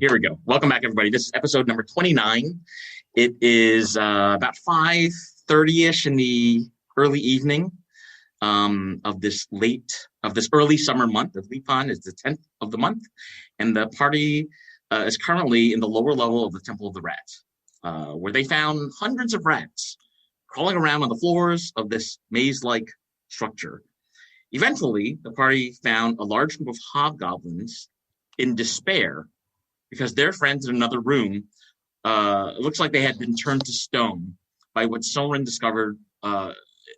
Here we go. Welcome back, everybody. This is episode number 29. It is about 5:30ish in the early evening of this early summer month. The Lipon is the 10th of the month, and the party is currently in the lower level of the Temple of the Rat, where they found hundreds of rats crawling around on the floors of this maze-like structure. Eventually, the party found a large group of hobgoblins in despair because their friends in another room, it looks like they had been turned to stone by what Soren discovered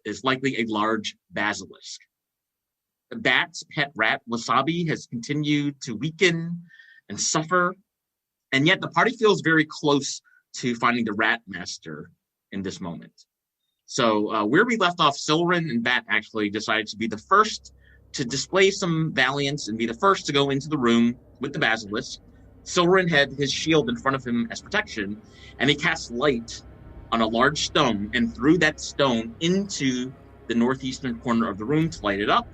is likely a large basilisk. The bat's pet rat, Wasabi, has continued to weaken and suffer, and yet the party feels very close to finding the rat master in this moment. So where we left off, Silren and Bat actually decided to be the first to display some valiance and be the first to go into the room with the basilisk. Silren had his shield in front of him as protection, and he cast light on a large stone and threw that stone into the northeastern corner of the room to light it up.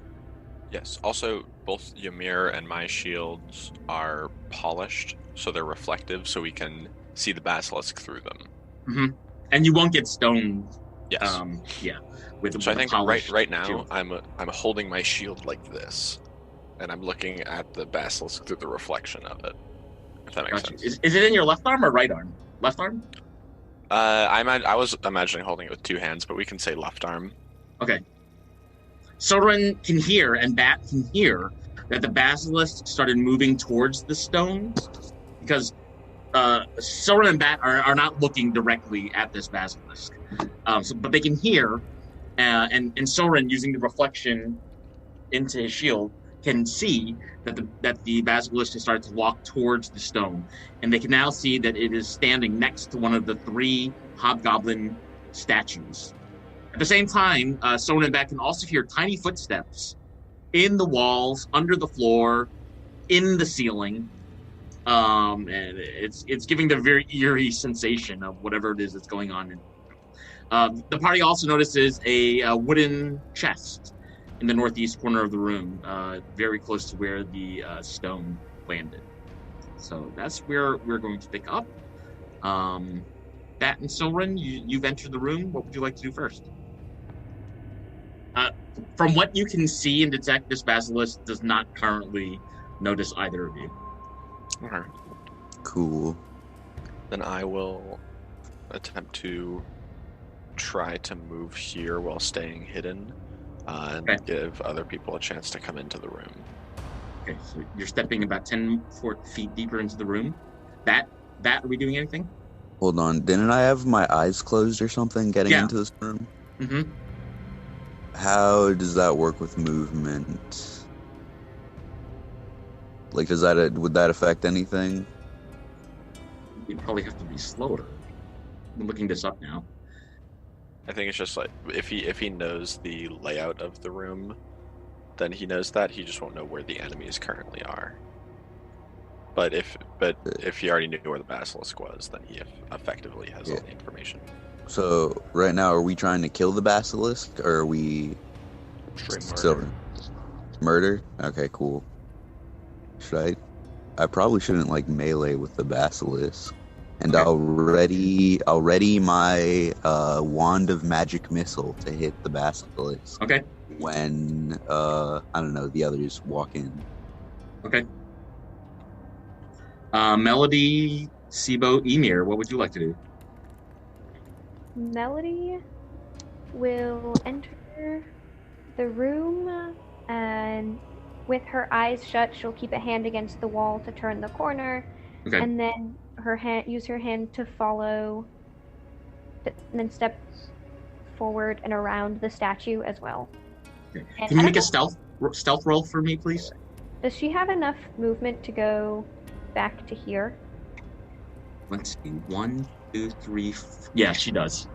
Yes, also both Ymir and my shields are polished, so they're reflective, so we can see the basilisk through them. Mm-hmm. And you won't get stoned. Yes. So I think right now shield. I'm holding my shield like this, and I'm looking at the basilisk through the reflection of it. If that makes sense. Is it in your left arm or right arm? Left arm? I was imagining holding it with two hands, but we can say left arm. Okay. Soren can hear, and Bat can hear, that the basilisk started moving towards the stone, because Soren and Bat are not looking directly at this basilisk. But they can hear, and Soren, using the reflection into his shield, can see that the basilisk has started to walk towards the stone, and they can now see that it is standing next to one of the three hobgoblin statues. At the same time, Soren and Bat can also hear tiny footsteps in the walls, under the floor, in the ceiling, and it's giving the very eerie sensation of whatever it is that's going on. The party also notices a wooden chest in the northeast corner of the room, very close to where the stone landed. So that's where we're going to pick up. Bat and Silren, you've entered the room. What would you like to do first? From what you can see and detect, this basilisk does not currently notice either of you. Okay. Cool. Then I will attempt to try to move here while staying hidden, and give other people a chance to come into the room. Okay, so you're stepping about 10 feet deeper into the room. Bat, are we doing anything? Hold on, didn't I have my eyes closed or something getting into this room? Mm-hmm. How does that work with movement? Like, would that affect anything? You'd probably have to be slower. I'm looking this up now. I think it's just like if he knows the layout of the room, then he knows that. He just won't know where the enemies currently are. But if he already knew where the basilisk was, then he effectively has all the information. So right now, are we trying to kill the basilisk, or are we murder? Murder? Okay, cool. I probably shouldn't melee with the basilisk. And okay. I'll ready my wand of magic missile to hit the basilisk. Okay. When I don't know, the others walk in. Okay. Melody, Sibo, Ymir, what would you like to do? Melody will enter the room, and with her eyes shut, she'll keep a hand against the wall to turn the corner, and then use her hand to follow, and then step forward and around the statue as well. Okay. Can you make a stealth roll for me, please? Does she have enough movement to go back to here? Let's see. 1, 2, 3. Yeah, she does.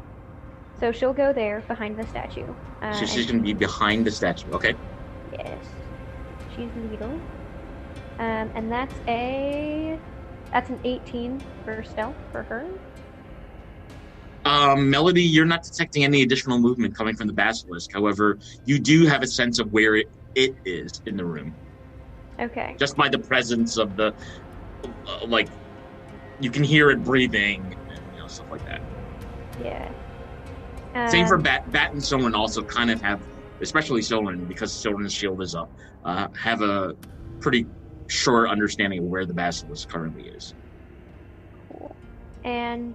So she'll go there behind the statue. So she's going to be behind the statue. Okay. Yes. She's little. And that's an 18 for stealth for her. Melody, you're not detecting any additional movement coming from the basilisk. However, you do have a sense of where it is in the room. Okay. Just by the presence of the, you can hear it breathing, and stuff like that. Yeah. Same for Bat and Soren also kind of have, especially Soren, because Soren's shield is up, have a pretty sure understanding of where the basilisk currently is. Cool. And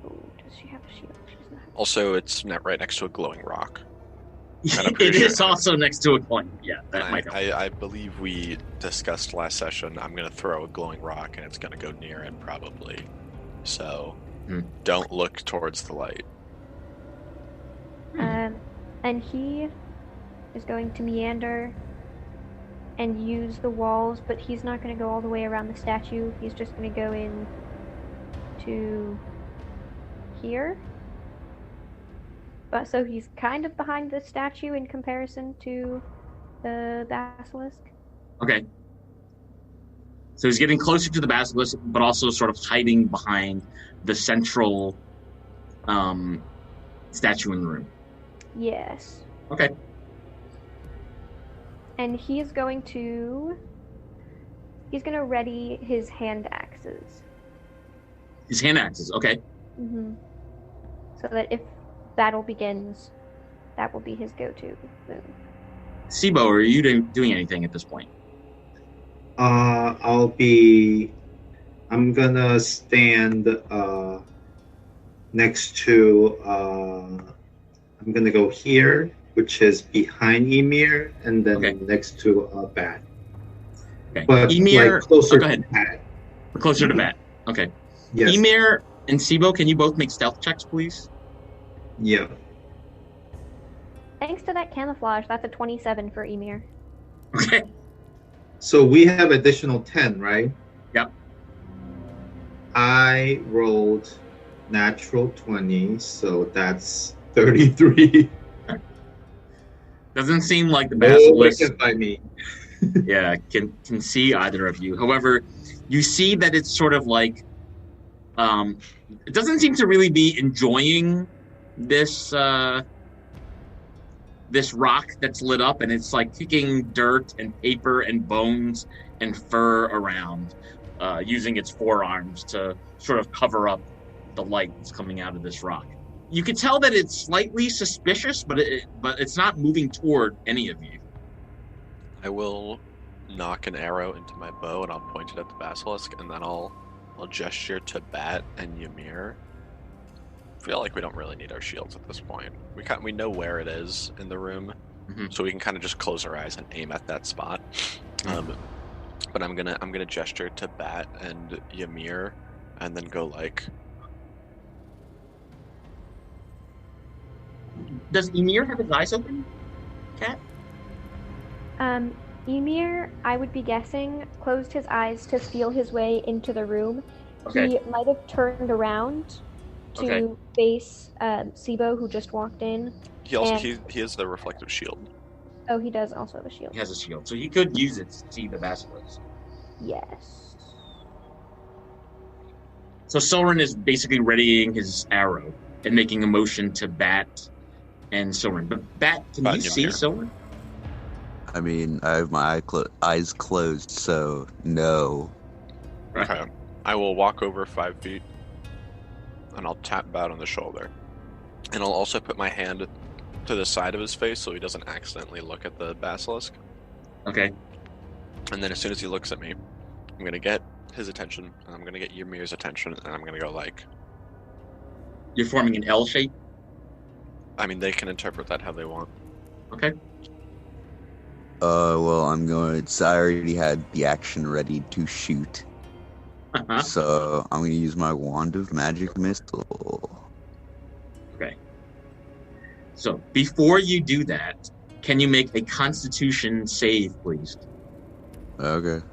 does she have a shield? She's not. Also, it's right next to a glowing rock. It is also next to a coin. Yeah, that might help. I believe we discussed last session. I'm going to throw a glowing rock, and it's going to go near it probably. So don't look towards the light. And he is going to meander and use the walls, but he's not going to go all the way around the statue. He's just going to go in to here. So he's kind of behind the statue in comparison to the basilisk. Okay. So he's getting closer to the basilisk, but also sort of hiding behind the central statue in the room. Yes. Okay. And he's going to ready his hand axes. His hand axes, okay. Mm-hmm. So that if battle begins, that will be his go-to move. Sibo, are you doing anything at this point? I'm gonna stand next to I'm gonna go here, which is behind Ymir, and then next to Bat. Okay. But Ymir, closer go ahead. to Bat. Closer to Bat. Okay. Yes. Ymir and Sibo, can you both make stealth checks, please? Yeah. Thanks to that camouflage, that's a 27 for Ymir. Okay. So we have additional 10, right? Yep. I rolled natural 20, so that's 33. Doesn't seem like the basilisk by me. can see either of you. However, you see that it's sort of like it doesn't seem to really be enjoying this this rock that's lit up, and it's like kicking dirt and paper and bones and fur around, using its forearms to sort of cover up the light that's coming out of this rock. You can tell that it's slightly suspicious, but it's not moving toward any of you. I will knock an arrow into my bow, and I'll point it at the basilisk, and then I'll gesture to Bat and Ymir. I feel like we don't really need our shields at this point. We know where it is in the room, so we can kind of just close our eyes and aim at that spot. But I'm gonna gesture to Bat and Ymir, and then go like. Does Ymir have his eyes open, Kat? Ymir, I would be guessing, closed his eyes to feel his way into the room. Okay. He might have turned around to face Sibo, who just walked in. He also he has the reflective shield. Oh, he does also have a shield. He has a shield, so he could use it to see the basilisk. Yes. So Soren is basically readying his arrow and making a motion to Bat and Soren. But Bat, can you see Soren? I mean, I have my eyes closed, so no. Right. Okay. I will walk over 5 feet, and I'll tap Bat on the shoulder. And I'll also put my hand to the side of his face so he doesn't accidentally look at the basilisk. Okay. And then as soon as he looks at me, I'm going to get his attention, and I'm going to get Ymir's attention, and I'm going to go like... You're forming an L shape? I mean, they can interpret that how they want. Okay. Well, I already had the action ready to shoot. So I'm going to use my wand of magic missile. Okay. So before you do that, can you make a Constitution save, please? Okay.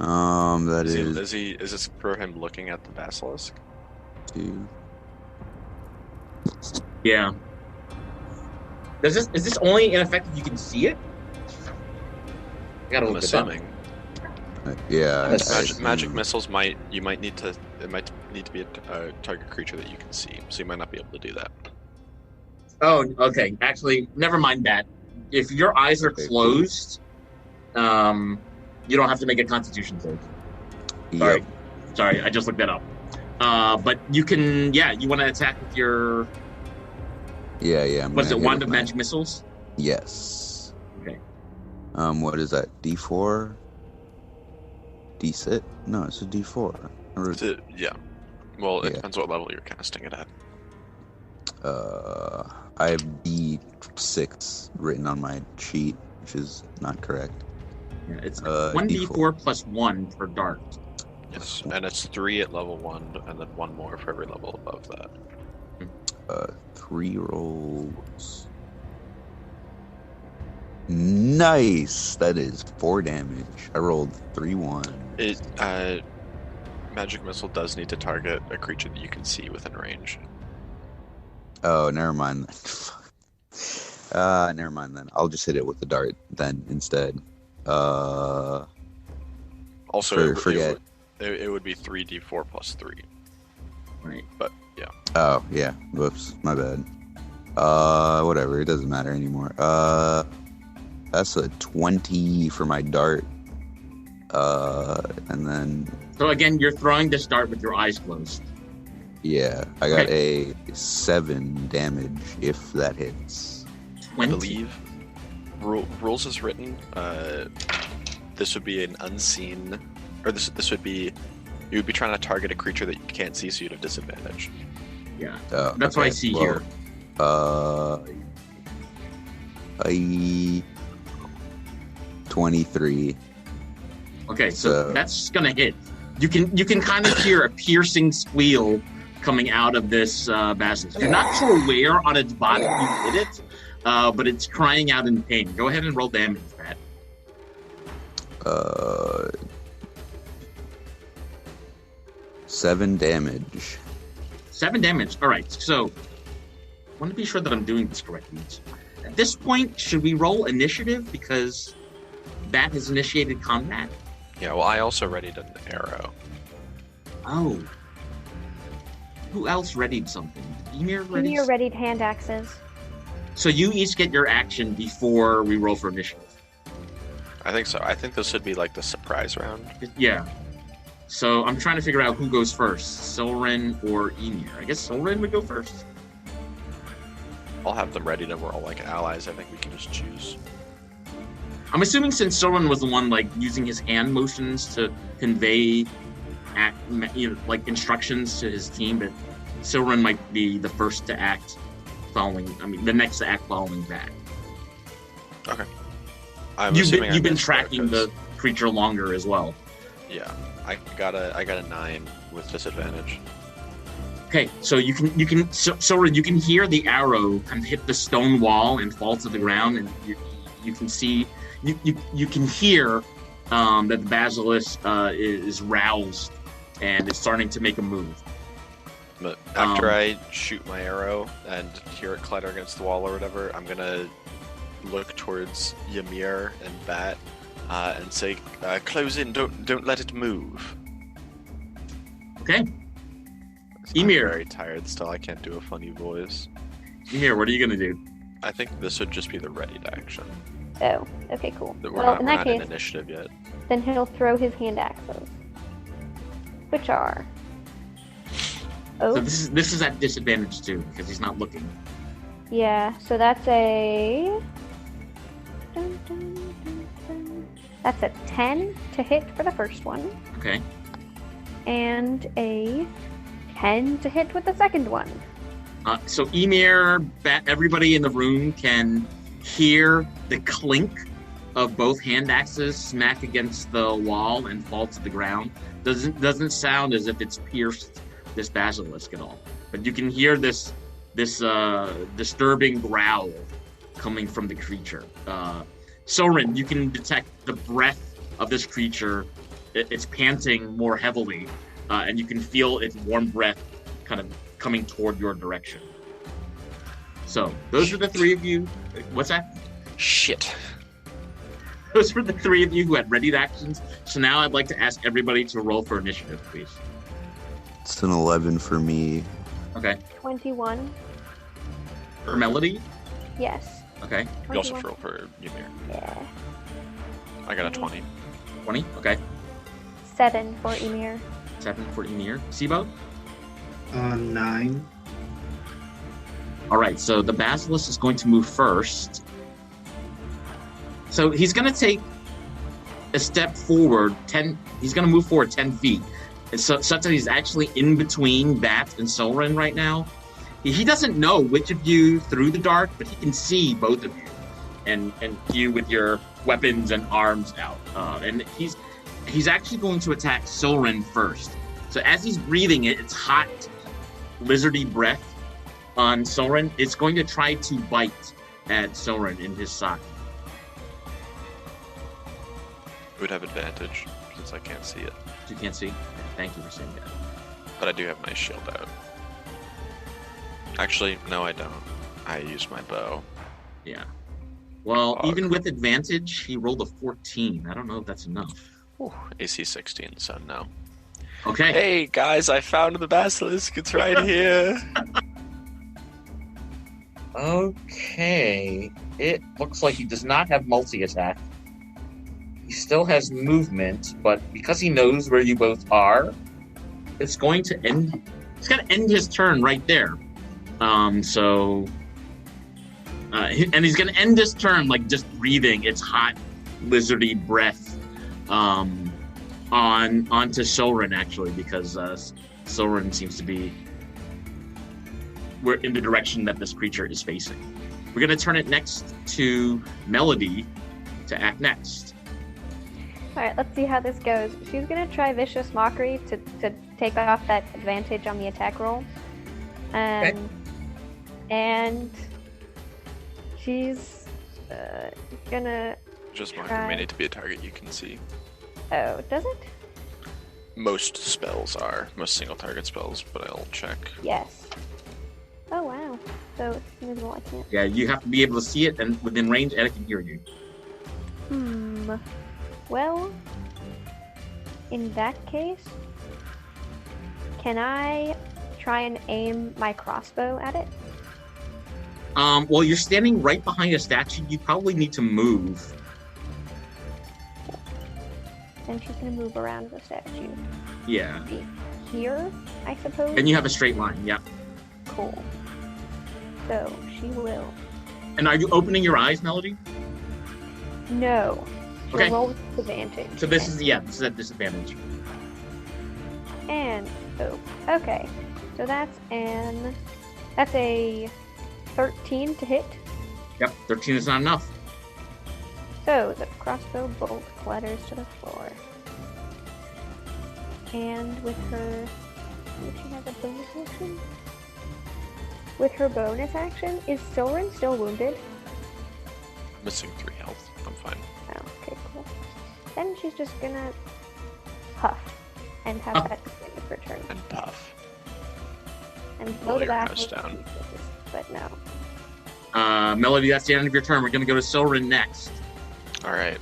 Is this for him looking at the basilisk? 2. Yeah. Is this only in effect if you can see it? I gotta I'm look it up. assuming. Yeah. Magic missiles might need to be a target creature that you can see, so you might not be able to do that. Oh, okay. Actually, never mind that. If your eyes are closed, you don't have to make a Constitution save. Sorry. Yep. Sorry, I just looked that up. But you can, you want to attack with your... Yeah. What is it, Wand of Magic Missiles? Yes. Okay. What is that? D4? D6? No, it's a D4. Yeah. Well, it depends what level you're casting it at. I have D6 written on my sheet, which is not correct. Yeah, it's 1d4 plus 1 per dart. Yes, and it's 3 at level 1, and then 1 more for every level above that. 3 rolls. Nice! That is 4 damage. I rolled 3-1. Magic Missile does need to target a creature that you can see within range. Oh, never mind. Never mind then. I'll just hit it with the dart then instead. Also, forget. It would be 3d4 plus 3. Right. But, yeah. Oh, yeah. Whoops. My bad. Whatever. It doesn't matter anymore. That's a 20 for my dart. And then... So again, you're throwing this dart with your eyes closed. Yeah. I got a 7 damage if that hits. 20? I believe rules is written. This would be an unseen... Or this would be... You would be trying to target a creature that you can't see, so you'd have disadvantage. Yeah. That's what I see here. 23. Okay, so that's gonna hit. You can kind of hear a piercing squeal coming out of this basilisk. You're not sure where on its body you hit it, but it's crying out in pain. Go ahead and roll damage, Pat. 7 damage. 7 damage. All right. So, I want to be sure that I'm doing this correctly. At this point, should we roll initiative because that has initiated combat? Yeah. Well, I also readied an arrow. Oh. Who else readied something? Emir readied hand axes. So you each get your action before we roll for initiative. I think so. I think this should be like the surprise round. Yeah. So I'm trying to figure out who goes first, Silren or Emir. I guess Silren would go first. I'll have them ready to roll like allies. I think we can just choose. I'm assuming since Silren was the one like using his hand motions to convey instructions to his team, that Silren might be the first to act the next to act following that. Okay. You've been tracking the creature longer as well. Yeah. I got a 9 with disadvantage. Okay, so you can hear the arrow kind of hit the stone wall and fall to the ground, and you can see you can hear that the basilisk is roused and is starting to make a move. But after I shoot my arrow and hear it clatter against the wall or whatever, I'm gonna look towards Ymir and Bat. And say, close in, don't let it move. Okay. Ymir. I'm very tired still, I can't do a funny voice. Ymir, what are you going to do? I think this would just be the readied action. Oh, okay, cool. We're not in initiative yet. Then he'll throw his hand axes. Which are... Oh. So this is at disadvantage too, because he's not looking. Yeah, so that's a... That's a 10 to hit for the first one. Okay. And a 10 to hit with the second one. So Emir, Bat, everybody in the room can hear the clink of both hand axes smack against the wall and fall to the ground. Doesn't sound as if it's pierced this basilisk at all. But you can hear this disturbing growl coming from the creature. Soren, you can detect the breath of this creature. It's panting more heavily, and you can feel its warm breath kind of coming toward your direction. So, those are the three of you. What's that? Shit. Those were the three of you who had readied actions. So now I'd like to ask everybody to roll for initiative, please. It's an 11 for me. Okay. 21. For Melody? Yes. Okay. 21. You also roll for Ymir. Yeah. I got a 20. 20? Okay. 7 for Emir. 7 for Emir. Sibo? 9. All right, so the basilisk is going to move first. So he's going to take a step forward, 10. He's going to move forward 10 feet. It's such that he's actually in between Bat and Solren right now. He doesn't know which of you through the dark, but he can see both of you, and you with your weapons and arms out. And he's actually going to attack Solren first. So as he's breathing it's hot, lizardy breath on Solren. It's going to try to bite at Solren in his side. Would have advantage since I can't see it. You can't see? Thank you for saying that. But I do have my shield out. Actually, no, I don't. I use my bow. Yeah. Well, even with advantage, he rolled a 14. I don't know if that's enough. Ooh, AC 16, so no. Okay. Hey, guys, I found the basilisk. It's right here. Okay. It looks like he does not have multi-attack. He still has movement, but because he knows where you both are, it's going to end. It's going to end his turn right there. And he's going to end his turn like just breathing its hot, lizardy breath onto Solren actually, because Solren seems to be in the direction that this creature is facing. We're going to turn it next to Melody to act next. Alright, let's see how this goes. She's gonna try Vicious Mockery to take off that advantage on the attack roll. Okay. And she's gonna Just mark try... may need to be a target you can see. Oh, does it? Most spells are. Most single target spells, but I'll check. Yes. Oh wow. So it's invisible, I can't. Yeah, you have to be able to see it and within range, and it can hear you. Well, in that case, can I try and aim my crossbow at it? Well, you're standing right behind a statue. You probably need to move. Then she's gonna move around the statue. Yeah. Here, I suppose? And you have a straight line, yeah. Cool. So, she will. And are you opening your eyes, Melody? No. She'll Okay. roll with advantage. So this is a disadvantage. And, okay. So that's a 13 to hit. Yep, 13 is not enough. So the crossbow bolt clatters to the floor. And with her... Did she have a bonus action? With her bonus action, is Silren still wounded? Missing 3 health. I'm fine. Oh, okay, cool. Then she's just gonna huff and have that at the end of her turn. And puff. And blow Blow the your back house down. But no. Melody, that's the end of your turn. We're going to go to Silren next. Alright.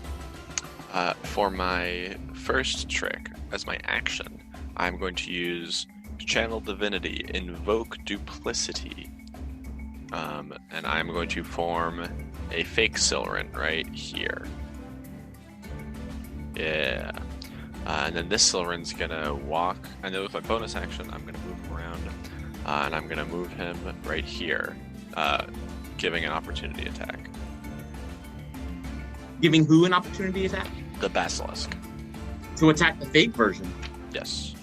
For my first trick, as my action, I'm going to use Channel Divinity, Invoke Duplicity. And I'm going to form a fake Silren right here. Yeah. And then this Silren's gonna walk, and then with my bonus action, I'm gonna move him around, and I'm gonna move him right here, giving an opportunity attack. Giving who an opportunity attack? The Basilisk. To attack the fake version. Yes.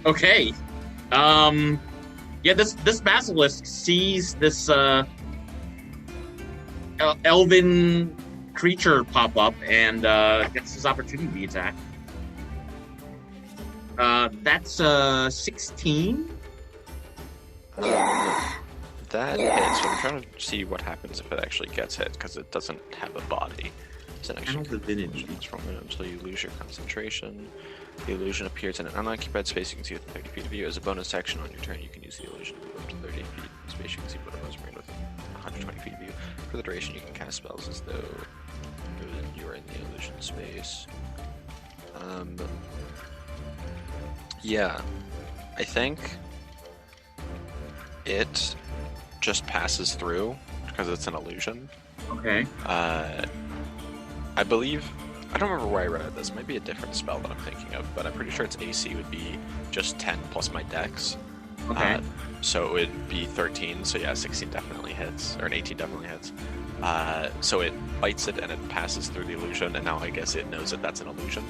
Okay. Yeah, this basilisk sees this elven creature pop up and gets his opportunity attack. That's 16. That hits. So I'm trying to see what happens if it actually gets hit, because it doesn't have a body. It's an Channel Divinity. from it until you lose your concentration. The illusion appears in an unoccupied space you can see within 30 feet of you. As a bonus action on your turn, you can use the illusion to move up to 30 feet in space you can see what it was within 120 feet of you. For the duration, you can cast spells as though you are in the illusion space. Yeah, I think it just passes through because it's an illusion. Okay. I believe I don't remember where I read this. It might be a different spell that I'm thinking of, but I'm pretty sure its AC would be just 10 plus my dex. Okay. So it would be 13. So yeah, 16 definitely hits, or an 18 definitely hits. So it bites it and it passes through the illusion, and now I guess it knows that that's an illusion.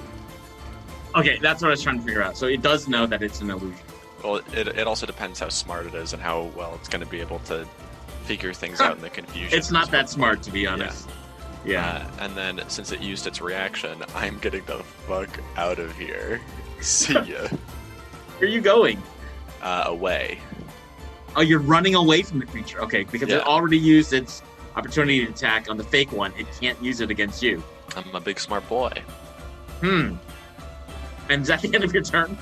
Okay, that's what I was trying to figure out. So it does know that it's an illusion. Well, it also depends how smart it is and how well it's going to be able to figure things out in the confusion. It's not that smart, to be honest. Yeah. And then since it used its reaction, I'm getting the fuck out of here. See ya. Where are you going? Away. Oh, you're running away from the creature. Okay, because it already used its opportunity to attack on the fake one. It can't use it against you. I'm a big smart boy. And is that the end of your turn?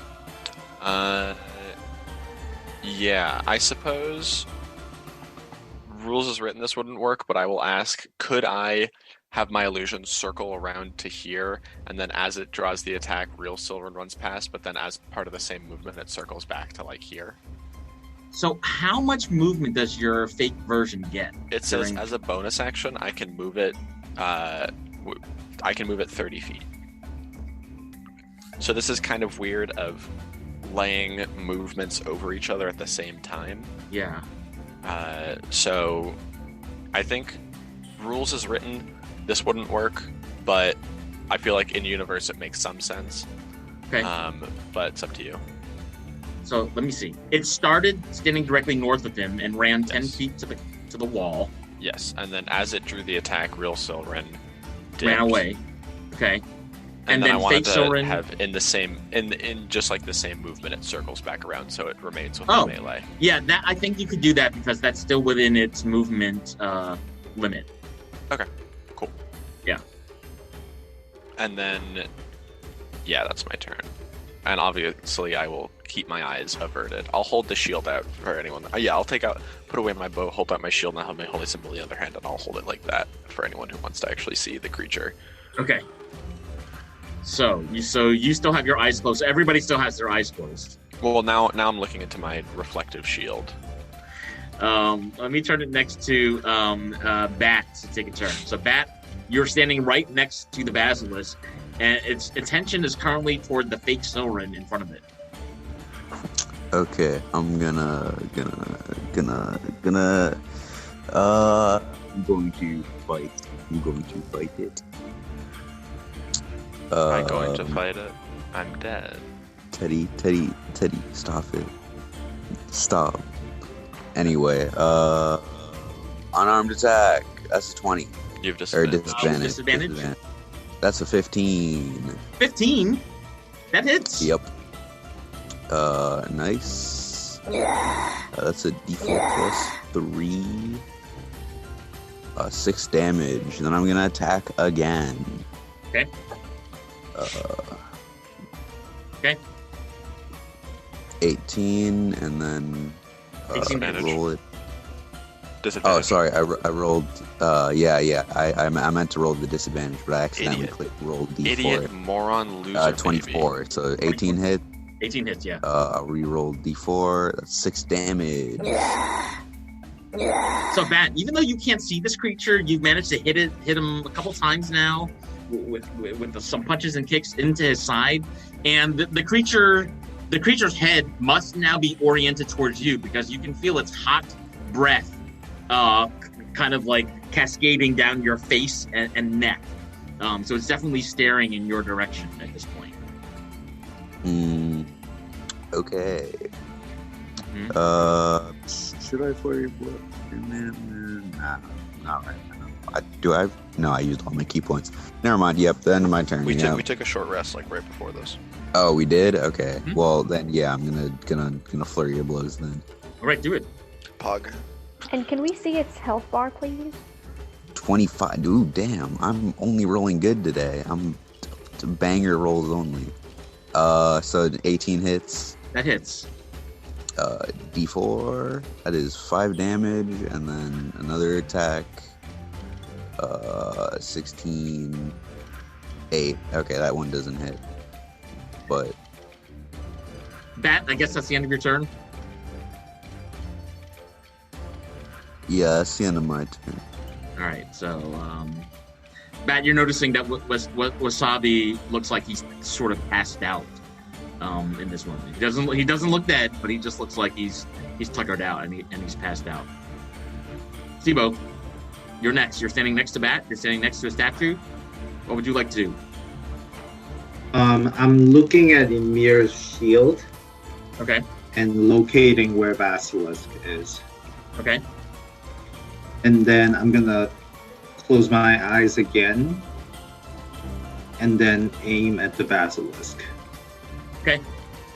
Yeah, I suppose rules as written this wouldn't work, but I will ask, could I have my illusion circle around to here, and then as it draws the attack, real Sylvan runs past, but then as part of the same movement, it circles back to like here? So how much movement does your fake version get? It says as a bonus action, I can move it. I can move it 30 feet. So this is kind of weird of laying movements over each other at the same time. Yeah. So I think rules as written, this wouldn't work, but I feel like in universe it makes some sense. Okay. But it's up to you. So let me see. It started standing directly north of him and ran 10 feet to the wall. Yes, and then as it drew the attack, real Sylvan ran away. Okay. And then I wanted fake to Sylvan have in the same in just like the same movement, it circles back around, so it remains within melee. Yeah, that I think you could do that because that's still within its movement limit. Okay, cool. Yeah. And then, yeah, that's my turn. And obviously, I will keep my eyes averted. I'll hold the shield out for anyone. I'll put away my bow, hold out my shield, and I'll have my holy symbol in the other hand, and I'll hold it like that for anyone who wants to actually see the creature. Okay. So you still have your eyes closed. Everybody still has their eyes closed. Well, now I'm looking into my reflective shield. Let me turn it next to Bat to take a turn. So Bat, you're standing right next to the basilisk, and its attention is currently toward the fake Soren in front of it. Okay, I'm gonna I'm going to fight. I'm going to fight it. I'm going to fight it. I'm dead. Teddy, stop it. Stop. Anyway, unarmed attack. That's a 20. You have disadvantage. Disadvantage? That's a 15. 15? That hits. Yep. Nice. That's a D4 plus 3. 6 damage. Then I'm gonna attack again. Okay. Okay. 18, and then 18 roll it. Disadvantage. Oh, sorry, I rolled. I meant to roll the disadvantage, but I accidentally rolled D4. Idiot, moron, loser. 24. Baby. So 18 hit. 18 hits, yeah. I'll re-roll D4. That's 6 damage. So Bat, even though you can't see this creature, you've managed to hit him a couple times now with some punches and kicks into his side, and the creature's head must now be oriented towards you because you can feel its hot breath kind of like cascading down your face and neck. So it's definitely staring in your direction at this point. Okay. Mm-hmm. Should I flurry of blow? Nah, not right now. No, I used all my key points. Never mind. Yep, the end of my turn. We took a short rest like right before this. Oh, we did? Okay. Mm-hmm. Well, then yeah, I'm gonna flurry of blows then. All right, do it. Pog. And can we see its health bar, please? 25. Ooh, damn. I'm only rolling good today. I'm banger rolls only. So 18 hits. That hits. D4. That is 5 damage, and then another attack. 16. 8. Okay, that one doesn't hit. But Bat, I guess that's the end of your turn. yeah, that's the end of my turn. All right, so Matt, you're noticing that Wasabi looks like he's sort of passed out in this moment. He doesn't look dead, but he just looks like he's tuckered out and he's passed out. Sibo, you're next. You're standing next to Bat. You're standing next to a statue. What would you like to do? I'm looking at Emir's shield. Okay. And locating where basilisk is. Okay. And then I'm gonna close my eyes again, and then aim at the basilisk. Okay.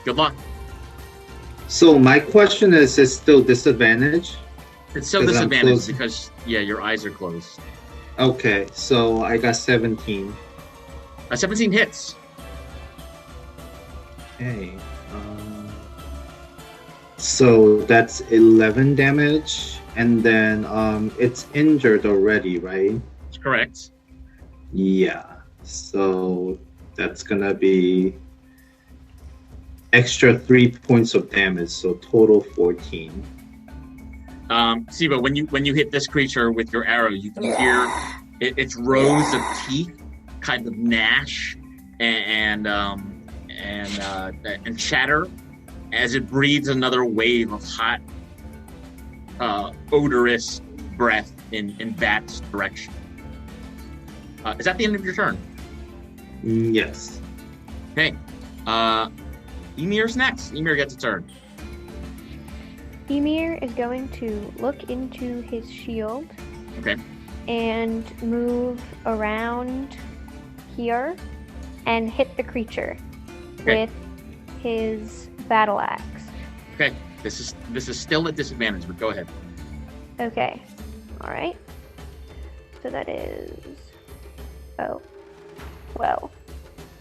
Good luck. So my question is still disadvantage? It's still disadvantage because your eyes are closed. Okay, so I got 17. 17 hits. Okay. So that's 11 damage, and then it's injured already, right? That's correct. Yeah. So that's gonna be extra 3 points of damage, so total 14. Siva, when you hit this creature with your arrow, you can hear its rows of teeth kind of gnash and chatter as it breathes another wave of hot, odorous breath in Bat's direction. Is that the end of your turn? Yes. Okay. Emir's next. Emir gets a turn. Emir is going to look into his shield. Okay. And move around here and hit the creature with his battle axe. Okay. This is still at disadvantage, but go ahead. Okay. All right. So that is... Oh. Well.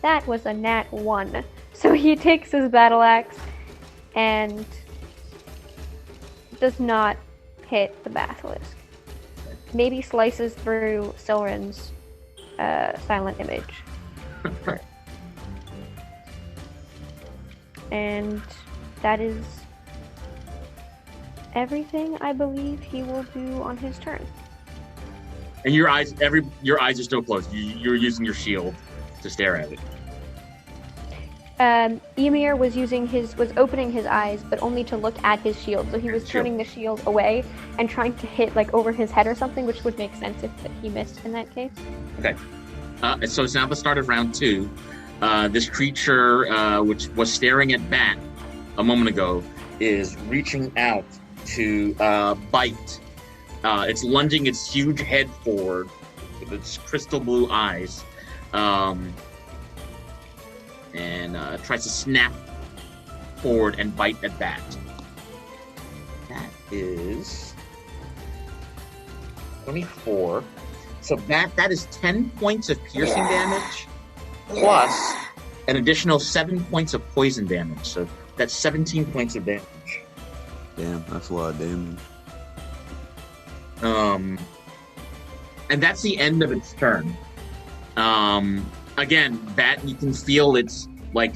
That was a nat 1. So he takes his battle axe and does not hit the basilisk. Maybe slices through Silrin's silent image. And that is everything I believe he will do on his turn. And your eyes are still closed. You're using your shield to stare at it. Emir was opening his eyes, but only to look at his shield. So he was turning the shield away and trying to hit like over his head or something, which would make sense if he missed in that case. Okay. So it's now the start of round 2. This creature, which was staring at Bat a moment ago, is reaching out to bite. It's lunging its huge head forward with its crystal blue eyes. And tries to snap forward and bite at Bat. That is 24. So that is 10 points of piercing damage, plus an additional 7 points of poison damage. So that's 17 points of damage. Damn, that's a lot of damage. And that's the end of its turn. Again, Bat, you can feel its like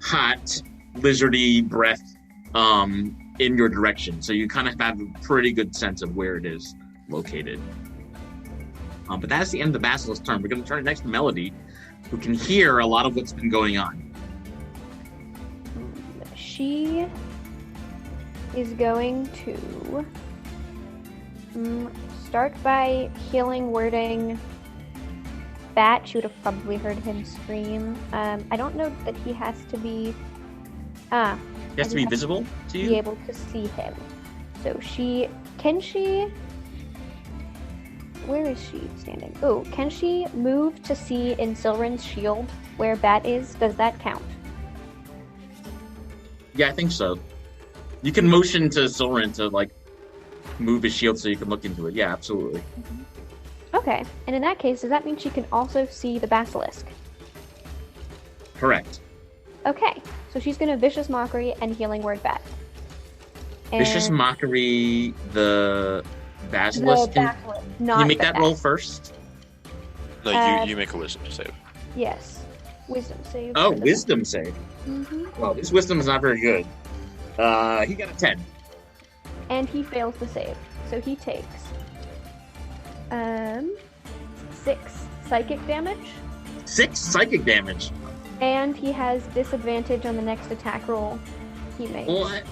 hot, lizardy breath in your direction. So you kind of have a pretty good sense of where it is located. But that's the end of the basilisk's turn. We're going to turn it next to Melody, who can hear a lot of what's been going on. She is going to start by healing wording Bat. She would have probably heard him scream. I don't know that he has to be... he has to be visible to you? Be able to see him. So can she... Where is she standing? Oh, can she move to see in Silrin's shield where Bat is? Does that count? Yeah, I think so. You can motion to Silrin to like move his shield so you can look into it. Yeah, absolutely. Mm-hmm. Okay, and in that case, does that mean she can also see the basilisk? Correct. Okay, so she's going to Vicious Mockery and Healing Word Bat. Vicious Mockery, the basilisk? Can you make that roll first? No, you make a wisdom save. Yes. Wisdom save. Oh, wisdom save. Mm-hmm. Well, his wisdom is not very good. He got a 10. And he fails the save. So he takes 6 psychic damage. 6 psychic damage. And he has disadvantage on the next attack roll he makes. What?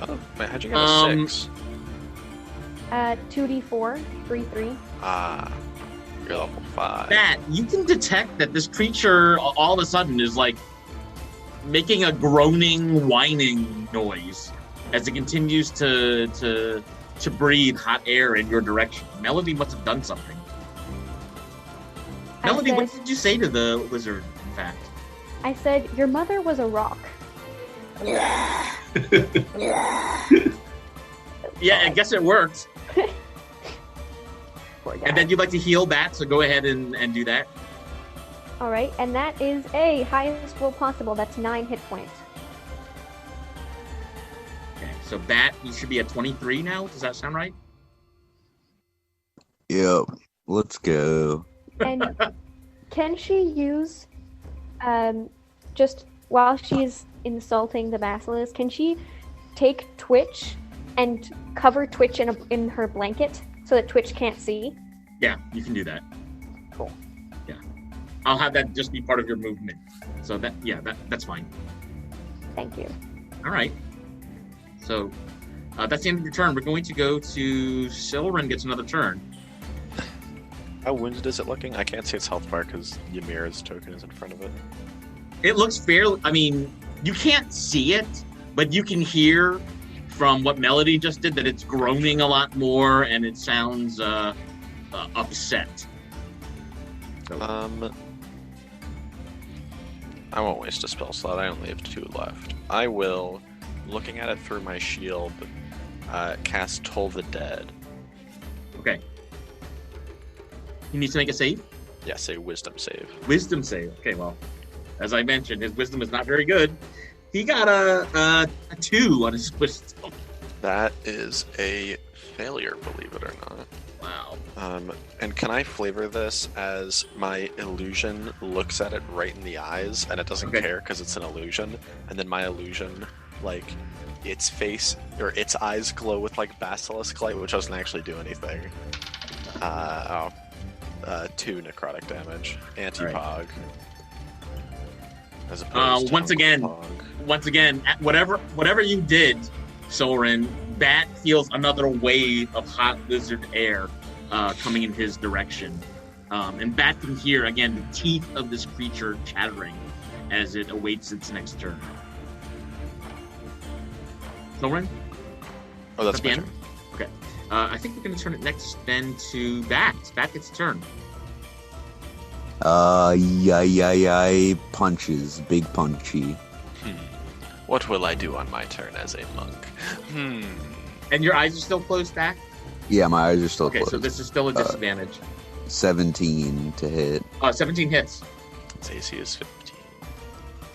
Oh, man, how'd you get a 6? 2d4, 3. Ah, you're level 5. Matt, you can detect that this creature all of a sudden is like making a groaning, whining noise as it continues to breathe hot air in your direction. Melody must have done something. Melody, what did you say to the lizard, in fact? I said, your mother was a rock. Yeah, I guess it worked. And then you'd like to heal Bat, so go ahead and do that. All right, and that is a highest roll possible. That's 9 hit points. Okay, so Bat, you should be at 23 now. Does that sound right? Yep. Let's go. And can she use, just while she's insulting the basilisk, can she take Twitch and cover Twitch in her blanket so that Twitch can't see? Yeah, you can do that. Cool. Yeah. I'll have that just be part of your movement. So that's fine. Thank you. All right. So that's the end of your turn. We're going to go to Silren gets another turn. How wounded is it looking? I can't see its health bar because Ymira's token is in front of it. It looks fairly... I mean, you can't see it, but you can hear from what Melody just did that it's groaning a lot more and it sounds upset. So. I won't waste a spell slot. I only have 2 left. I will, looking at it through my shield, cast Toll the Dead. Okay. He needs to make a save? Yes, a wisdom save. Wisdom save. Okay, well, as I mentioned, his wisdom is not very good. He got a 2 on his wisdom. That is a failure, believe it or not. Wow. And can I flavor this as my illusion looks at it right in the eyes and it doesn't care because it's an illusion, and then my illusion, like, its face or its eyes glow with like basilisk light, which doesn't actually do anything. 2 necrotic damage, anti-pog. Right. As opposed to once again, whatever you did, Soren, Bat feels another wave of hot lizard air coming in his direction. And Bat can hear, again, the teeth of this creature chattering as it awaits its next turn. Soren? Oh, that's my turn. Okay. I think we're going to turn it next then to Bat. Bat gets a turn. Punches. Big punchy. What will I do on my turn as a monk? And your eyes are still closed back? Yeah, my eyes are still closed. Okay, so this is still a disadvantage. 17 to hit. 17 hits. Its AC is 15.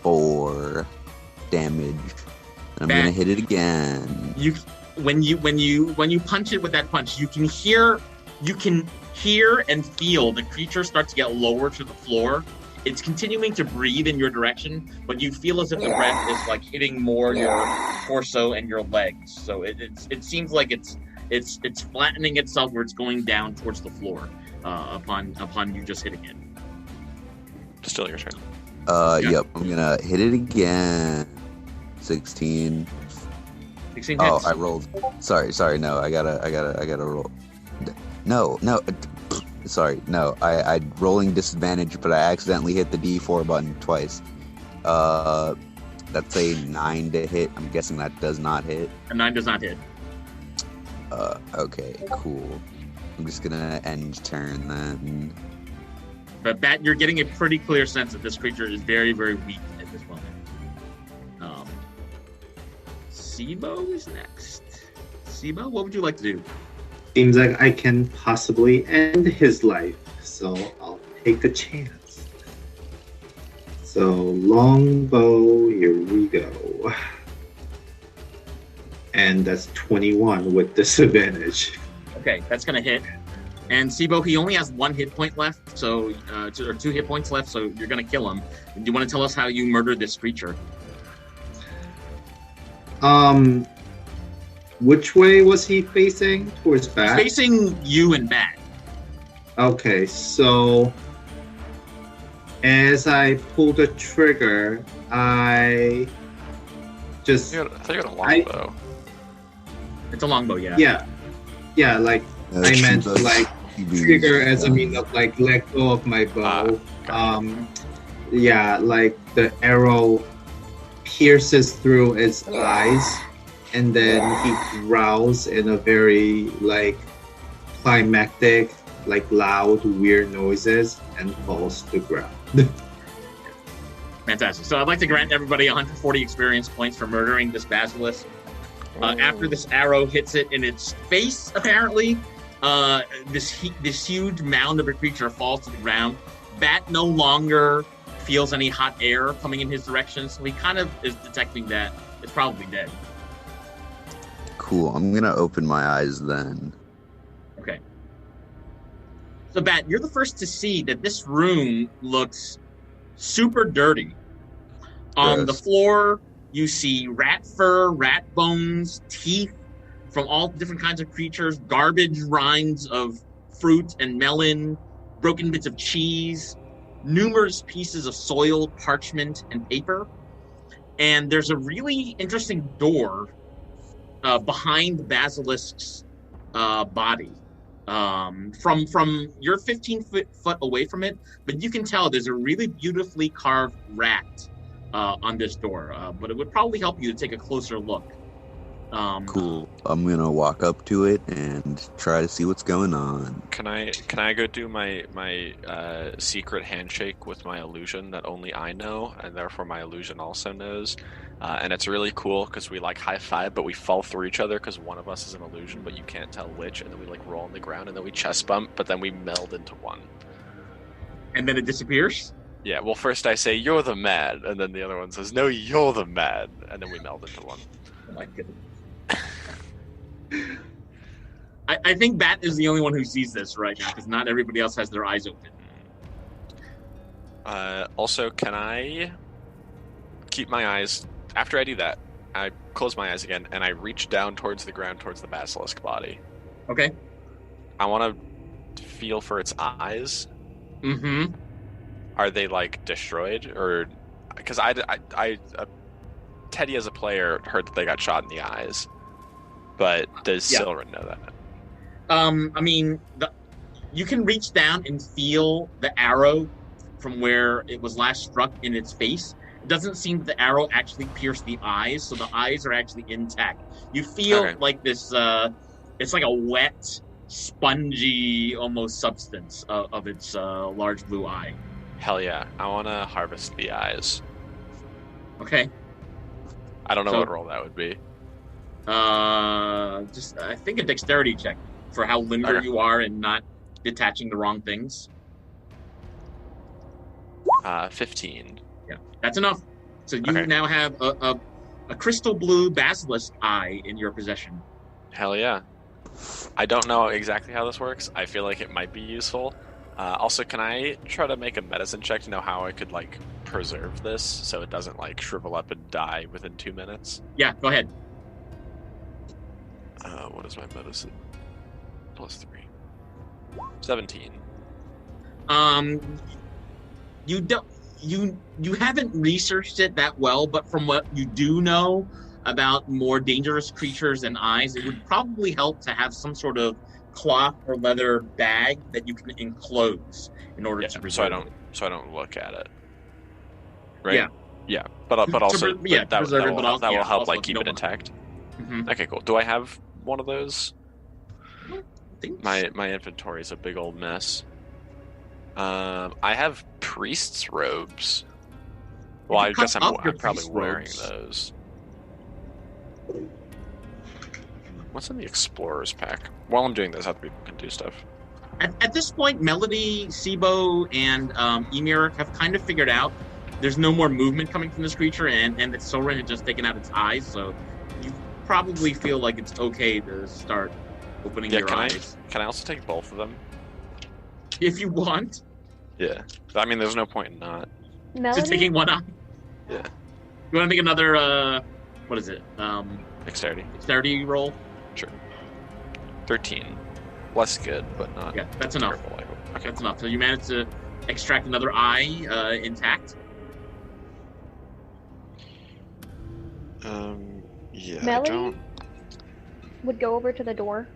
4 damage. And I'm gonna hit it again. When you punch it with that punch, you can hear and feel the creature start to get lower to the floor. It's continuing to breathe in your direction, but you feel as if the breath is like hitting more your torso and your legs. So it seems like it's flattening itself where it's going down towards the floor upon you just hitting it. Still your turn. Yep. I'm gonna hit it again. 16. 16 hits. Oh, I rolled. Sorry. No, I gotta roll. No. Sorry, no. I rolling disadvantage, but I accidentally hit the D4 button twice. That's a 9 to hit. I'm guessing that does not hit. A 9 does not hit. Okay, cool. I'm just gonna end turn then. But Bat, you're getting a pretty clear sense that this creature is very, very weak at this moment. Sibo is next. Sibo, what would you like to do? Seems like I can possibly end his life, so I'll take the chance. So, longbow, here we go. And that's 21 with disadvantage. Okay, that's gonna hit. And Sibo, he only has 1 hit point left, so or 2 hit points left, so you're gonna kill him. Do you want to tell us how you murdered this creature? Which way was he facing? Towards Bat? Facing you and Bat. Okay, so as I pull the trigger, I just I thought you had a longbow. It's a longbow, yeah. Yeah, like I meant Shiba's- like Shiba's trigger as a done. mean of like let go of my bow. Gotcha. Yeah, like the arrow pierces through its eyes, and then he growls in a very like climactic, like loud, weird noises, and falls to the ground. Fantastic. So I'd like to grant everybody 140 experience points for murdering this basilisk. After this arrow hits it in its face, apparently, this huge mound of a creature falls to the ground. Bat no longer feels any hot air coming in his direction, so he kind of is detecting that it's probably dead. Cool. I'm gonna open my eyes then. Okay. So, Bat, you're the first to see that this room looks super dirty. On the Gross. floor, you see rat fur, rat bones, teeth from all different kinds of creatures, garbage rinds of fruit and melon, broken bits of cheese, numerous pieces of soiled parchment and paper. And there's a really interesting door behind the basilisk's body. From you're 15 foot away from it, but you can tell there's a really beautifully carved rat on this door. But it would probably help you to take a closer look. Cool. I'm gonna walk up to it and try to see what's going on. Can I go do my secret handshake with my illusion that only I know, and therefore my illusion also knows? And it's really cool because we like high five, but we fall through each other because one of us is an illusion, but you can't tell which. And then we like roll on the ground, and then we chest bump, but then we meld into one. And then it disappears? Yeah. Well, first I say you're the mad, and then the other one says no, you're the mad, and then we meld into one. Oh my goodness. I think Bat is the only one who sees this right now because not everybody else has their eyes open. Also, can I keep my eyes... After I do that, I close my eyes again, and I reach down towards the ground, towards the basilisk body. Okay. I want to feel for its eyes. Mm-hmm. Are they, like, destroyed? Or... Because Teddy, as a player, heard that they got shot in the eyes. But does Silren know that? I mean, you can reach down and feel the arrow from where it was last struck in its face. It doesn't seem that the arrow actually pierced the eyes, so the eyes are actually intact. You feel like this, it's like a wet, spongy, almost substance of its large blue eye. Hell yeah. I want to harvest the eyes. Okay. I don't know what role that would be. Just I think a dexterity check for how limber you are and not detaching the wrong things. 15. Yeah, that's enough. So you now have a crystal blue basilisk eye in your possession. Hell yeah. I don't know exactly how this works. I feel like it might be useful. Also, can I try to make a medicine check to know how I could, like, preserve this so it doesn't, like, shrivel up and die within 2 minutes? Yeah, go ahead. What is my medicine? +3. 17. You haven't researched it that well, but from what you do know about more dangerous creatures and eyes, it would probably help to have some sort of cloth or leather bag that you can enclose in order to preserve it. So I don't look at it. Right? Yeah. Yeah. But also that will help like keep it intact. Mm-hmm. Okay, cool. Do I have one of those? I think My inventory is a big old mess. I have priest's robes. Well, I guess I'm probably wearing those. What's in the explorer's pack? While I'm doing this, other people can do stuff. At this point, Melody, Sibo, and Emir have kind of figured out there's no more movement coming from this creature, and that Silren had just taken out its eyes, so you probably feel like it's okay to start opening your eyes. Can I also take both of them? If you want. Yeah. I mean, there's no point in not. Melody? Just taking one eye? Yeah. You want to make another, what is it? Dexterity. Dexterity roll? Sure. 13. Less good, but not. Yeah, that's enough. Terrible, I hope. Okay, that's enough. So you managed to extract another eye intact. Yeah, Melody I don't... would go over to the door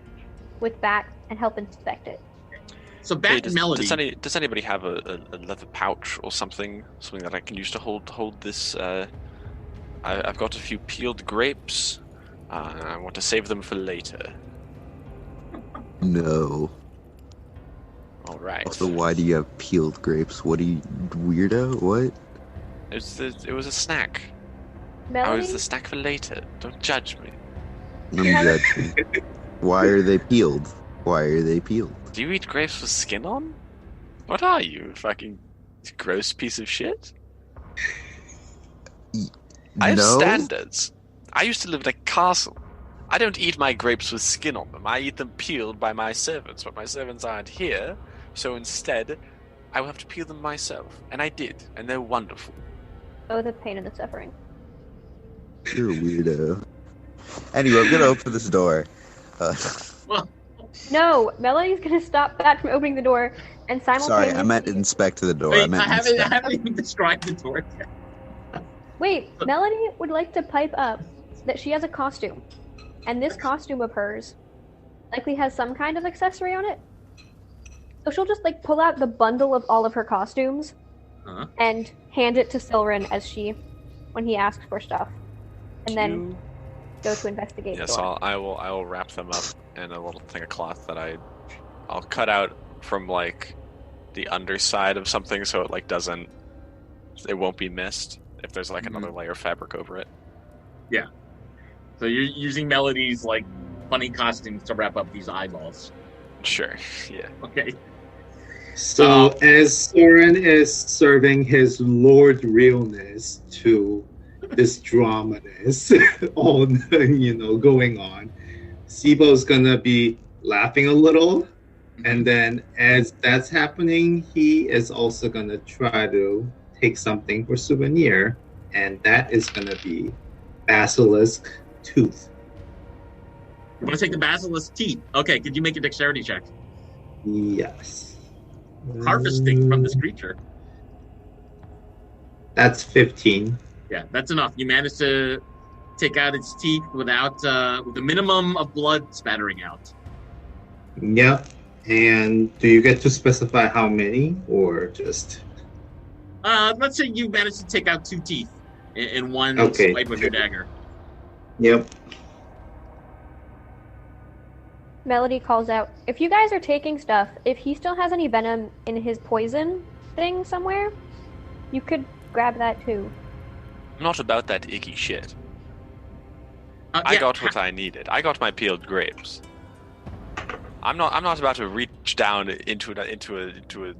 with Bat and help inspect it. So Bat and Melody. Does anybody have a leather pouch or something that I can use to hold this? I've got a few peeled grapes. I want to save them for later. No. All right. Also, why do you have peeled grapes? What are you, weirdo? What? It was a snack. Melody? I was the snack for later. Don't judge me. Don't judge me. Why are they peeled? Why are they peeled? Do you eat grapes with skin on? What are you, fucking gross piece of shit? I have standards. I used to live in a castle. I don't eat my grapes with skin on them. I eat them peeled by my servants, but my servants aren't here, so instead, I will have to peel them myself. And I did, and they're wonderful. Oh, the pain and the suffering. You're a weirdo. Anyway, I'm gonna open this door. No, Melody's gonna stop Bat from opening the door and simultaneously... Sorry, I meant inspect the door. Wait, I haven't even described the door yet. Wait, Melody would like to pipe up that she has a costume. And this costume of hers likely has some kind of accessory on it. So she'll just pull out the bundle of all of her costumes and hand it to Silren when he asks for stuff. And then go to investigate the door. Yes, I will wrap them up in a little thing of cloth that I'll cut out from the underside of something so it won't be missed if there's another layer of fabric over it. Yeah. So you're using Melody's funny costumes to wrap up these eyeballs. Sure. Yeah. Okay. So as Soren is serving his lord realness to this dramaness going on, Sibo's gonna be laughing a little, and then as that's happening, he is also gonna try to take something for souvenir, and that is gonna be basilisk tooth. You want to take the basilisk teeth? Okay, could you make a dexterity check? Yes. Harvesting from this creature. That's 15. Yeah, that's enough. You managed to take out its teeth with a minimum of blood spattering out. Yep. And do you get to specify how many, or just? Let's say you managed to take out 2 teeth in one swipe of your dagger. Yep. Melody calls out, if you guys are taking stuff, if he still has any venom in his poison thing somewhere, you could grab that too. Not about that icky shit. I got what I needed. I got my peeled grapes. I'm not about to reach down into a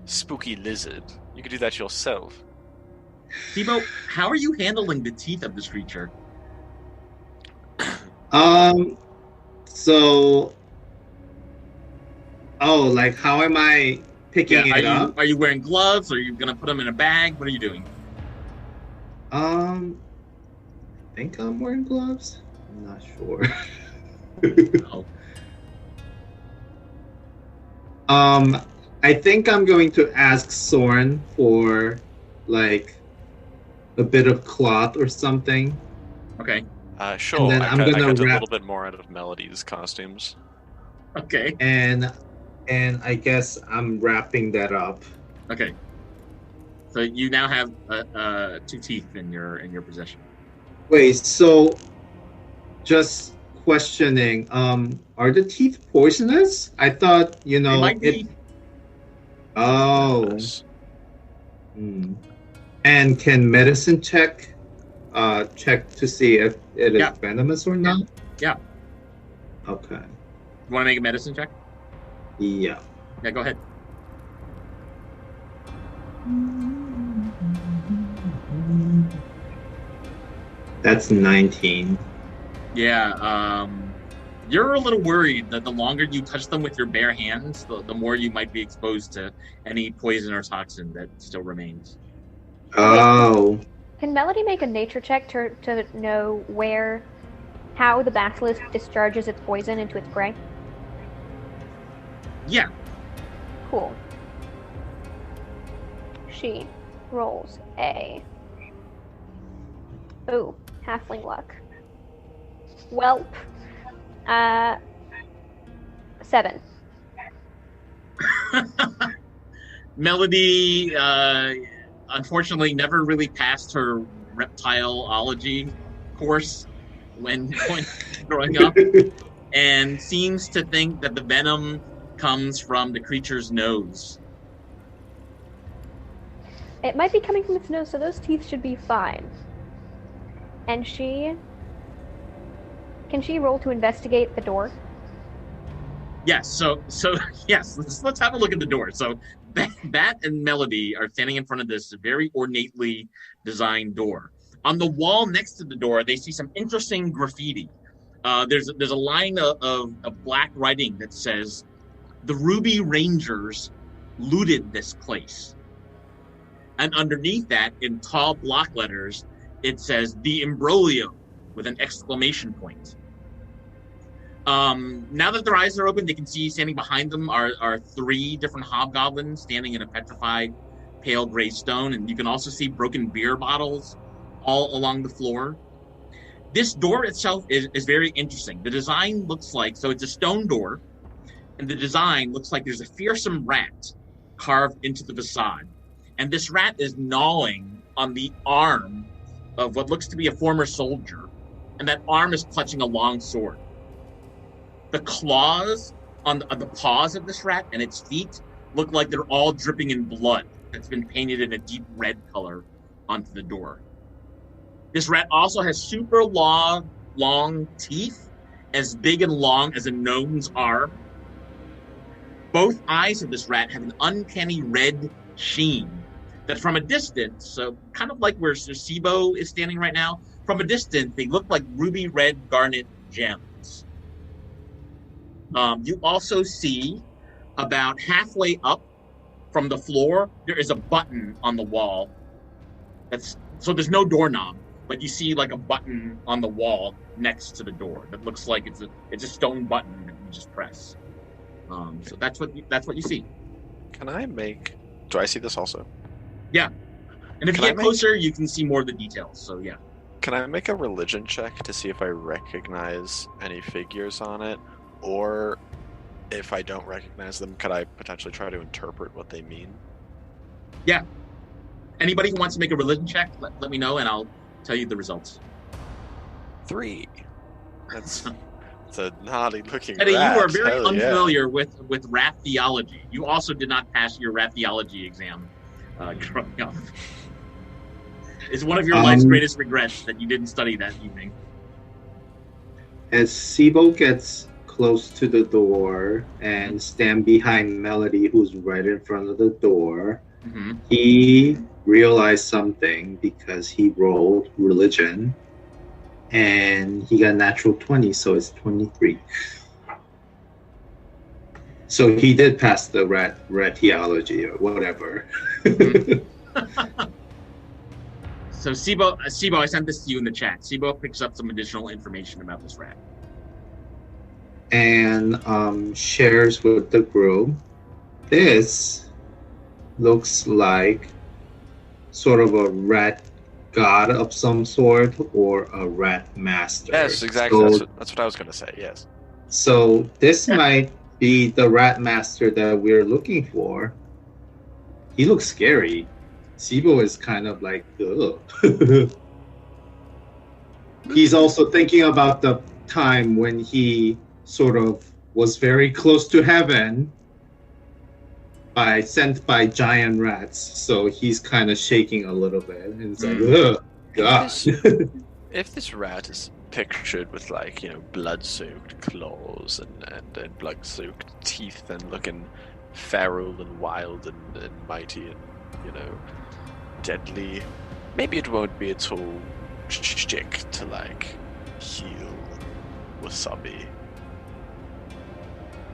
spooky lizard. You could do that yourself. Sibo, how are you handling the teeth of this creature? So, how am I picking it up? Are you wearing gloves? Are you gonna put them in a bag? What are you doing? I think I'm wearing gloves. I'm not sure. Oh. I think I'm going to ask Soren for a bit of cloth or something. Okay. Sure. And then I cut a little bit more out of Melody's costumes. Okay. And I guess I'm wrapping that up. Okay. So you now have 2 teeth in your possession. Wait, so just questioning, are the teeth poisonous? I thought, They might be. Oh. And can medicine check to see if it is venomous or not? Yeah. Okay. You want to make a medicine check? Yeah. Yeah, go ahead. That's 19. Yeah, you're a little worried that the longer you touch them with your bare hands, the more you might be exposed to any poison or toxin that still remains. Oh. Can Melody make a nature check to know how the basilisk discharges its poison into its prey? Yeah. Cool. Cool. She rolls a... Ooh, halfling luck. Welp. 7. Melody, unfortunately, never really passed her reptileology course when growing up, and seems to think that the venom comes from the creature's nose. It might be coming from its nose, so those teeth should be fine. And can she roll to investigate the door? Yes, so yes, let's have a look at the door. So that and Melody are standing in front of this very ornately designed door. On the wall next to the door, they see some interesting graffiti. There's a line of black writing that says, "The Ruby Rangers looted this place." And underneath that, in tall block letters, it says, "The Imbroglio," with an exclamation point. Now that their eyes are open, they can see standing behind them are 3 different hobgoblins standing in a petrified pale gray stone, and you can also see broken beer bottles all along the floor. This door itself is very interesting. The design looks like, so it's a stone door, and the design looks like there's a fearsome rat carved into the facade. And this rat is gnawing on the arm of what looks to be a former soldier, and that arm is clutching a long sword. The claws on the paws of this rat and its feet look like they're all dripping in blood that's been painted in a deep red color onto the door. This rat also has super long teeth, as big and long as a gnome's arm. Both eyes of this rat have an uncanny red sheen that from a distance, so kind of like where Sir Sibo is standing right now, from a distance, they look like ruby red garnet gems. You also see about halfway up from the floor, there is a button on the wall. So there's no doorknob, but you see like a button on the wall next to the door that looks like it's a stone button that you just press. So that's what you see. Do I see this also? Yeah. And if you get closer, you can see more of the details. So yeah. Can I make a religion check to see if I recognize any figures on it? Or if I don't recognize them, could I potentially try to interpret what they mean? Yeah. Anybody who wants to make a religion check, let me know and I'll tell you the results. 3. That's a naughty looking Eddie, rat. you are very unfamiliar with rat theology. You also did not pass your rat theology exam growing up. It's one of your life's greatest regrets that you didn't study that evening. As Sibo gets close to the door and stand behind Melody, who's right in front of the door, he realized something because he rolled religion and he got natural 20, so it's 23. So he did pass the rat theology or whatever. So Sibo, I sent this to you in the chat. Sibo picks up some additional information about this rat. And shares with the group. This looks like sort of a rat god of some sort or a rat master. Yes, exactly. So, that's what I was going to say, yes. So this might be the rat master that we're looking for. He looks scary. Sibo is kind of like, ugh. He's also thinking about the time when he sort of was very close to heaven sent by giant rats. So he's kind of shaking a little bit. And it's like, ugh, God. If this rat is pictured with blood-soaked claws and blood-soaked teeth and looking feral and wild and mighty and, deadly, maybe it won't be its whole shtick to, heal Wasabi.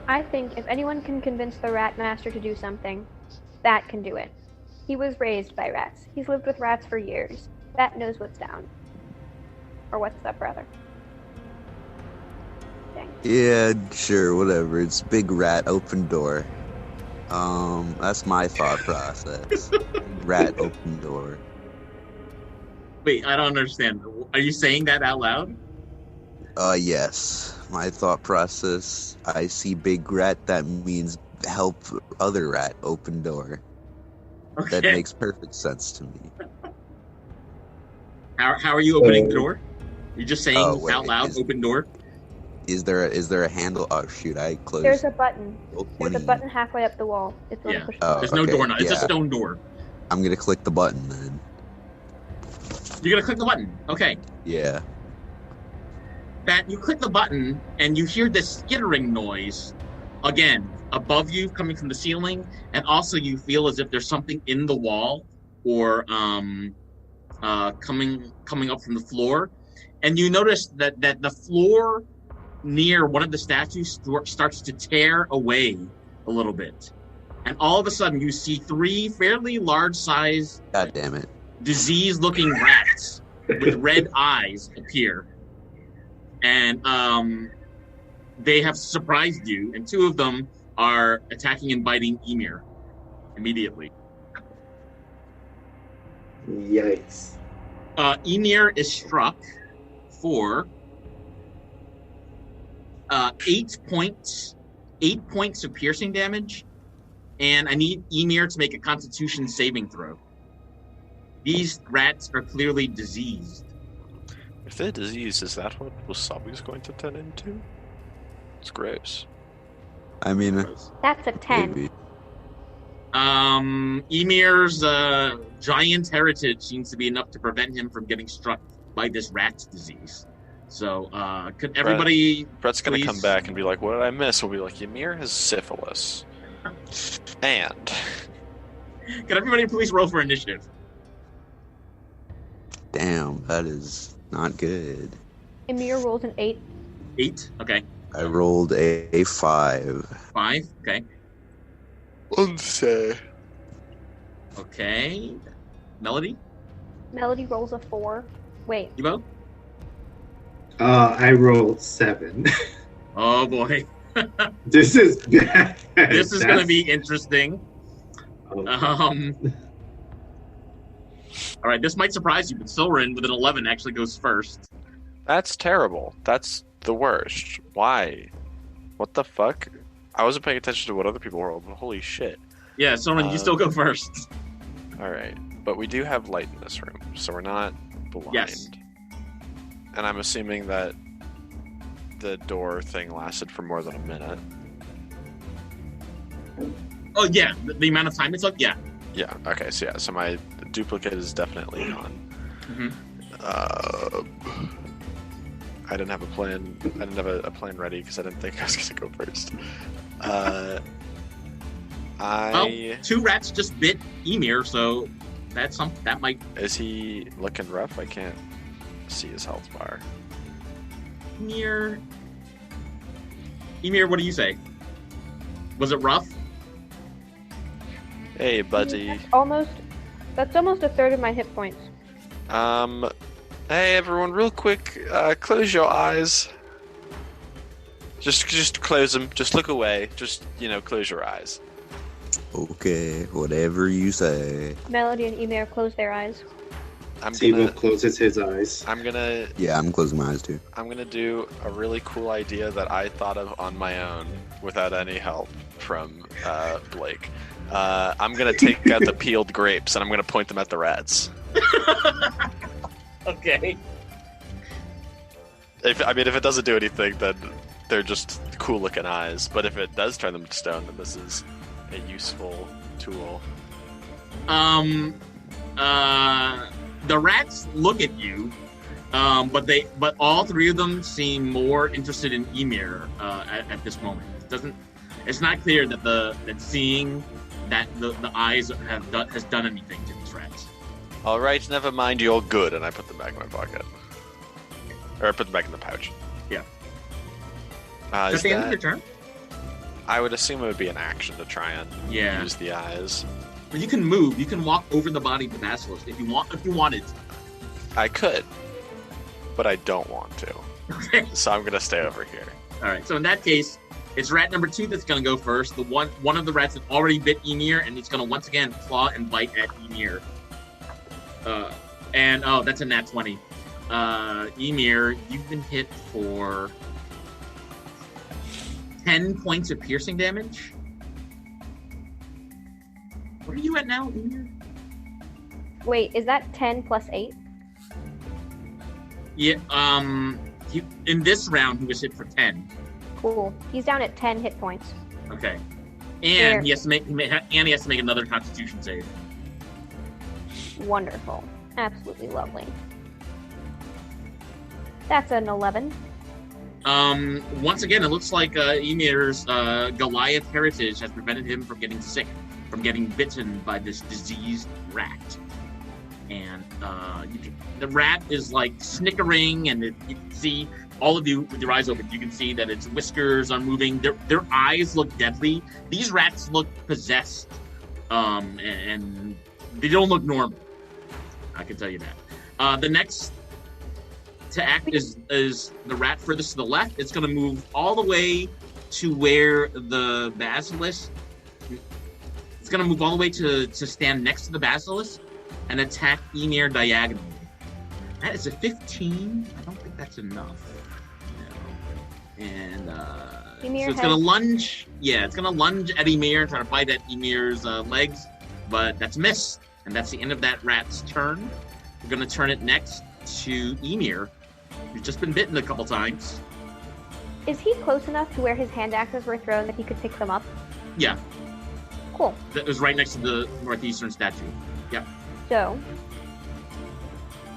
I think if anyone can convince the rat master to do something, that can do it. He was raised by rats. He's lived with rats for years. That knows what's down. Or what's up, rather. Dang. Yeah, sure, whatever. It's big rat, open door. That's my thought process. Rat, open door. Wait, I don't understand. Are you saying that out loud? Yes. My thought process. I see big rat. That means help other rat. Open door. Okay. That makes perfect sense to me. How are you opening the door? You're just saying out loud, open door? Is there a handle? Oh shoot! I closed. There's a button. There's a button halfway up the wall. It's on push the There's no door now. It's a stone door. I'm gonna click the button then. You're gonna click the button. Okay. Yeah. That you click the button and you hear this skittering noise again above you coming from the ceiling, and also you feel as if there's something in the wall or coming up from the floor, and you notice that the floor near one of the statues starts to tear away a little bit, and all of a sudden you see 3 fairly large-sized, God damn it, disease-looking rats with red eyes appear, and they have surprised you, and 2 of them are attacking and biting Emir immediately. Yikes. Emir is struck for 8 points of piercing damage, and I need Emir to make a Constitution saving throw. These rats are clearly diseased. If they're diseased, is that what Wasabi's going to turn into? It's gross. I mean, that's a 10. Maybe. Emir's giant heritage seems to be enough to prevent him from getting struck by this rat disease. So, could everybody... Brett's going to come back and be like, what did I miss? We'll be like, Ymir has syphilis. And... Could everybody please roll for initiative? Damn, that is not good. Ymir rolls an 8. 8? Okay. I rolled a 5. 5? Okay. Unfair. Okay. Melody? Melody rolls a 4. Wait. Ebo? I rolled 7. Oh boy. This is bad. This is going to be interesting. Okay. All right, this might surprise you, but Silrin with an 11 actually goes first. That's terrible. That's the worst. Why? What the fuck? I wasn't paying attention to what other people rolled, but holy shit. Yeah, Silrin, you still go first. Alright, but we do have light in this room, so we're not blind. Yes. And I'm assuming that the door thing lasted for more than a minute. Oh, yeah, the amount of time it took? Yeah. Yeah, okay, so my duplicate is definitely gone. Mm-hmm. I didn't have a plan. I didn't have a plan ready because I didn't think I was going to go first. Well, 2 rats just bit Emir, so that might... Is he looking rough? I can't see his health bar. Emir, what do you say? Was it rough? Hey, buddy. That's almost a third of my hit points. Hey everyone, real quick, close your eyes. Just close them. Just look away. Just, close your eyes. Okay, whatever you say. Melody and Emir close their eyes. Sibo closes his eyes. Yeah, I'm closing my eyes too. I'm gonna do a really cool idea that I thought of on my own without any help from Blake. I'm gonna take out the peeled grapes and I'm gonna point them at the rats. Okay. If it doesn't do anything, then they're just cool looking eyes. But if it does turn them to stone, then this is a useful tool. The rats look at you, but all 3 of them seem more interested in Emir at this moment. It's not clear that seeing that the eyes has done anything to these rats. All right, never mind. You're good, and I put them back in my pocket, or I put them back in the pouch. Yeah. Is the end of your turn? I would assume it would be an action to try and use the eyes. But you can move. You can walk over the body of the basilisk if you wanted. I could, but I don't want to. Okay. So I'm gonna stay over here. All right. So in that case, It's rat number 2 that's going to go first. The one of the rats that already bit Emir, and it's going to once again claw and bite at Emir. That's a nat 20. Emir, you've been hit for 10 points of piercing damage. What are you at now, Emir? Wait, is that 10 plus 8? Yeah, in this round, he was hit for 10. Cool. He's down at 10 hit points. Okay. And he has to make another Constitution save. Wonderful. Absolutely lovely. That's an 11. Once again, it looks like Emir's Goliath heritage has prevented him from getting sick, from getting bitten by this diseased rat. And the rat is like snickering, and you can see, all of you with your eyes open, you can see that its whiskers are moving. Their eyes look deadly. These rats look possessed, and they don't look normal. I can tell you that. The next to act is the rat furthest to the left. It's going to move all the way to where the basilisk. It's going to move all the way to stand next to the basilisk and attack Emir diagonally. That is a 15. I don't think that's enough. No. And so it's going to lunge. Yeah, it's going to lunge at Emir, trying to bite at Emir's legs, but that's missed. And that's the end of that rat's turn. We're going to turn it next to Emir, who's just been bitten a couple times. Is he close enough to where his hand axes were thrown that he could pick them up? Yeah. Cool. That was right next to the northeastern statue. Yeah. So,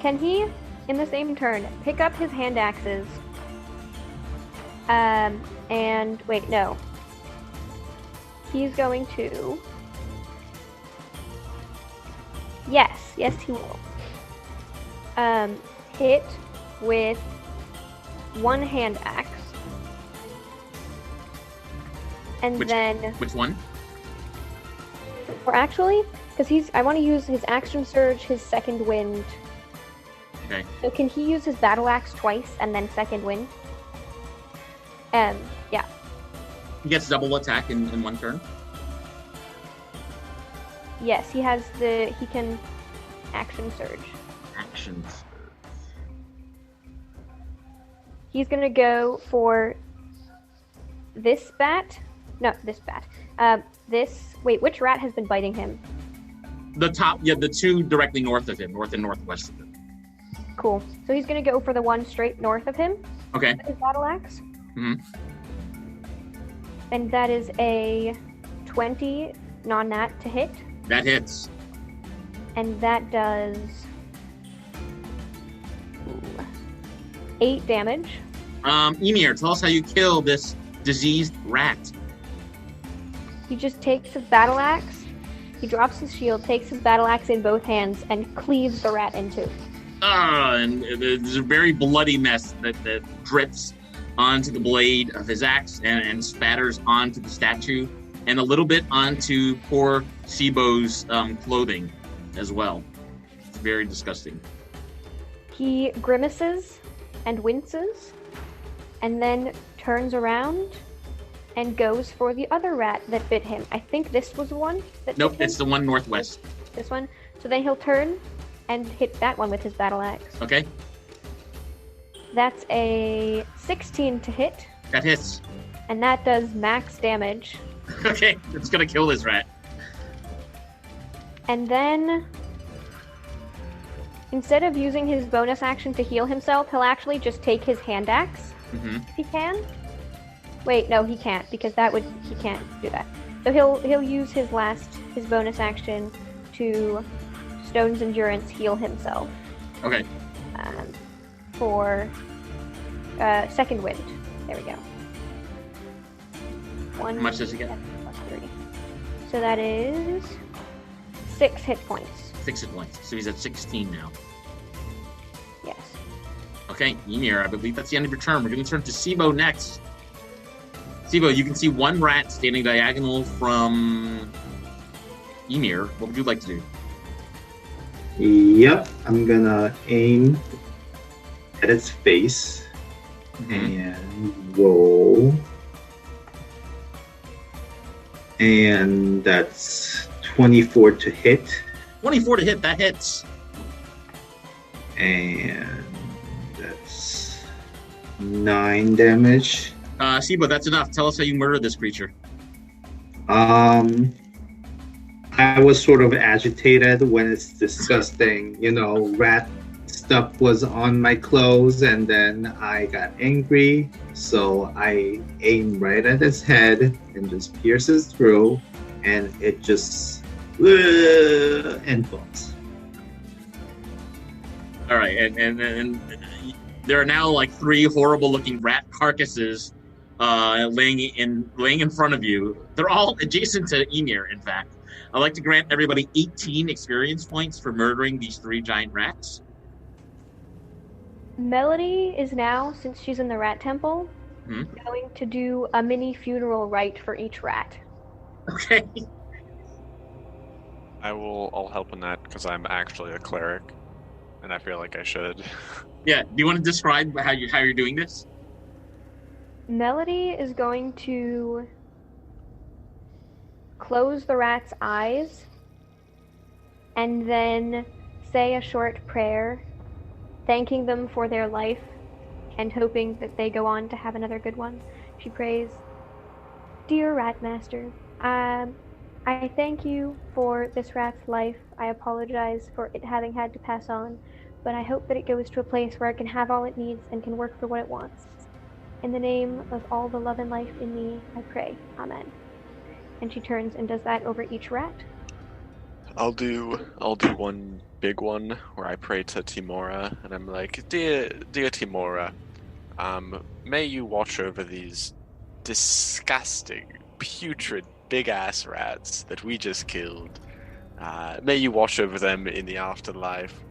can he, in the same turn, pick up his hand axes? And wait, no. He's going to. Yes, he will. Hit with one hand axe. And then. Which one? Or actually, because I want to use his action surge, his second wind. Okay. So can he use his battle axe twice and then second wind? Yeah. He gets double attack in one turn. Yes, he can action surge. Action surge. He's gonna go for this bat. No, this bat. Wait, which rat has been biting him? The top, the two directly north of him, north and northwest of him. Cool. So he's gonna go for the one straight north of him. Okay. With his battle axe. Mm-hmm. And that is a 20 non-nat to hit. That hits. And that does 8 damage. Emir, tell us how you kill this diseased rat. He just takes his battle axe, he drops his shield, takes his battle axe in both hands, and cleaves the rat in two. And there's a very bloody mess that drips onto the blade of his axe and spatters onto the statue, and a little bit onto poor Sibo's clothing as well. It's very disgusting. He grimaces and winces, and then turns around and goes for the other rat that bit him. I think this was the one that Nope, bit him. it's the one northwest. This one. So then he'll turn and hit that one with his battle axe. Okay. That's a 16 to hit. That hits. And that does max damage. Okay, it's gonna kill this rat. And then, instead of using his bonus action to heal himself, he'll actually just take his hand axe, if he can. Wait, no, he can't, because he can't do that. So he'll use his bonus action to Stone's Endurance heal himself. Okay. For second wind. There we go. How much does he get? 3. So that is 6 hit points. 6 hit points. So he's at 16 now. Yes. Okay, Emir, I believe that's the end of your turn. We're going to turn to Sibo next. Sibo, you can see one rat standing diagonal from Emir. What would you like to do? Yep, I'm gonna aim at its face and roll And that's 24 to hit. 24 to hit, that hits. And that's 9 damage. Sibo, that's enough. Tell us how you murdered this creature. I was sort of agitated when it's disgusting, rat stuff was on my clothes, and then I got angry, so I aim right at his head and just pierces through, and it just and falls. All right, and there are now like 3 horrible-looking rat carcasses laying in front of you. They're all adjacent to Emir, in fact. I'd like to grant everybody 18 experience points for murdering these 3 giant rats. Melody is now, since she's in the rat temple, going to do a mini funeral rite for each rat. Okay. I'll help in that because I'm actually a cleric, and I feel like I should. Yeah. Do you want to describe how you're doing this? Melody is going to close the rat's eyes and then say a short prayer, thanking them for their life and hoping that they go on to have another good one. She prays, "Dear Ratmaster, I thank you for this rat's life. I apologize for it having had to pass on, but I hope that it goes to a place where it can have all it needs and can work for what it wants. In the name of all the love and life in me, I pray. Amen." And she turns and does that over each rat. I'll do one big one where I pray to Timora, and I'm like, dear Timora, may you watch over these disgusting, putrid, big-ass rats that we just killed. May you watch over them in the afterlife.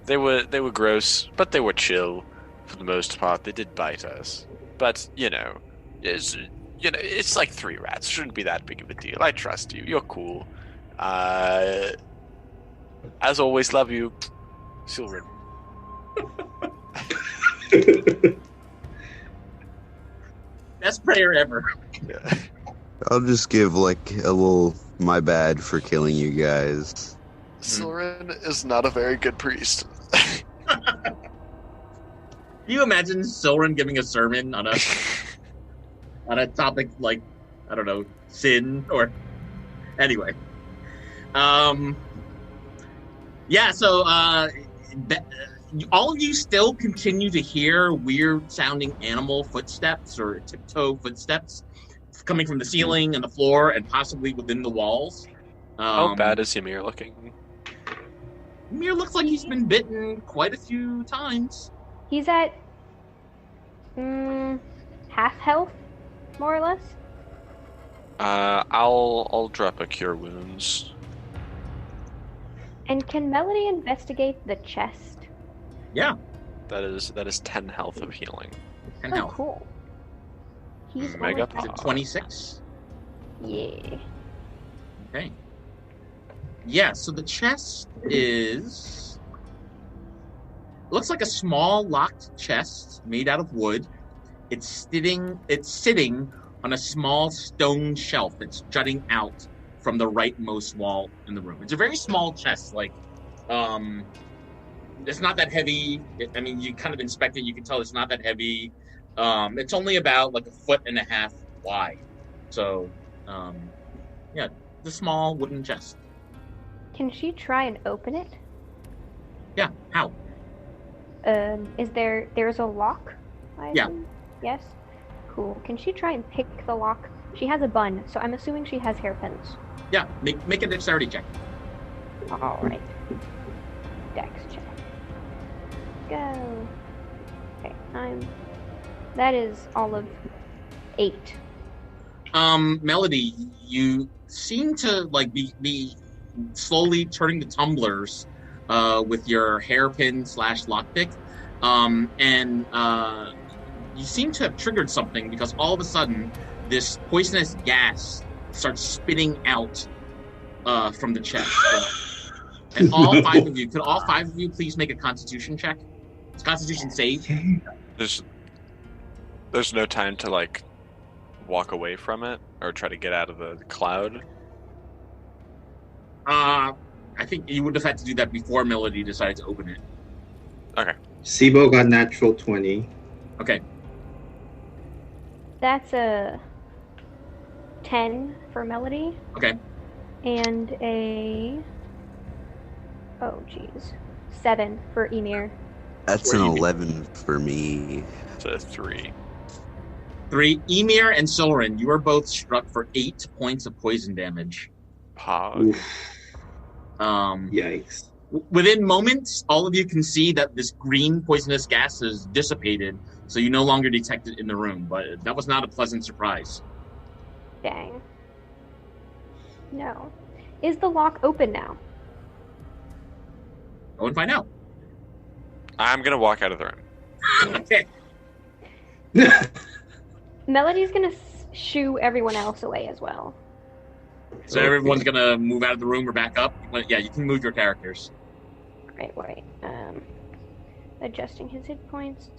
They were gross, but they were chill for the most part. They did bite us, but it's like 3 rats. Shouldn't be that big of a deal. I trust you. You're cool. As always, love you, Silrin. Best prayer ever. Yeah. I'll just give like a little my bad for killing you guys. Silrin is not a very good priest. Can you imagine Silrin giving a sermon on a topic like, I don't know, sin or anyway. Yeah, so all of you still continue to hear weird sounding animal footsteps or tiptoe footsteps coming from the ceiling and the floor and possibly within the walls. How bad is Ymir looking? Ymir looks like he's been bitten quite a few times. He's at half health, more or less. I'll drop a cure wounds. And can Melody investigate the chest? Yeah. That is 10 health of healing. 10 health. Cool. He's Mega only at 26? Yeah. Okay. Yeah, so the chest is... looks like a small locked chest made out of wood. It's sitting on a small stone shelf that's jutting out from the rightmost wall in the room. It's a very small chest, like, it's not that heavy. You kind of inspect it, you can tell it's not that heavy. It's only about like 1.5 feet wide. So, yeah, it's a small wooden chest. Can she try and open it? Yeah, how? There's a lock? Yeah. Yes? Cool. Can she try and pick the lock? She has a bun, so I'm assuming she has hairpins. Yeah, make a dexterity check. Alright. Dex check. Go. Okay, that is all of 8. Melody, you seem to like be slowly turning the tumblers with your hairpin / lockpick, and you seem to have triggered something because all of a sudden this poisonous gas starts spitting out from the chest. And all 5 of you, could all 5 of you please make a Constitution check? It's Constitution save. There's no time to like walk away from it or try to get out of the cloud? I think you would have had to do that before Melody decided to open it. Okay. Sibo got natural 20. Okay. That's a 10 for Melody. Okay. And a 7 for Emir. That's an 11 for me. It's a 3. 3. Emir and Silren, you are both struck for 8 points of poison damage. Pog. Yikes. Within moments, all of you can see that this green poisonous gas has dissipated, so you no longer detect it in the room, but that was not a pleasant surprise. Dang. No. Is the lock open now? Go and find out. I'm gonna walk out of the room. Okay. Melody's gonna shoo everyone else away as well. So everyone's gonna move out of the room or back up? Well, yeah, you can move your characters. Wait. Adjusting his hit points.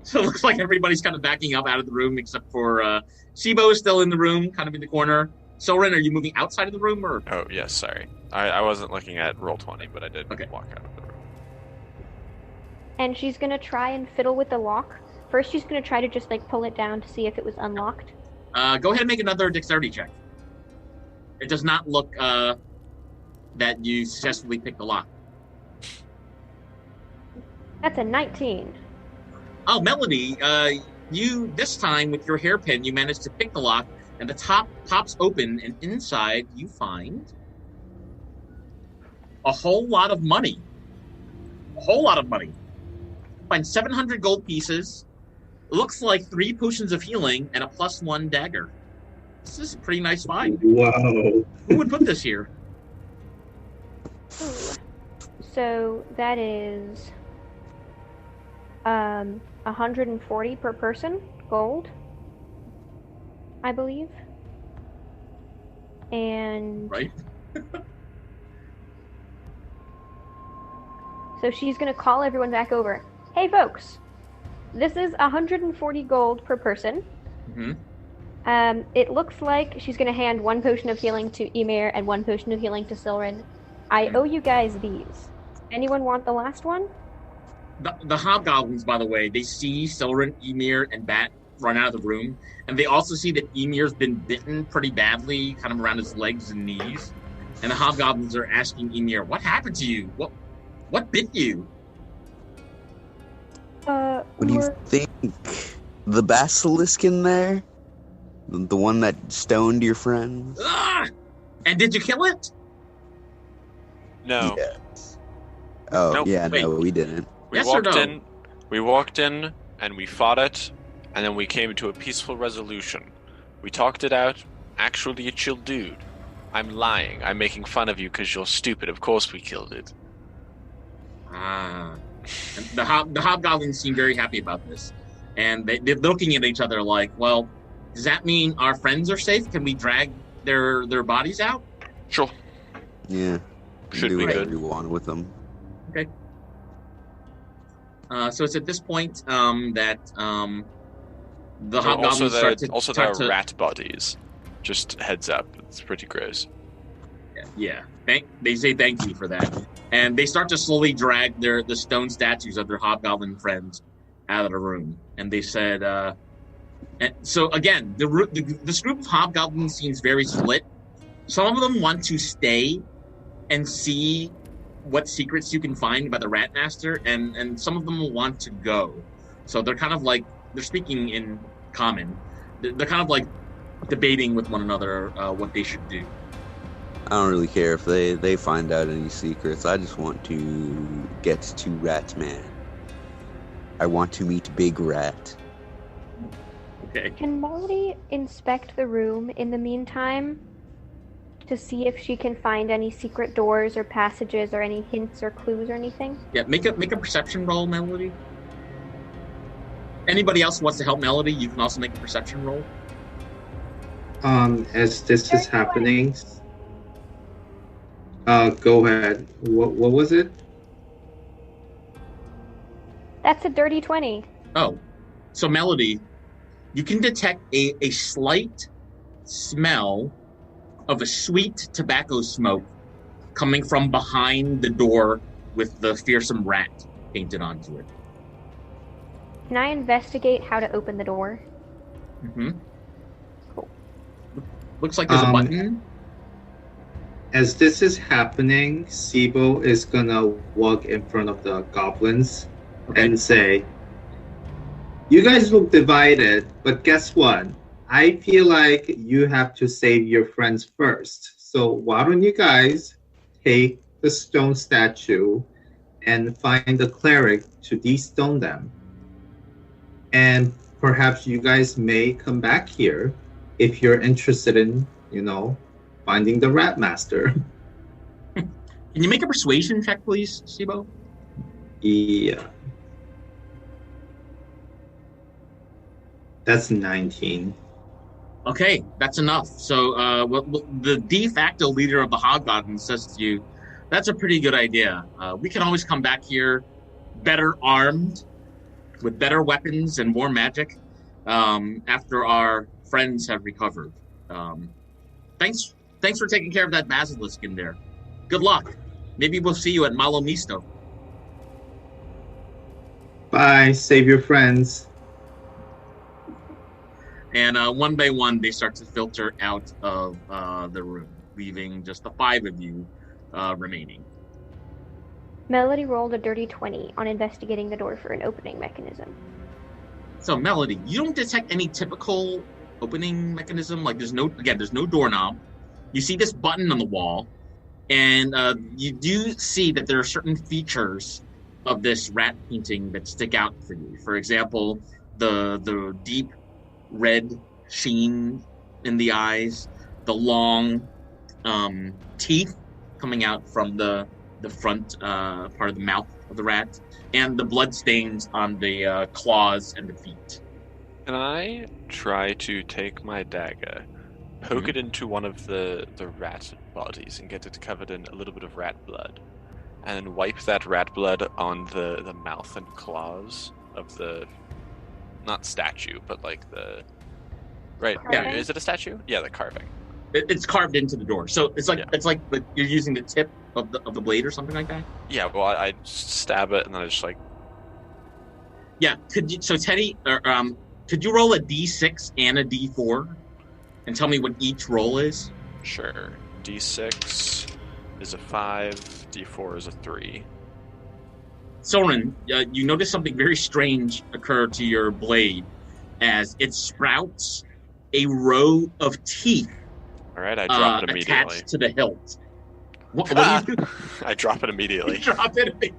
So it looks like everybody's kind of backing up out of the room except for Sibo is still in the room, kind of in the corner. Silren, are you moving outside of the room or? Oh, yes, sorry. I wasn't looking at Roll20, but I did walk out of the room. And she's gonna try and fiddle with the lock. First, she's gonna try to just pull it down to see if it was unlocked. Go ahead and make another dexterity check. It does not look that you successfully picked the lock. That's a 19. Oh, Melody, you, this time with your hairpin, you managed to pick the lock, and the top pops open, and inside you find a whole lot of money. A whole lot of money. You find 700 gold pieces. Looks like 3 potions of healing and a +1 dagger. This is a pretty nice find. Wow. Who would put this here? Ooh. So that is 140 per person, gold, I believe. And Right? so she's gonna call everyone back over. Hey folks, this is 140 gold per person. Mm-hmm. It looks like she's gonna hand 1 potion of healing to Emir and 1 potion of healing to Silren. I owe you guys these. Anyone want the last one? The hobgoblins, by the way, they see Silren, Emir, and Bat run out of the room, and they also see that Emir's been bitten pretty badly, kind of around his legs and knees. And the hobgoblins are asking Emir, "What happened to you? What bit you?" What do you think? The basilisk in there? The one that stoned your friends? Ah! And did you kill it? No. Yes. Oh, Nope. yeah, Wait. no, we didn't. Yes or no? We walked in, and we fought it, and then we came to a peaceful resolution. We talked it out. Actually, a chill dude. I'm lying. I'm making fun of you because you're stupid. Of course we killed it. Ah. And the hobgoblins seem very happy about this. And they're looking at each other like, well, does that mean our friends are safe? Can we drag their bodies out? Sure. Yeah. Should do be whatever good. you want with them. Okay. So it's at this point that the hobgoblins start to rat bodies. Just heads up. It's pretty gross. Yeah. They say thank you for that. And they start to slowly drag the stone statues of their hobgoblin friends out of the room. And they said, and so again, this group of hobgoblins seems very split. Some of them want to stay and see what secrets you can find by the Rat Master, and some of them will want to go. So they're kind of like, they're speaking in common. They're kind of like debating with one another what they should do. I don't really care if they find out any secrets. I just want to get to Ratman. I want to meet Big Rat. Okay. Can Molly inspect the room in the meantime to see if she can find any secret doors or passages or any hints or clues or anything? Yeah, make a perception roll, Melody. Anybody else wants to help Melody, you can also make a perception roll. As this is happening, go ahead. What was it? That's a dirty 20. Oh, so Melody, you can detect a slight smell of a sweet tobacco smoke coming from behind the door with the fearsome rat painted onto it. Can I investigate how to open the door? Mm-hmm. Cool. Looks like there's a button. As this is happening, Sibo is gonna walk in front of the goblins and say, "You guys look divided, but guess what? I feel like you have to save your friends first. So why don't you guys take the stone statue and find a cleric to de-stone them? And perhaps you guys may come back here if you're interested in, finding the rat master." Can you make a persuasion check, please, Sibo? Yeah. That's 19. Okay, that's enough. So the de facto leader of the Hobgoblins says to you, that's a pretty good idea. We can always come back here better armed, with better weapons and more magic, after our friends have recovered. Thanks for taking care of that basilisk in there. Good luck. Maybe we'll see you at Malo Misto. Bye. Save your friends. And one by one, they start to filter out of the room, leaving just the 5 of you remaining. Melody rolled a dirty 20 on investigating the door for an opening mechanism. So, Melody, you don't detect any typical opening mechanism. Like, there's no doorknob. You see this button on the wall, and you do see that there are certain features of this rat painting that stick out for you. For example, the deep red sheen in the eyes, the long teeth coming out from the front part of the mouth of the rat, and the blood stains on the claws and the feet. Can I try to take my dagger, poke it into one of the rat bodies and get it covered in a little bit of rat blood, and then wipe that rat blood on the mouth and claws of the, not statue, but like the, right? Carving? Yeah, is it a statue? Yeah, the carving. It's carved into the door, so it's like you're using the tip of the blade or something like that. Yeah, well, I stab it and then I just like. Yeah, Teddy, could you roll a D6 and a D4, and tell me what each roll is? Sure. D6 is a 5. D4 is a 3. Soren, you notice something very strange occur to your blade as it sprouts a row of teeth. All right, I drop it immediately. Attached to the hilt. What do you do? I drop it immediately. You drop it.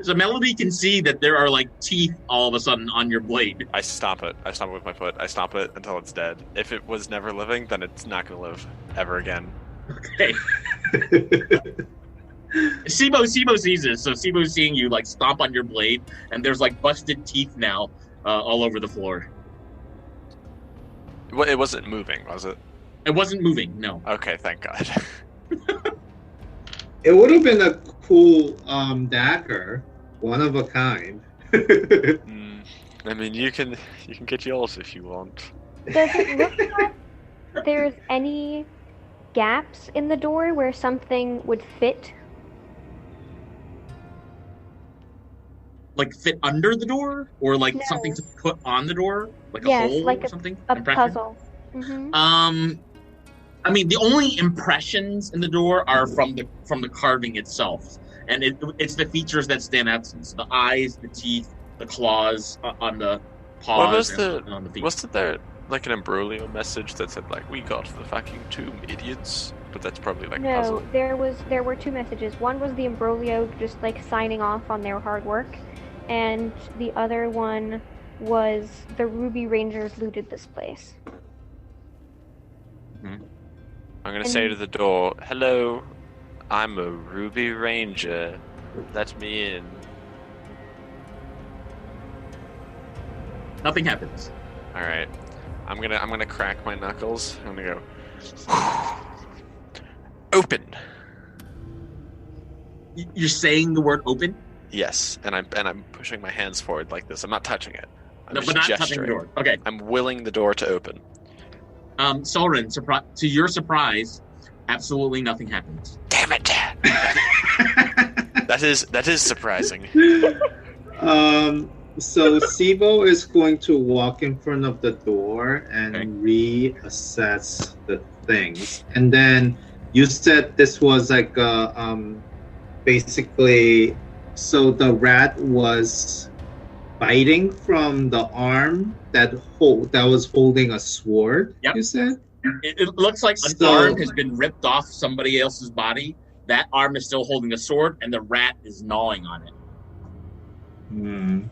So Melody can see that there are like teeth all of a sudden on your blade. I stomp it. I stomp it with my foot. I stomp it until it's dead. If it was never living, then it's not going to live ever again. Okay. Sibo sees this, so Sibo's seeing you like stomp on your blade, and there's like busted teeth now all over the floor. Well, it wasn't moving, was it? It wasn't moving, no. Okay, thank God. It would have been a cool dagger, one of a kind. I mean, you can get yours if you want. Does it look like there's any gaps in the door where something would fit? Like fit under the door, or like No. something to put on the door, like Yes, a hole like or something. A Impression? puzzle. Mm-hmm. I mean, the only impressions in the door are from the carving itself, and it's the features that stand out. So the eyes, the teeth, the claws on the paws. What was and on the feet. wasn't there like an imbroglio message that said like, "We got the fucking tomb, idiots"? But that's probably like a No, puzzle. there were 2 messages. One was the imbroglio just like signing off on their hard work, and the other one was the Ruby Rangers looted this place. Mm-hmm. I'm gonna say to the door, "Hello, I'm a Ruby Ranger. Let me in." Nothing happens. All right, I'm gonna crack my knuckles. I'm gonna go. Open. You're saying the word open? Yes, and I'm pushing my hands forward like this. I'm not touching it. No, but not touching the door. Okay. I'm willing the door to open. Soren, to your surprise, absolutely nothing happens. Damn it! That is surprising. So Sibo is going to walk in front of the door and reassess the things. And then you said this was like basically, so the rat was biting from the arm that was holding a sword. Yep. You said it looks like an arm has been ripped off somebody else's body. That arm is still holding a sword, and the rat is gnawing on it.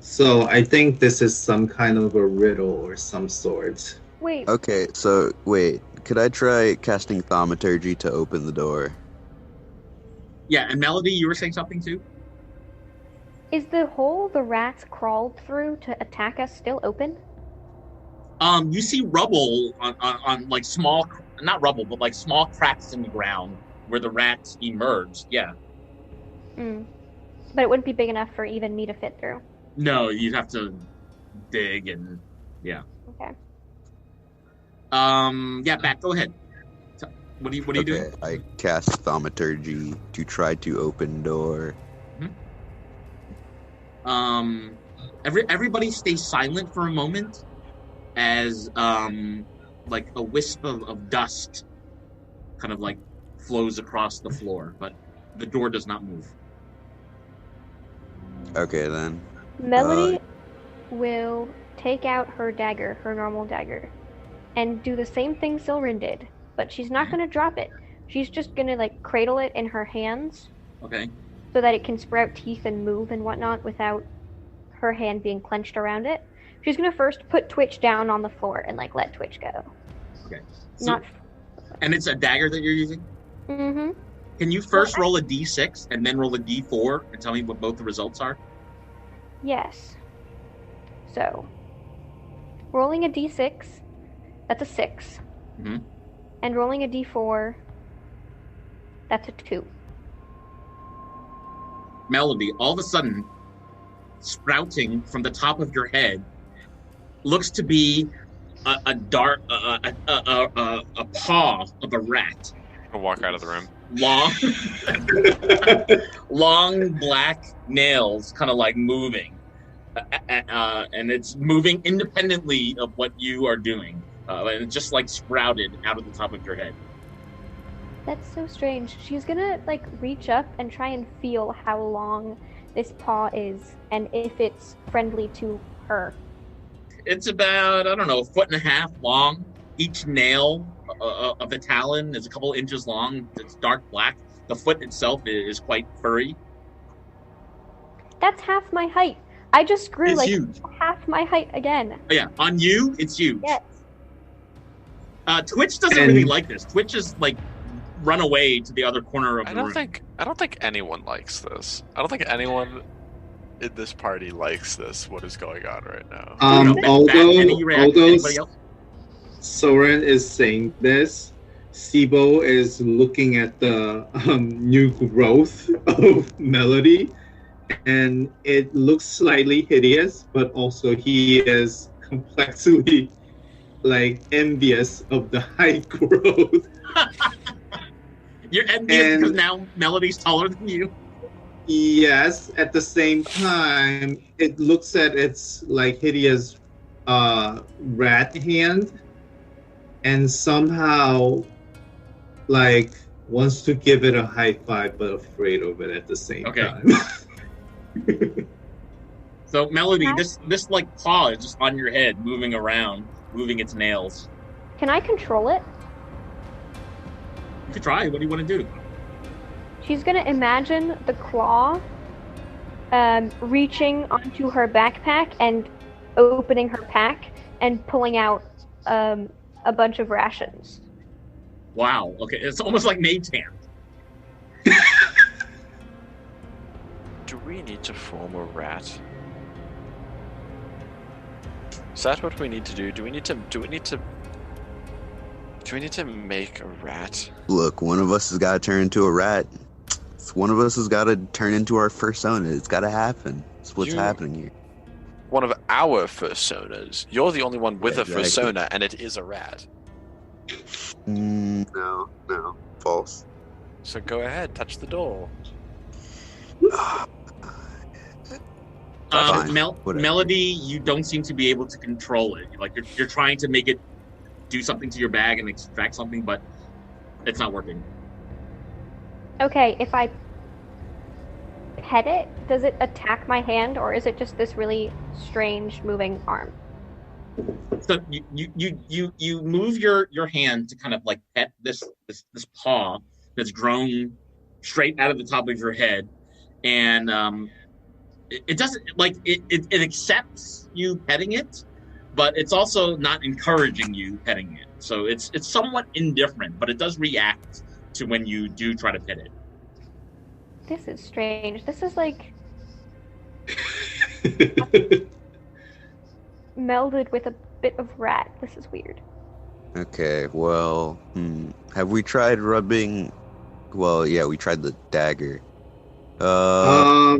So I think this is some kind of a riddle or some sort. Wait. Okay, so wait. Could I try casting thaumaturgy to open the door? Yeah, and Melody, you were saying something too? Is the hole the rats crawled through to attack us still open? You see rubble on like small, not rubble, but like small cracks in the ground where the rats emerged. Yeah. But it wouldn't be big enough for even me to fit through. No, you'd have to dig and yeah. Okay. Yeah, Bat, go ahead. What are you doing? I cast thaumaturgy to try to open door. Everybody stays silent for a moment as like a wisp of dust kind of like flows across the floor, but the door does not move. Okay, then. Melody will take out her dagger, her normal dagger, and do the same thing Silrin did, but she's not going to drop it. She's just going to like cradle it in her hands. Okay. So that it can sprout teeth and move and whatnot without her hand being clenched around it. She's going to first put Twitch down on the floor and like let Twitch go. Okay. And it's a dagger that you're using? Mm-hmm. Can you first roll a d6 and then roll a d4 and tell me what both the results are? Yes. So, rolling a d6, that's a 6. Mm-hmm. And rolling a d4, that's a 2. Melody, all of a sudden, sprouting from the top of your head, looks to be a paw of a rat. I'll walk out of the room. Long black nails, kind of like moving, and it's moving independently of what you are doing, and it's just like sprouted out of the top of your head. That's so strange. She's gonna like reach up and try and feel how long this paw is and if it's friendly to her. It's about, I don't know, 1.5 feet long. Each nail of the talon is a couple inches long. It's dark black. The foot itself is quite furry. That's half my height. I just grew it's like huge. Half my height again. Oh, yeah, on you, it's huge. Yes. Twitch doesn't really like this. Twitch is like run away to the other corner of the room. I don't think anyone likes this. I don't think anyone in this party likes this. What is going on right now? Although Soren is saying this, Sibo is looking at the new growth of Melody, and it looks slightly hideous, but also he is complexly like envious of the high growth. You're envious because now Melody's taller than you? Yes, at the same time, it looks at its like hideous rat hand and somehow like wants to give it a high five but afraid of it at the same time. So Melody, this like paw is just on your head, moving around, moving its nails. Can I control it? You could try. What do you want to do? She's gonna imagine the claw reaching onto her backpack and opening her pack and pulling out a bunch of rations. Wow. Okay, it's almost like Maid's hand. Do we need to form a rat? Is that what we need to do? Do we need to make a rat? Look, one of us has got to turn into a rat. One of us has got to turn into our Fursona. It's got to happen. That's what's happening here. one of our fursonas. You're the only one with Exactly. a fursona, and it is a rat. No, false. So go ahead, touch the door. Fine, whatever. Melody, you don't seem to be able to control it. Like you're trying to make it do something to your bag and extract something, but it's not working. Okay, if I pet it, does it attack my hand, or is it just this really strange moving arm? So you move your hand to kind of like pet this paw that's grown straight out of the top of your head, and it doesn't like it accepts you petting it, but it's also not encouraging you petting it. So it's somewhat indifferent, but it does react to when you do try to pet it. This is strange. This is like melded with a bit of rat. This is weird. Okay, well, have we tried rubbing? Well, yeah, we tried the dagger. So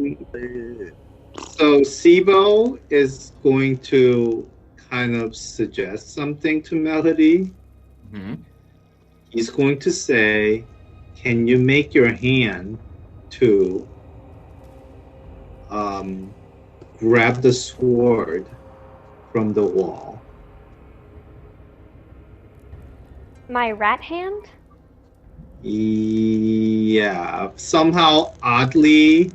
Sibo is going to kind of suggest something to Melody. Mm-hmm. He's going to say, "Can you make your hand to grab the sword from the wall?" My rat hand? Yeah, somehow oddly,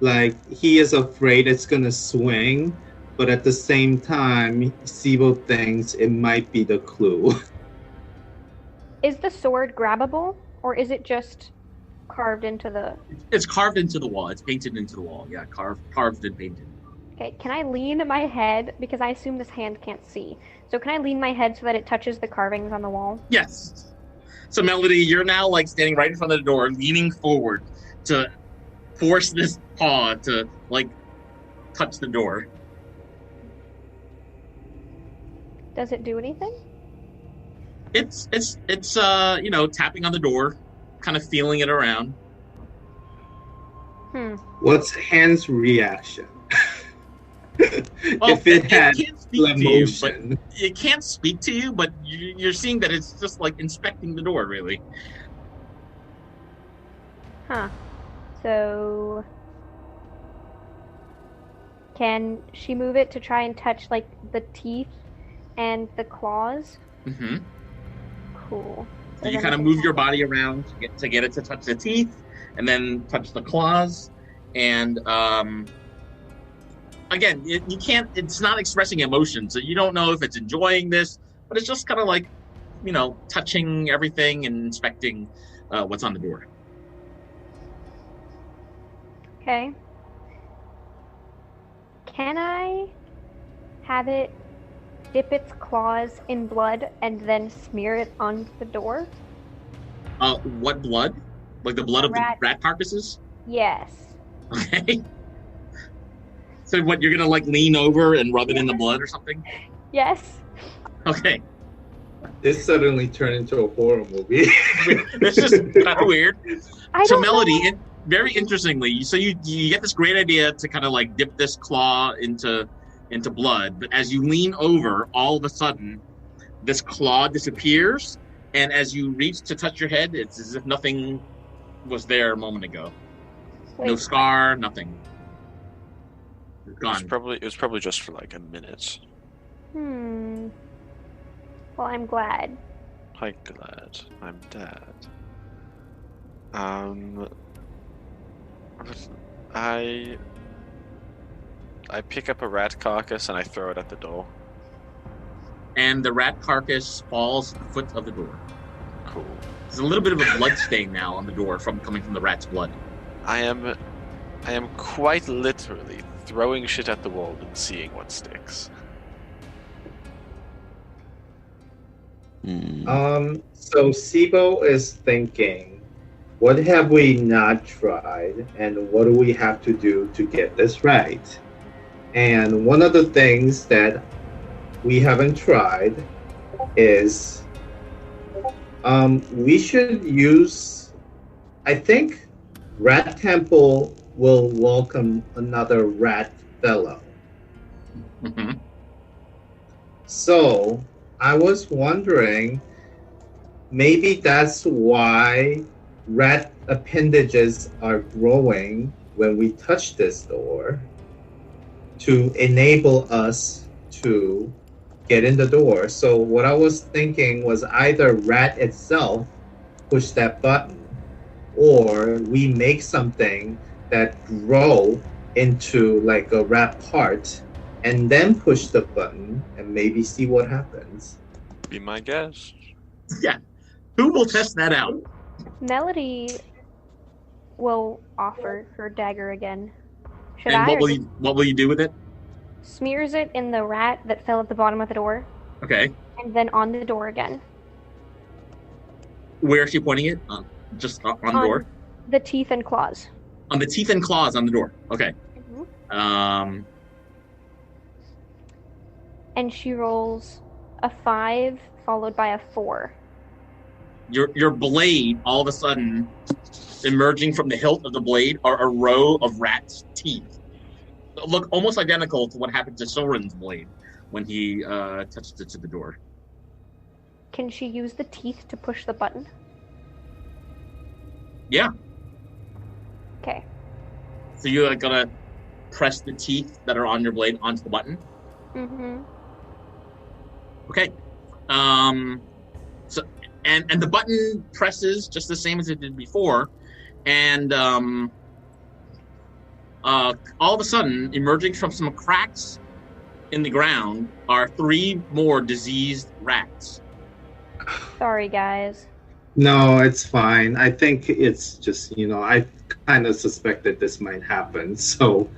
like he is afraid it's gonna swing, but at the same time, Sibo thinks it might be the clue. Is the sword grabbable, or is it just carved into the... It's carved into the wall. It's painted into the wall. Yeah, carved and painted. Okay, can I lean my head, because I assume this hand can't see. So can I lean my head so that it touches the carvings on the wall? Yes. So Melody, you're now like standing right in front of the door, leaning forward to force this paw to like touch the door. Does it do anything? It's tapping on the door, kind of feeling it around. What's Hand's reaction? Well, if it had can't speak to you, but emotion. it can't speak to you, but you're seeing that it's just like inspecting the door, really. Huh. So... can she move it to try and touch, like, the teeth and the claws? Mm-hmm. Cool. So you kind of move your body around to get it to touch the teeth, and then touch the claws, and again, you can't. It's not expressing emotion, so you don't know if it's enjoying this, but it's just kind of like, touching everything and inspecting what's on the door. Okay. Can I have it dip its claws in blood and then smear it on the door? What blood? Like the blood of the rat carcasses? Yes. Okay. So what, you're gonna like lean over and rub it in the blood or something? Yes. Okay. This suddenly turned into a horror movie. This is kind of weird. So Melody, know. Very interestingly, so you get this great idea to kind of like dip this claw into blood, but as you lean over, all of a sudden, this claw disappears, and as you reach to touch your head, it's as if nothing was there a moment ago. Wait. No scar, nothing. It's gone. It was probably just for like a minute. Well, I'm glad. I'm glad. I'm dead. I pick up a rat carcass and I throw it at the door. And the rat carcass falls at the foot of the door. Cool. There's a little bit of a blood stain now on the door coming from the rat's blood. I am quite literally throwing shit at the wall and seeing what sticks. So Sibo is thinking, what have we not tried, and what do we have to do to get this right? And one of the things that we haven't tried is we should use, I think Rat Temple will welcome another rat fellow. Mm-hmm. So I was wondering, maybe that's why rat appendages are growing when we touch this door to enable us to get in the door. So what I was thinking was either rat itself push that button, or we make something that grow into like a rat part and then push the button and maybe see what happens. Be my guest. Yeah. Who will test that out? Melody will offer her dagger again. Should And I? what will you do with it? Smears it in the rat that fell at the bottom of the door. Okay. And then on the door again. Where is she pointing it? Just on the door? The teeth and claws. On the teeth and claws on the door. Okay. Mm-hmm. And she rolls a 5 followed by a 4. Your blade, all of a sudden, emerging from the hilt of the blade are a row of rat's teeth. Look almost identical to what happened to Soren's blade when he touched it to the door. Can she use the teeth to push the button? Yeah. Okay. So you're gonna press the teeth that are on your blade onto the button? Mm-hmm. Okay. So and the button presses just the same as it did before, and all of a sudden, emerging from some cracks in the ground are 3 more diseased rats. Sorry, guys. No, it's fine. I think it's just, I kind of suspected this might happen. So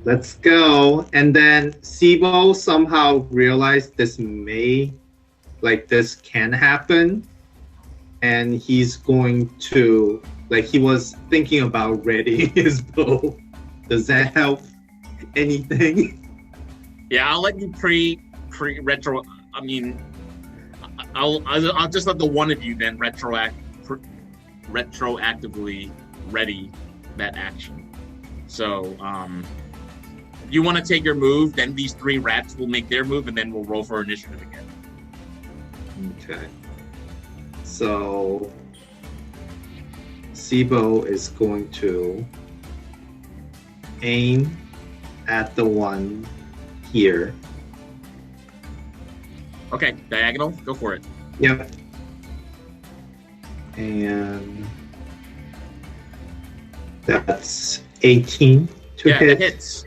let's go. And then Sibo somehow realized this can happen. And he's going to, he was thinking about readying his bow. Does that help anything? Yeah, I'll let you retro. I mean, I'll just let the one of you then retroactively ready that action. So, if you want to take your move, then these 3 rats will make their move, and then we'll roll for initiative again. Okay. So, Sibo is going to aim at the one here. Okay, diagonal, go for it. Yep. And that's 18 to hit. That hits.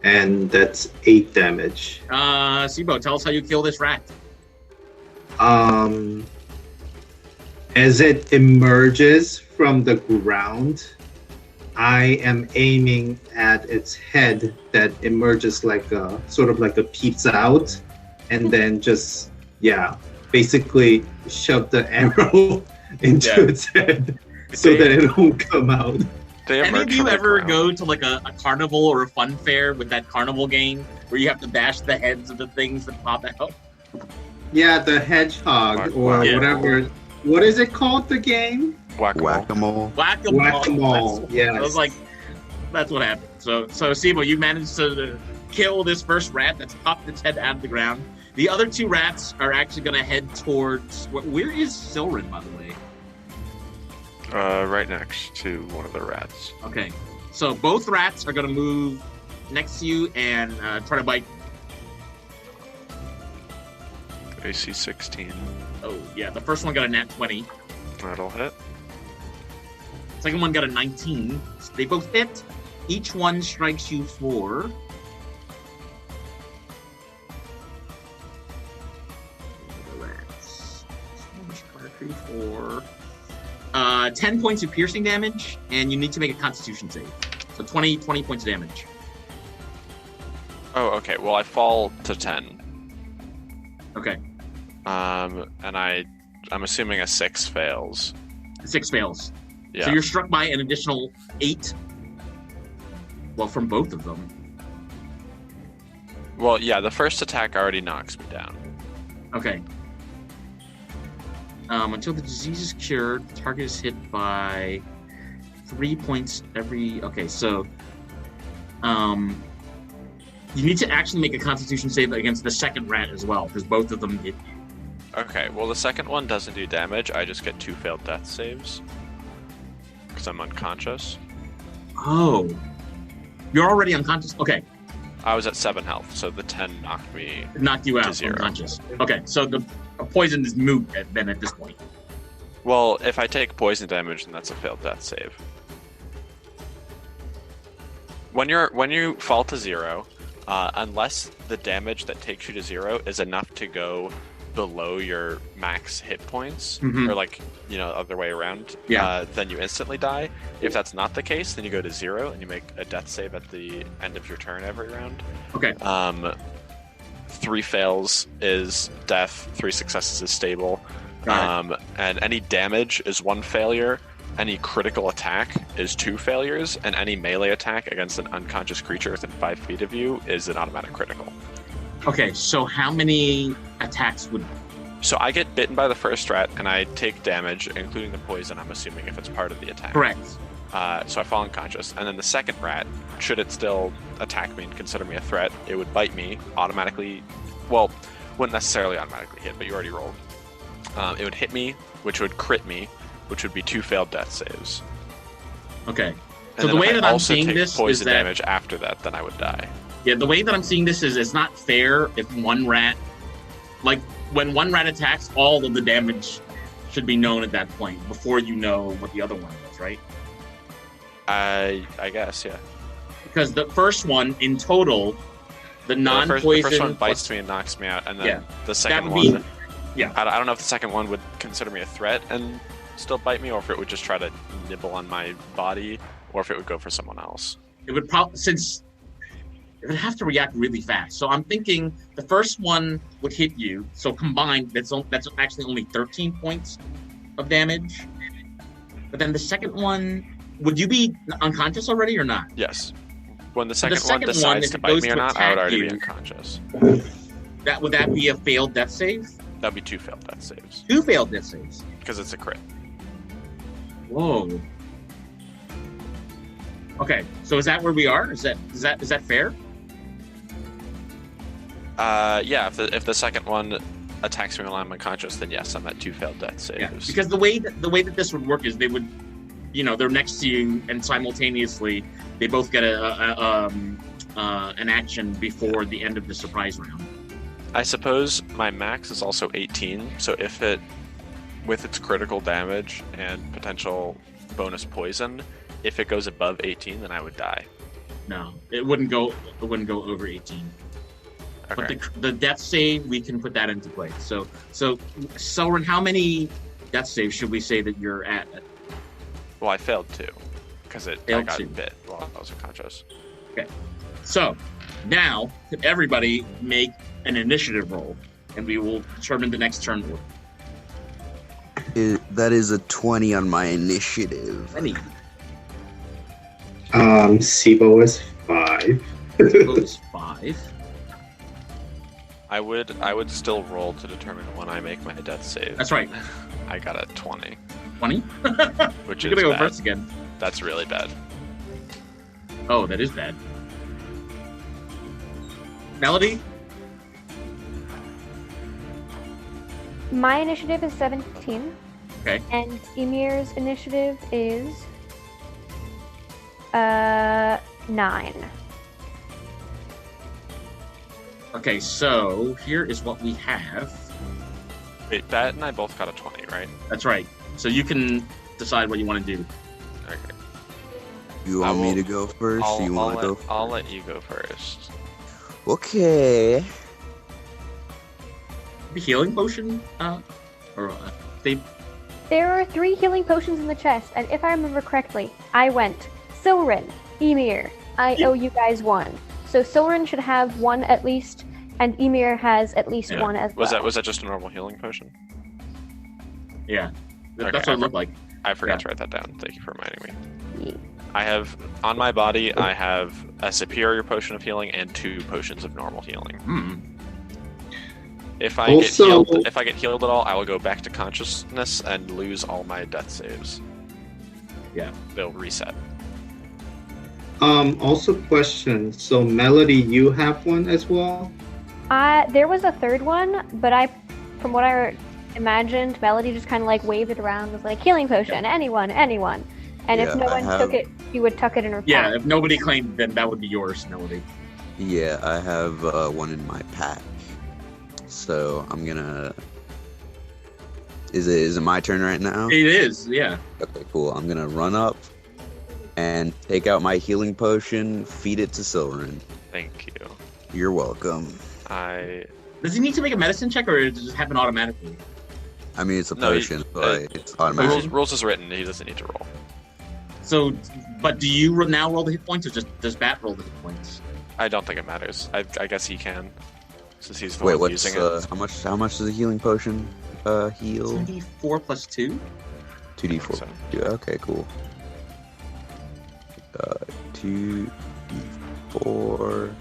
And that's 8 damage. Sibo, tell us how you kill this rat. As it emerges from the ground, I am aiming at its head that emerges sort of like a peeps out, and then just, basically shove the arrow into its head so that it won't come out. Any of you ever go to like a carnival or a fun fair with that carnival game where you have to bash the heads of the things that pop out? Yeah, the hedgehog or whatever. What is it called, the game? Whack-a-mole. Whack-a-mole. Yeah. I was like, that's what happened. So Sibo, you managed to kill this first rat that's popped its head out of the ground. The other 2 rats are actually going to head towards... Where is Silrin, by the way? Right next to one of the rats. Okay. So both rats are going to move next to you and try to bite. AC 16. Oh, yeah. The first one got a nat 20. That'll hit. Second one got a 19. So they both hit. Each one strikes you for... 10 points of piercing damage, and you need to make a Constitution save. So 20 points of damage. Oh, okay. Well, I fall to 10. Okay. And I'm assuming a 6 fails. 6 fails. Yeah. So you're struck by an additional 8. Well, from both of them. Well, yeah, the first attack already knocks me down. Okay. Until the disease is cured, the target is hit by 3 points every... Okay, so... You need to actually make a Constitution save against the second rat as well, because both of them hit you. Okay, well the second one doesn't do damage. I just get 2 failed death saves. Because I'm unconscious. Oh. You're already unconscious? Okay. I was at 7 health, so the 10 knocked me Knocked you to out 0. unconscious. Okay, so the poison is moot then at this point. Well, if I take poison damage, then that's a failed death save. When you fall to 0, unless the damage that takes you to 0 is enough to go below your max hit points, or like, other way around, then you instantly die. If that's not the case, then you go to 0 and you make a death save at the end of your turn every round. Okay. 3 fails is death, 3 successes is stable. And any damage is 1 failure, any critical attack is 2 failures, and any melee attack against an unconscious creature within 5 feet of you is an automatic critical. Okay, so how many attacks would... So I get bitten by the first rat, and I take damage, including the poison, I'm assuming, if it's part of the attack. Correct. So I fall unconscious, and then the second rat, should it still attack me and consider me a threat, it would bite me automatically. Well, wouldn't necessarily automatically hit, but you already rolled. It would hit me, which would crit me, which would be 2 failed death saves. Okay. And so the way that I'm seeing this is poison that... damage after that, then I would die. Yeah, the way that I'm seeing this is it's not fair if one rat... Like, when one rat attacks, all of the damage should be known at that point, before you know what the other one was, right? I guess, yeah. Because the first one, in total, the non-poison... The first one bites me and knocks me out, and then the second one... Yeah. I don't know if the second one would consider me a threat and still bite me, or if it would just try to nibble on my body, or if it would go for someone else. It would probably... Since... It would have to react really fast. So I'm thinking the first one would hit you. So combined, that's actually only 13 points of damage. But then the second one, would you be unconscious already or not? Yes. When the second one decides to bite me or not, I would already be unconscious. Would that be a failed death save? That'd be 2 failed death saves. 2 failed death saves? Because it's a crit. Whoa. Okay, so is that where we are? Is that fair? Yeah, if the second one attacks me while I'm unconscious, then yes, I'm at 2 failed death saves. Yeah, because the way that this would work is they would, they're next to you, and simultaneously they both get an action before the end of the surprise round. I suppose my max is also 18, so if it, with its critical damage and potential bonus poison, if it goes above 18, then I would die. No, it wouldn't go over 18. Okay. But the death save, we can put that into play. So Selren, how many death saves should we say that you're at? Well, I failed 2, because I got bit while I was unconscious. Okay. So now, could everybody make an initiative roll, and we will determine the next turn order. That is a 20 on my initiative. 20. Sibo is 5. Sibo is 5. I would still roll to determine when I make my death save. That's right. I got a 20. 20? Which You're is gonna go bad. first again. That's really bad. Oh, that is bad. Melody? My initiative is 17. Okay. And Emir's initiative is 9. Okay, so here is what we have. Wait, Bat and I both got a 20, right? That's right. So you can decide what you want to do. Okay. You want me to go first? Or you want to go first? I'll let you go first. Okay. The healing potion? There are 3 healing potions in the chest, and if I remember correctly, I went Silren, Emir, I owe you guys 1. So Silren should have 1 at least, and Emir has at least 1 as well. Was that just a normal healing potion? Yeah. Okay, That's what it looked like. I forgot to write that down. Thank you for reminding me. Yeah. I have, on my body, I have a superior potion of healing and 2 potions of normal healing. If I get healed at all, I will go back to consciousness and lose all my death saves. Yeah. They'll reset. Also question. So Melody, you have one as well? There was a third one, but from what I imagined, Melody just kind of like waved it around, was like healing potion, anyone. And if no one took it, she would tuck it in her pack. Yeah, if nobody claimed, then that would be yours, Melody. Yeah, I have one in my pack. So I'm gonna. Is it my turn right now? It is, yeah. Okay, cool. I'm gonna run up and take out my healing potion, feed it to Silverin. Thank you. You're welcome. Does he need to make a medicine check, or does it just happen automatically? I mean, it's a potion, but it's automatic. Rules is written. He doesn't need to roll. So, but do you now roll the hit points, or just does Bat roll the hit points? I don't think it matters. I guess he can, since he's the one using it. How much does a healing potion heal? 2d4 plus 2? 2d4. So. Okay, cool. 2d4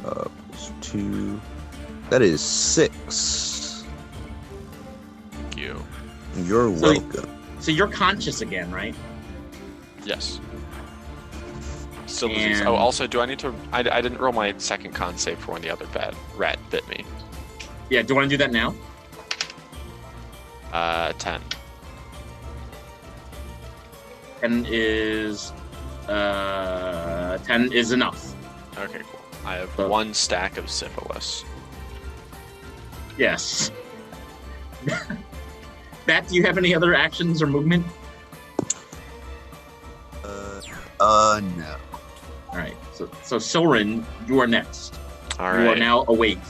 plus 2. That is 6. Thank you. You're welcome. So you're conscious again, right? Yes. Still disease. Oh, also, do I need to... I didn't roll my second con save for when the other rat bit me. Yeah, do you want to do that now? 10. 10 is... 10 is enough. Okay, cool. I have 1 stack of syphilis. Yes. Bat, do you have any other actions or movement? No. Alright, so Silrin, you are next. Alright. You are now awake.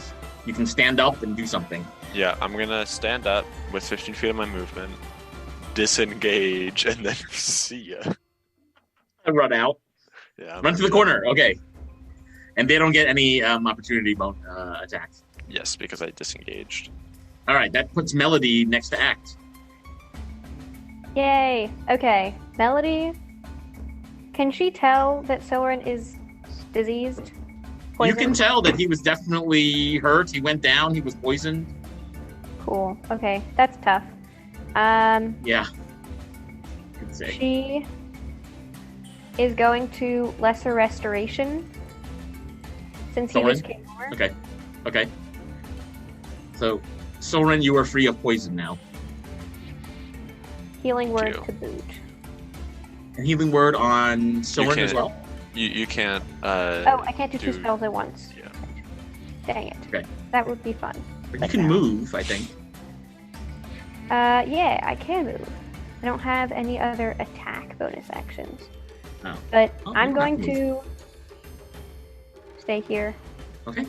You can stand up and do something. Yeah, I'm gonna stand up with 15 feet of my movement, disengage, and then see ya. Run out. Yeah. Run to the corner, okay. And they don't get any opportunity attacks. Yes, because I disengaged. Alright, that puts Melody next to Act. Yay! Okay, Melody, can she tell that Silrin is diseased? Poisoned? You can tell that he was definitely hurt. He went down. He was poisoned. Cool. Okay, that's tough. Yeah. Good say. She is going to Lesser Restoration since he just came over. Okay. So, Soren, you are free of poison now. Healing word to boot. And healing word on Soren as well? You can't. I can't do 2 spells at once. Yeah. Dang it. Okay. That would be fun. But you can move, I think. Yeah, I can move. I don't have any other attack bonus actions. Oh. But I'm going to stay here. Okay.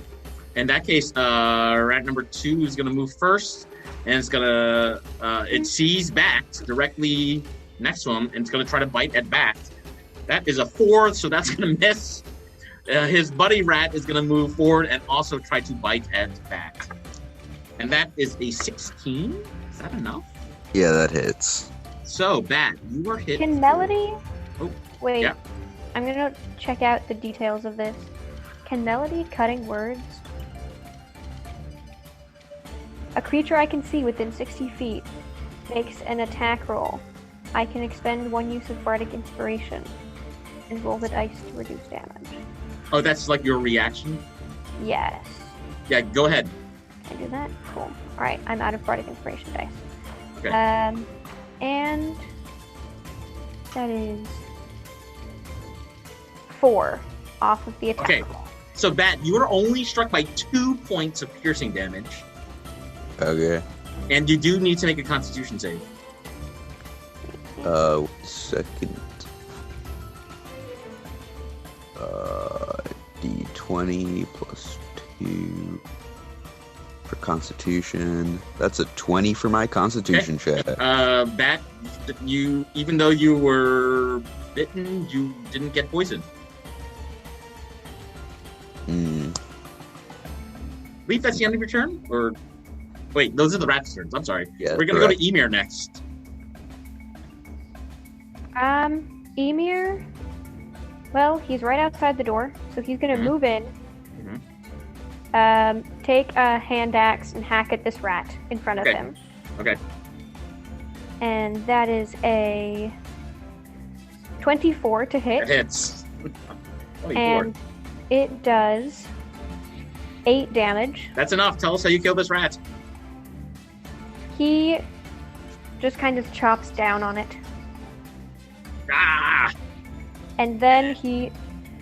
In that case, rat number 2 is going to move first, and it's going to, it sees Bat directly next to him, and it's going to try to bite at Bat. That is a 4, so that's going to miss. His buddy rat is going to move forward and also try to bite at Bat. And that is a 16. Is that enough? Yeah, that hits. So, Bat, you are hit. Can Melody... Oh, wait. yeah. I'm going to check out the details of this. Can Melody cutting words? A creature I can see within 60 feet makes an attack roll. I can expend 1 use of Bardic Inspiration and roll the dice to reduce damage. Oh, that's like your reaction? Yes. Yeah, go ahead. Can I do that? Cool. Alright, I'm out of Bardic Inspiration dice. Okay. And that is 4 off of the attack Okay. roll. So, Bat, you are only struck by 2 points of piercing damage, Okay. and you do need to make a Constitution save. Second. D20 plus 2 for Constitution. That's a 20 for my Constitution check. Bat, you, even though you were bitten, you didn't get poisoned. I believe that's the end of your turn? Or wait, those are the rat's turns. I'm sorry. Yeah, We're gonna go to Emir next. Emir, well, he's right outside the door, so he's gonna move in. Take a hand axe and hack at this rat in front of him. Okay. And that is a 24 to hit. It hits. 24. And it does 8 damage. That's enough. Tell us how you kill this rat. He just kind of chops down on it. Ah! And then he...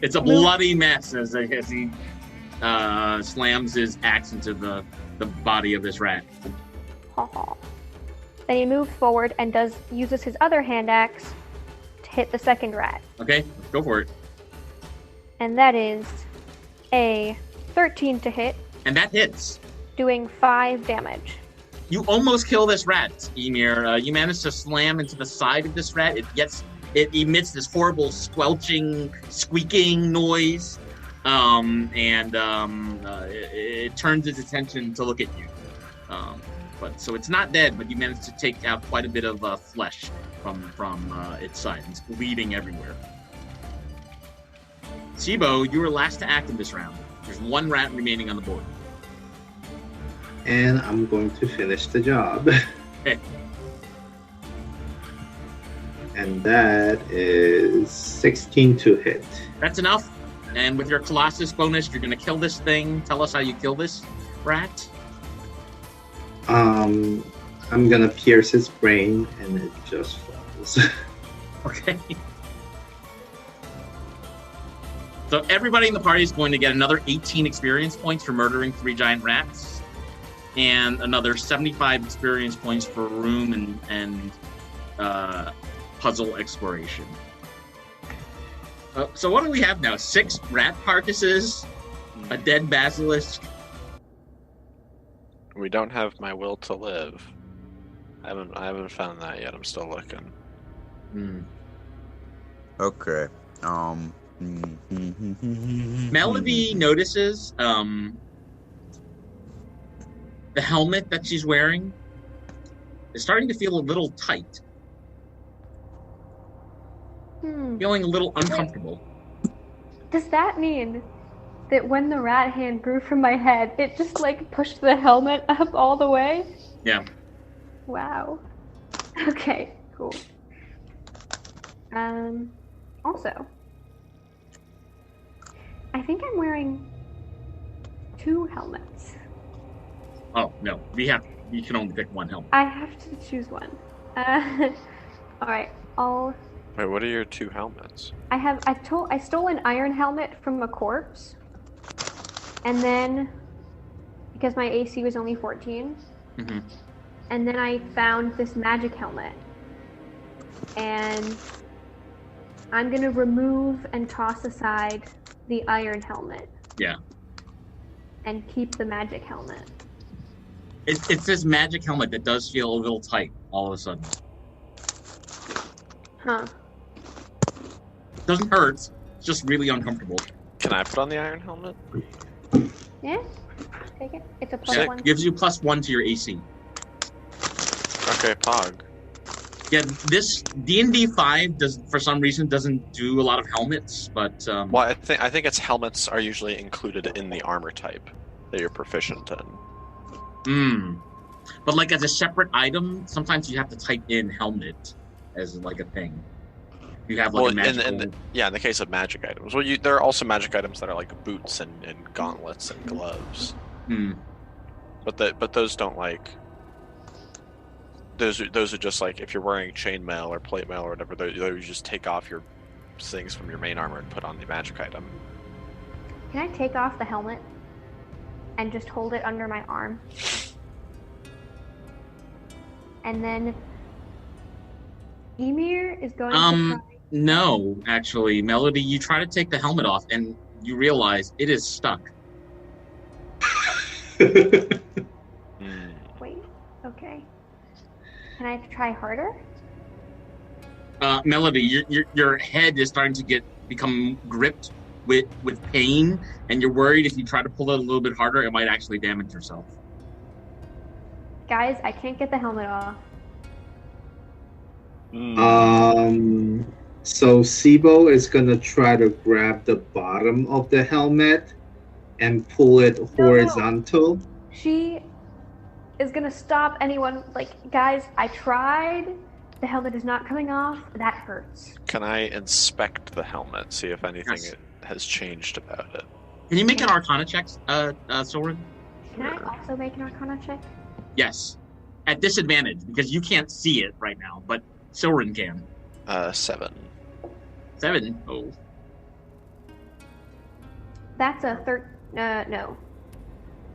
It's a bloody mess as he slams his axe into the body of this rat. Then he moves forward and uses his other hand axe to hit the second rat. Okay, go for it. And that is a 13 to hit. And that hits. Doing 5 damage. You almost kill this rat, Emir. You manage to slam into the side of this rat. It emits this horrible squelching, squeaking noise, it turns its attention to look at you. So it's not dead, but you managed to take out quite a bit of flesh from its side. It's bleeding everywhere. Sibo, you were last to act in this round. There's 1 rat remaining on the board. And I'm going to finish the job. Okay. And that is 16 to hit. That's enough. And with your Colossus bonus, you're going to kill this thing. Tell us how you kill this rat. I'm going to pierce its brain, and it just falls. Okay. So everybody in the party is going to get another 18 experience points for murdering 3 giant rats, and another 75 experience points for room and puzzle exploration. So what do we have now? 6 rat carcasses, a dead basilisk. We don't have my will to live. I haven't found that yet. I'm still looking. Okay. Melody notices the helmet that she's wearing is starting to feel a little tight. Feeling a little uncomfortable. Does that mean that when the rat hand grew from my head, it just like pushed the helmet up all the way? Yeah. Wow. Okay, cool. Also, I think I'm wearing 2 helmets. Oh, no. You can only pick 1 helmet. I have to choose one. Alright, Wait, what are your 2 helmets? I stole an iron helmet from a corpse. And then, because my AC was only 14, and then I found this magic helmet. And I'm gonna remove and toss aside the iron helmet. Yeah. And keep the magic helmet. It's this magic helmet that does feel a little tight all of a sudden. Huh. Doesn't hurt. It's just really uncomfortable. Can I put on the iron helmet? Yeah. Take it. It's a plus Sick. 1. Gives you +1 to your AC. Okay, Pog. Yeah, this D&D 5 for some reason doesn't do a lot of helmets, but Well, I think its helmets are usually included in the armor type that you're proficient in. But like as a separate item, sometimes you have to type in helmet as like a thing. You have like a magical... in the case of magic items. Well, there are also magic items that are like boots and gauntlets and gloves. But those don't like... Those are just like if you're wearing chainmail or plate mail or whatever, you just take off your things from your main armor and put on the magic item. Can I take off the helmet and just hold it under my arm? And then Emir is going to try... No, actually, Melody, you try to take the helmet off and you realize it is stuck. Wait, okay. Can I try harder? Melody, your head is starting to become gripped with pain, and you're worried if you try to pull it a little bit harder, it might actually damage yourself. Guys, I can't get the helmet off. So Sibo is gonna try to grab the bottom of the helmet and pull it horizontal. No. She is gonna stop anyone. Like, guys, I tried. The helmet is not coming off. That hurts. Can I inspect the helmet, see if anything Yes. has changed about it? Can you make an Arcana check, Soren? Can I also make an Arcana check? Yes. At disadvantage, because you can't see it right now, but Soren can. 7. 7? Oh. That's a no.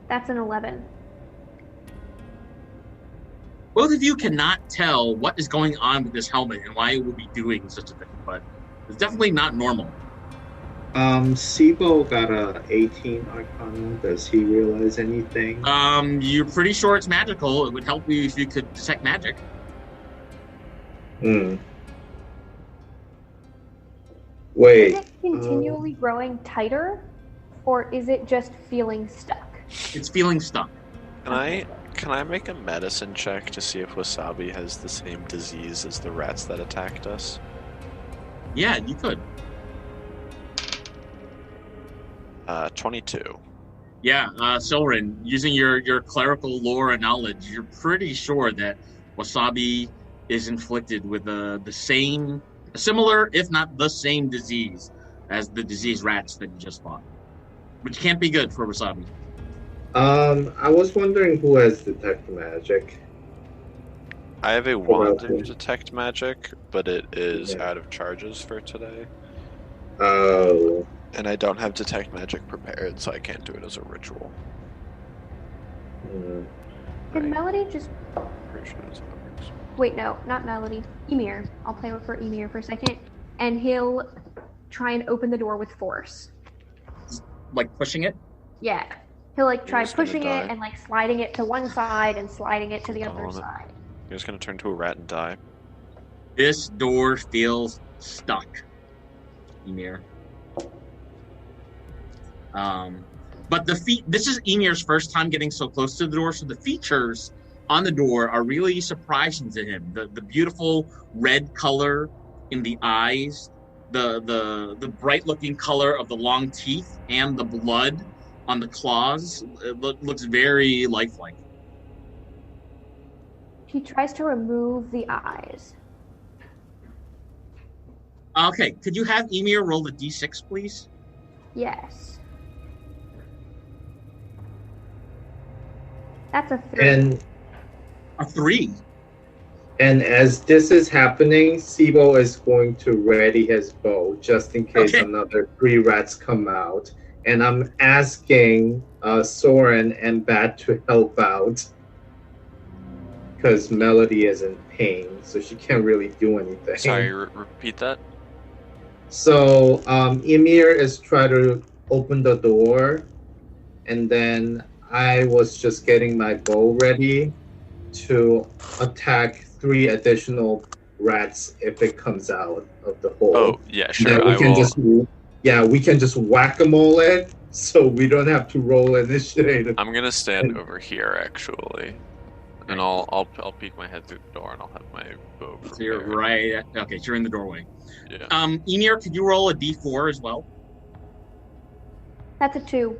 That's an 11. Both of you cannot tell what is going on with this helmet and why it would be doing such a thing, but it's definitely not normal. Sibo got a 18 Arcana. Does he realize anything? You're pretty sure it's magical. It would help you if you could detect magic. Wait. Is it continually growing tighter, or is it just feeling stuck? It's feeling stuck. Can I make a medicine check to see if Wasabi has the same disease as the rats that attacked us? Yeah, you could. 22. Yeah, Soren, using your clerical lore and knowledge, you're pretty sure that Wasabi is inflicted with similar, if not the same disease as the disease rats that you just fought. Which can't be good for Wasabi. I was wondering who has detect magic. I have a wand of detect magic, but it is out of charges for today. Oh. And I don't have detect magic prepared, so I can't do it as a ritual. Can Melody just... Pretty sure that's how it works. Wait, no, not Melody. Emir. I'll play for Emir for a second. And he'll try and open the door with force. Like pushing it? Yeah. He'll like try just gonna pushing die. it and like sliding it to one side and sliding it to the other on it. side. You're just gonna turn to a rat and die. This door feels stuck, Emir. But this is Emir's first time getting so close to the door, so the features on the door are really surprising to him. The beautiful red color in the eyes, the bright looking color of the long teeth, and the blood on the claws. It looks very lifelike. He tries to remove the eyes. Okay, could you have Emir roll the d6, please? Yes. That's a 3. And A 3. And as this is happening, Sibo is going to ready his bow just in case another 3 rats come out. And I'm asking Soren and Bat to help out because Melody is in pain, so she can't really do anything. Sorry, repeat that? So Emir is trying to open the door, and then I was just getting my bow ready to attack 3 additional rats if it comes out of the hole. Oh, yeah, sure. Then we can just whack-a-mole it, so we don't have to roll initiative. I'm gonna stand over here actually, and I'll peek my head through the door, and I'll have my bow prepared. So you're right. Okay, so you're in the doorway. Yeah. Emir, could you roll a d4 as well? That's a 2.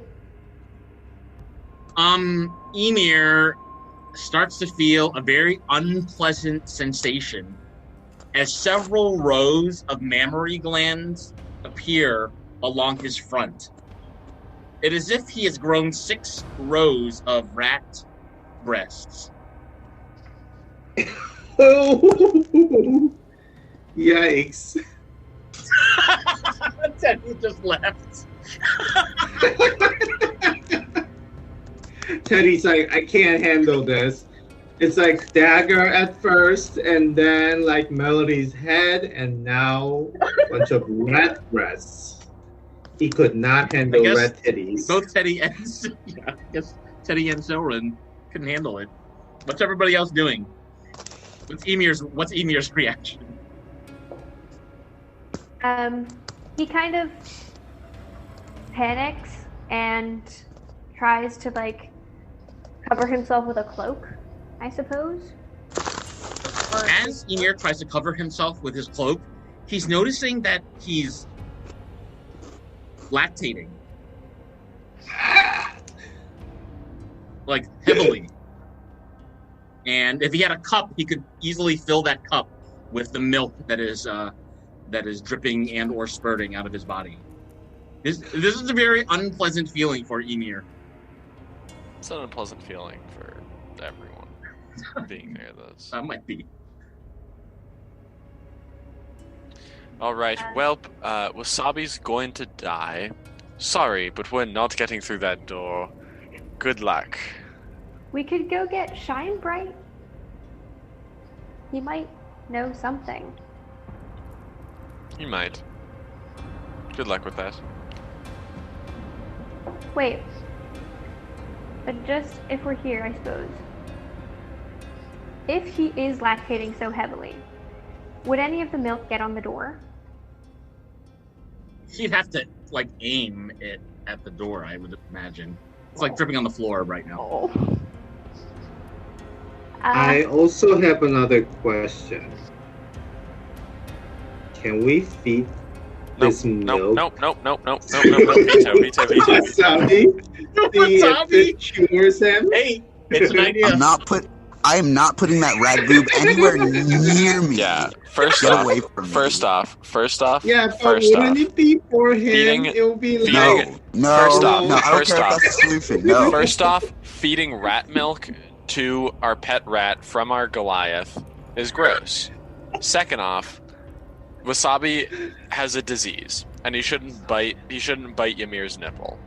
Emir starts to feel a very unpleasant sensation as several rows of mammary glands appear along his front. It is as if he has grown 6 rows of rat breasts. Yikes. Teddy just left. Teddy's like, I can't handle this. It's like dagger at first, and then like Melody's head, and now a bunch of rat breasts. He could not handle red titties. Both Teddy and I guess Teddy and Soren couldn't handle it. What's everybody else doing? What's Emir's reaction? He kind of panics and tries to like cover himself with a cloak, I suppose. As Emir tries to cover himself with his cloak, he's noticing that he's lactating. Like, heavily. And if he had a cup, he could easily fill that cup with the milk that is dripping and or spurting out of his body. This is a very unpleasant feeling for Emir. It's an unpleasant feeling for everyone being near this. That might be. All right. Well, Wasabi's going to die. Sorry, but we're not getting through that door. Good luck. We could go get Shine Bright. He might know something. You might. Good luck with that. Wait. But just if we're here, I suppose. If he is lactating so heavily, would any of the milk get on the door? He'd have to like aim it at the door, I would imagine. It's like dripping on the floor right now. Oh. I also have another question. Can we feed this milk? Nope. Veto. Wasabi? See if it cures him? Hey, it's an idea. I am not putting that rat boob anywhere near me. Yeah. First Get off. away from me. First off. Yeah, but wouldn't it be for him? Feeding- It'll be like... No. First off, no, I don't first care off. if that's the solution. No. First off, feeding rat milk to our pet rat from our Goliath is gross. Second off, Wasabi has a disease, and he shouldn't bite Ymir's nipple.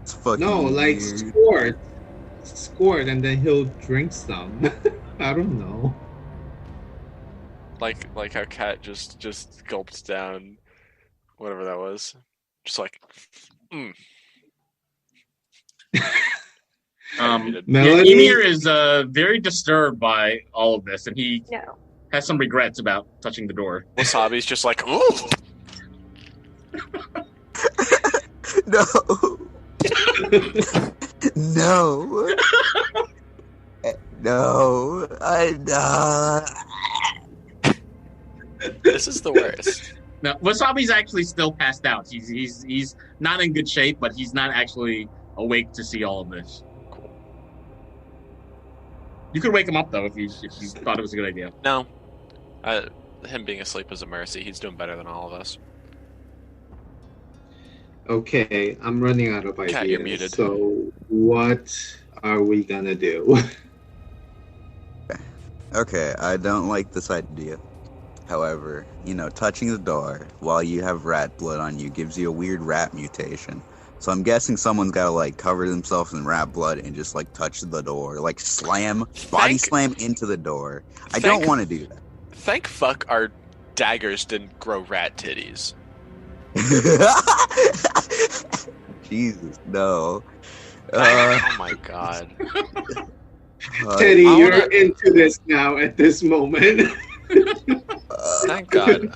It's fucking No, like weird. squirt, and then he'll drink some. I don't know. Like how Cat just gulped down whatever that was. Just like Melody? Emir is very disturbed by all of this, and he No. has some regrets about touching the door. Wasabi's just like, ooh. No. No. No. This is the worst. Now, Wasabi's actually still passed out. He's not in good shape, but he's not actually awake to see all of this. Cool. You could wake him up though if you thought it was a good idea. No. Him being asleep is a mercy. He's doing better than all of us. Okay, I'm running out of ideas. Cat, you're muted. So, what are we gonna do? Okay, I don't like this idea. However, touching the door while you have rat blood on you gives you a weird rat mutation. So I'm guessing someone's gotta cover themselves in rat blood and just touch the door, body slam into the door. I don't want to do that. Thank fuck our daggers didn't grow rat titties. Jesus, no. Oh my god. Teddy, you're into this now at this moment. Thank god.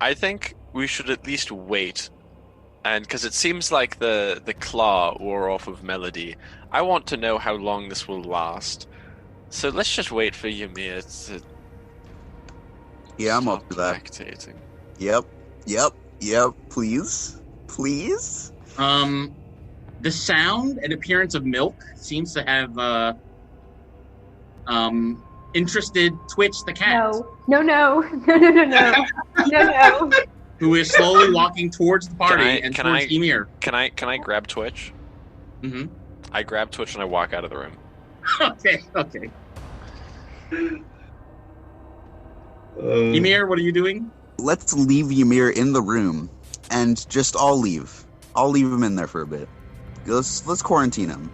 I think we should at least wait. And because it seems like the claw wore off of Melody, I want to know how long this will last. So let's just wait for Ymir to Yeah, I'm up stop to that. lactating. Yep. Please. The sound and appearance of milk seems to have interested Twitch the cat. No. Who is slowly walking towards the party and towards Emir. Can I grab Twitch? Mm-hmm. I grab Twitch and I walk out of the room. Okay. Emir, what are you doing? Let's leave Ymir in the room and just all leave. I'll leave him in there for a bit. Let's quarantine him.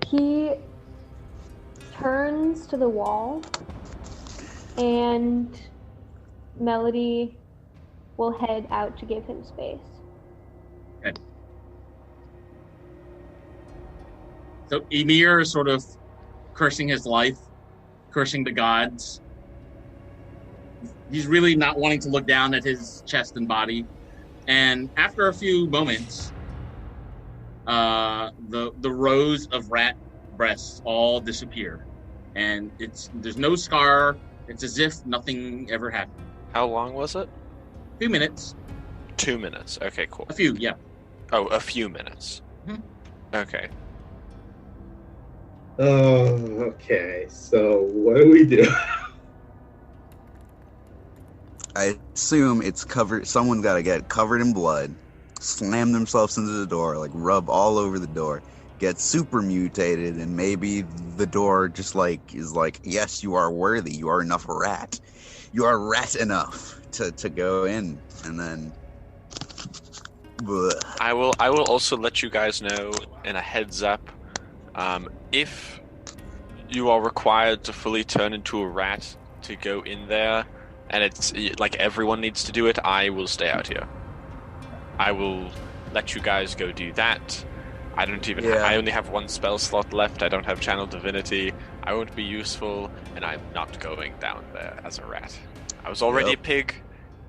He turns to the wall, and Melody will head out to give him space. Okay. So Emir is sort of cursing his life, cursing the gods. He's really not wanting to look down at his chest and body. And after a few moments, the rows of rat breasts all disappear, and there's no scar. It's as if nothing ever happened. How long was it? 2 minutes. 2 minutes. Okay, cool. A few, yeah. Oh, a few minutes. Mhm. Okay. Oh, okay. So what do we do? I assume it's covered. Someone's got to get covered in blood, slam themselves into the door, like rub all over the door, get super mutated, and maybe the door just like is like, yes, you are worthy. You are enough rat. You are rat enough to go in, and then. Bleh. I will also let you guys know in a heads up, if you are required to fully turn into a rat to go in there, and it's like everyone needs to do it, I will stay out here. I will let you guys go do that. I don't even. I only have one spell slot left. I don't have Channel Divinity. I won't be useful, and I'm not going down there as a rat. I was already a pig,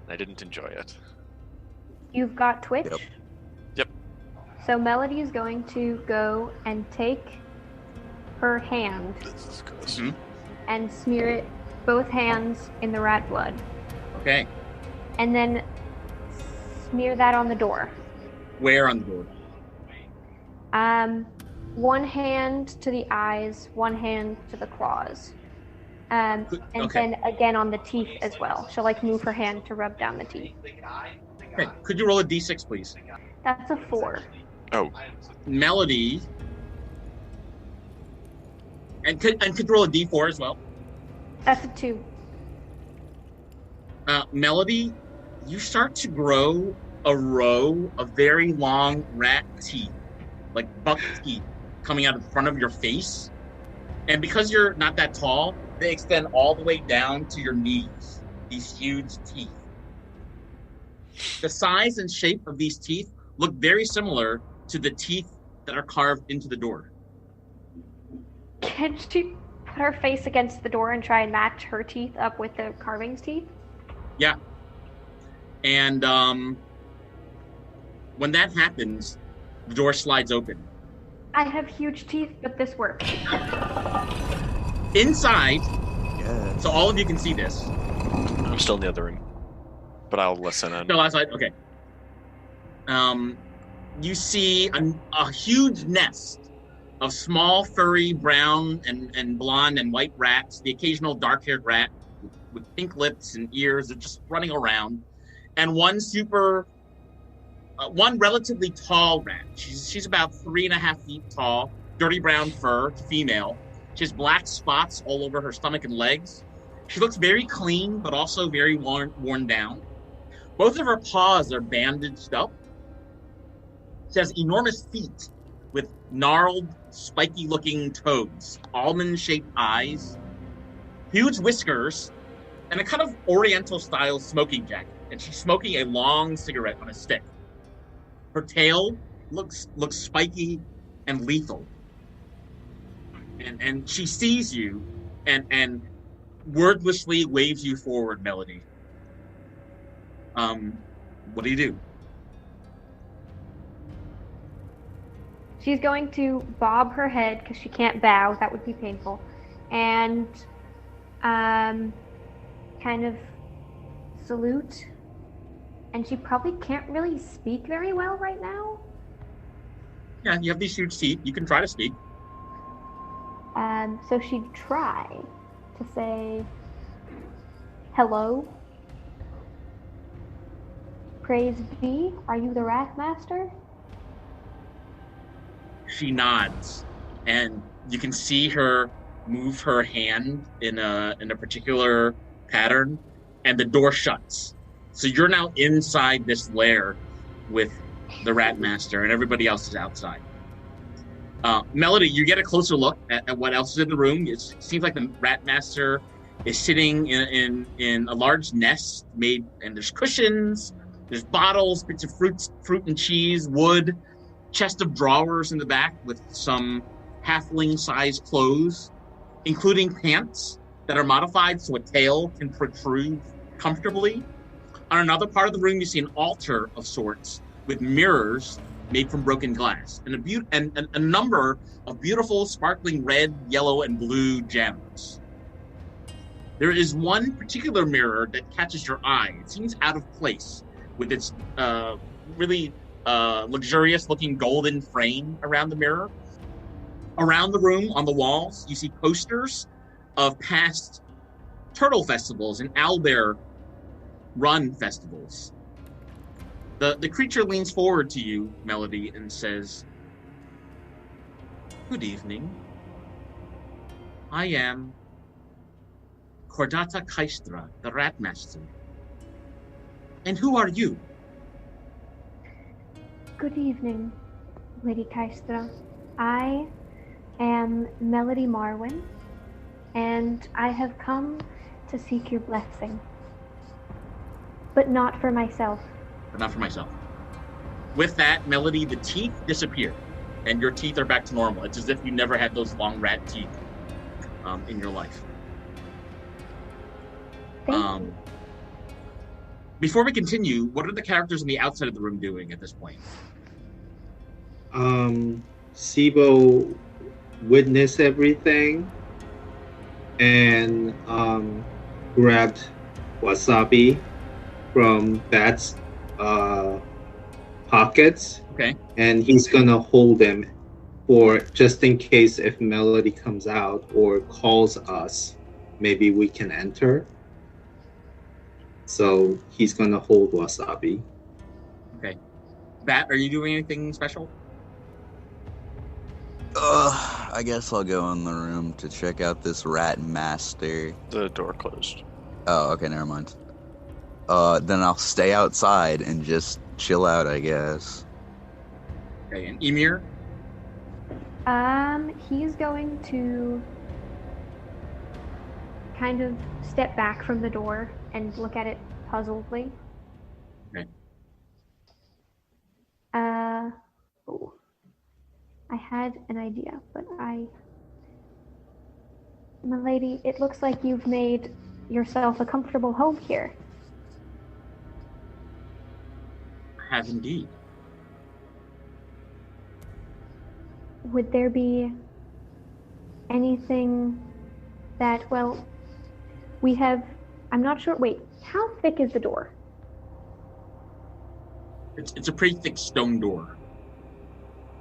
and I didn't enjoy it. You've got Twitch? Yep. So Melody is going to go and take her hand and smear it, both hands, in the rat blood. Okay. And then smear that on the door. Where on the door? One hand to the eyes, one hand to the claws. And then again on the teeth as well. She'll move her hand to rub down the teeth. Okay. Could you roll a d6, please? That's a 4. Oh. Melody. And could you roll a d4 as well? That's a 2. Melody, you start to grow a row of very long rat teeth, like buck teeth, coming out of the front of your face. And because you're not that tall, they extend all the way down to your knees, these huge teeth. The size and shape of these teeth look very similar to the teeth that are carved into the door. Can she put her face against the door and try and match her teeth up with the carving's teeth? Yeah. And when that happens, the door slides open. I have huge teeth, but this works. Inside, so all of you can see this. I'm still in the other room, but I'll listen in. Still outside, okay. You see a huge nest of small, furry, brown and blonde and white rats, the occasional dark-haired rat with pink lips and ears are just running around, and one relatively tall rat. She's about 3.5 feet tall, dirty brown fur, female. She has black spots all over her stomach and legs. She looks very clean, but also very worn down. Both of her paws are bandaged up. She has enormous feet with gnarled, spiky-looking toes, almond-shaped eyes, huge whiskers, and a kind of Oriental-style smoking jacket. And she's smoking a long cigarette on a stick. Her tail looks spiky and lethal. And she sees you and wordlessly waves you forward, Melody. What do you do? She's going to bob her head because she can't bow. That would be painful. And kind of salute. And she probably can't really speak very well right now. Yeah, you have these huge teeth. You can try to speak. So she'd try to say, "Hello. Praise be. Are you the Rat Master?" She nods, and you can see her move her hand in a particular pattern, and the door shuts. So you're now inside this lair with the Rat Master, and everybody else is outside. Melody, you get a closer look at what else is in the room. It seems like the Rat Master is sitting in a large nest made, and there's cushions, there's bottles, bits of fruit and cheese, wood, chest of drawers in the back with some halfling-sized clothes, including pants that are modified so a tail can protrude comfortably. On another part of the room, you see an altar of sorts with mirrors made from broken glass and a number of beautiful, sparkling red, yellow, and blue gems. There is one particular mirror that catches your eye. It seems out of place with its really luxurious-looking golden frame around the mirror. Around the room, on the walls, you see posters of past turtle festivals and owlbear run festivals. The creature leans forward to you, Melody, and says, "Good evening. I am Cordata Kaistra, the Rat Master. And who are you?" Good evening, Lady Kaistra. I am Melody Marwin, and I have come to seek your blessing. But not for myself. But not for myself. With that, Melody, the teeth disappear, and your teeth are back to normal. It's as if you never had those long rat teeth in your life. Thank you. Before we continue, what are the characters on the outside of the room doing at this point? Sibo witnessed everything and grabbed Wasabi from Bat's pockets. Okay. And he's gonna hold him for just in case if Melody comes out or calls us, maybe we can enter. So he's gonna hold Wasabi. Okay. Bat, are you doing anything special? I guess I'll go in the room to check out this rat master. The door closed. Oh, okay, never mind. Then I'll stay outside and just chill out, I guess. Okay, and Emir? He's going to kind of step back from the door and look at it puzzledly. Okay. I had an idea, but Milady, it looks like you've made yourself a comfortable home here. I have indeed. Would there be anything that, well, we have, I'm not sure, wait, how thick is the door? It's a pretty thick stone door.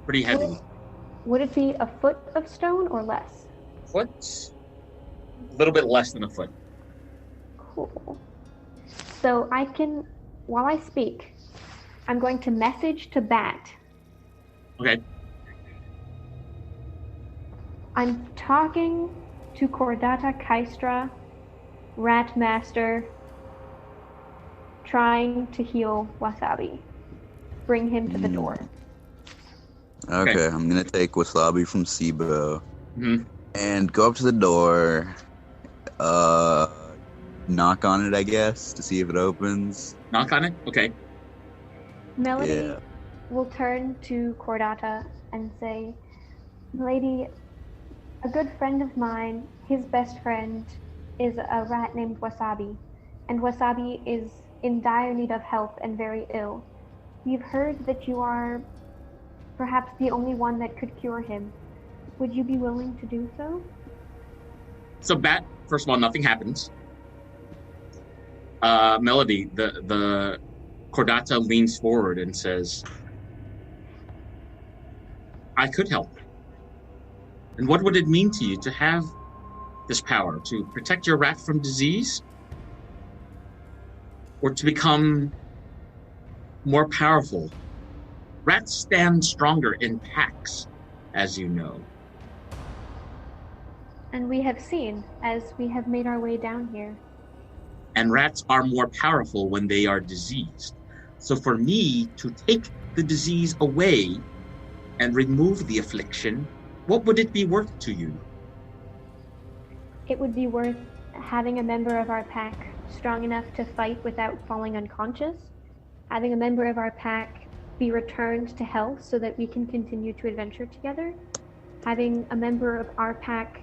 Pretty heavy. Would it be a foot of stone or less? Foot? A little bit less than a foot. Cool. So I can, while I speak, I'm going to message to Bat. Okay. I'm talking to Cordata Kaistra, Rat Master, trying to heal Wasabi. Bring him to the door. Okay, I'm gonna take Wasabi from Sibo Mm-hmm. and go up to the door, knock on it, I guess, to see if it opens. Knock on it? Okay. Melody will turn to Cordata and say, "Lady, a good friend of mine, his best friend, is a rat named Wasabi, and Wasabi is in dire need of help and very ill. We've heard that you are perhaps the only one that could cure him. Would you be willing to do so?" So Bat, first of all, nothing happens. Melody, the Cordata leans forward and says, "I could help. And what would it mean to you to have this power? To protect your rat from disease? Or to become more powerful? Rats stand stronger in packs, as you know." And we have seen as we have made our way down here. And rats are more powerful when they are diseased. So for me to take the disease away and remove the affliction, what would it be worth to you? It would be worth having a member of our pack strong enough to fight without falling unconscious, having a member of our pack be returned to health so that we can continue to adventure together, having a member of our pack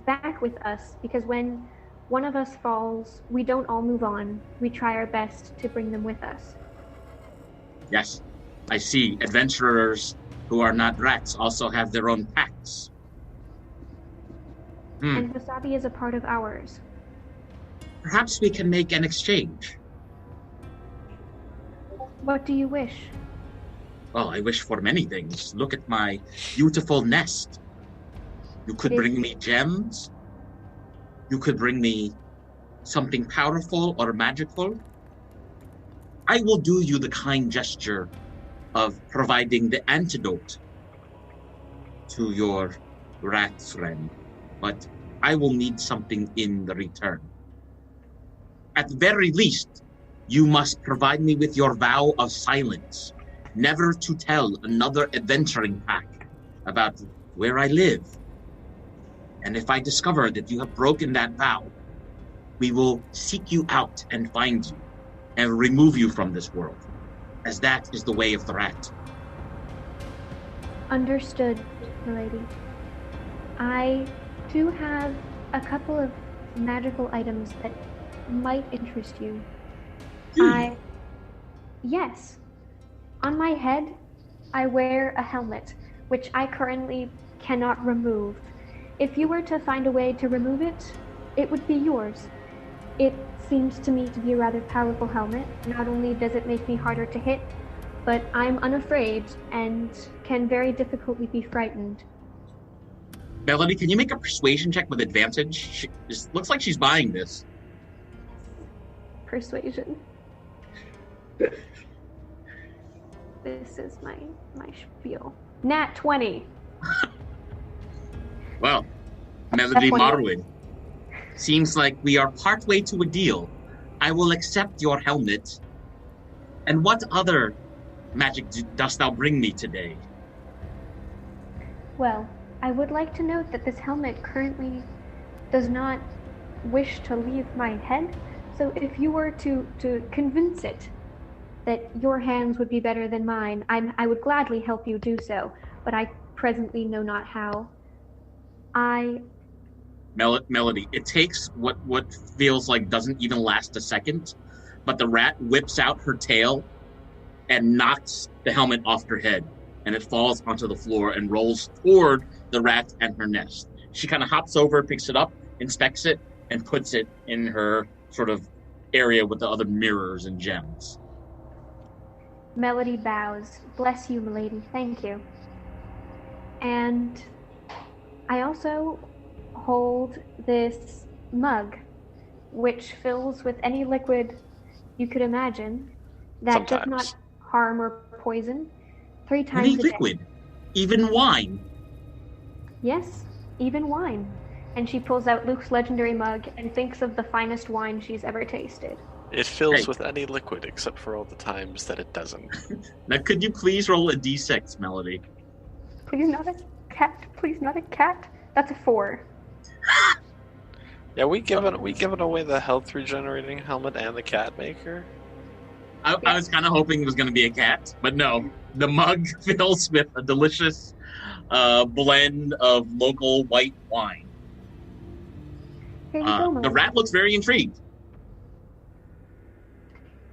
back with us, because when one of us falls, we don't all move on. We try our best to bring them with us. Yes, I see. Adventurers who are not rats also have their own packs. And Wasabi is a part of ours. Perhaps we can make an exchange. What do you wish? Well, I wish for many things. Look at my beautiful nest. You could bring me gems. You could bring me something powerful or magical. I will do you the kind gesture of providing the antidote to your rat friend, but I will need something in the return. At the very least, you must provide me with your vow of silence, never to tell another adventuring pack about where I live. And if I discover that you have broken that vow, we will seek you out and find you and remove you from this world, as that is the way of the rat. Understood, milady. I do have a couple of magical items that might interest you. Yes. On my head, I wear a helmet, which I currently cannot remove. If you were to find a way to remove it, it would be yours. It seems to me to be a rather powerful helmet. Not only does it make me harder to hit, but I'm unafraid and can very difficultly be frightened. Melody, can you make a persuasion check with advantage? Looks like she's buying this. Persuasion. This is my spiel. Nat 20. Well, Melody Marwin, seems like we are partway to a deal. I will accept your helmet. And what other magic dost thou bring me today? Well, I would like to note that this helmet currently does not wish to leave my head, so if you were to convince it that your hands would be better than mine, I would gladly help you do so, but I presently know not how. Melody, it takes what feels like doesn't even last a second, but the rat whips out her tail and knocks the helmet off her head, and it falls onto the floor and rolls toward the rat and her nest. She kind of hops over, picks it up, inspects it, and puts it in her sort of area with the other mirrors and gems. Melody bows. Bless you, milady. Thank you. And I also hold this mug, which fills with any liquid you could imagine that does not harm or poison 3 times any a liquid, day. Even wine. Yes, even wine. And she pulls out Luke's legendary mug and thinks of the finest wine she's ever tasted. It fills with any liquid except for all the times that it doesn't. Now, could you please roll a d6, Melody? Please not a cat. Please not a cat. That's a 4. Yeah, we giving away the health regenerating helmet and the cat maker. I was kind of hoping it was going to be a cat, but no. The mug fills with a delicious blend of local white wine. Here you go, the rat looks very intrigued.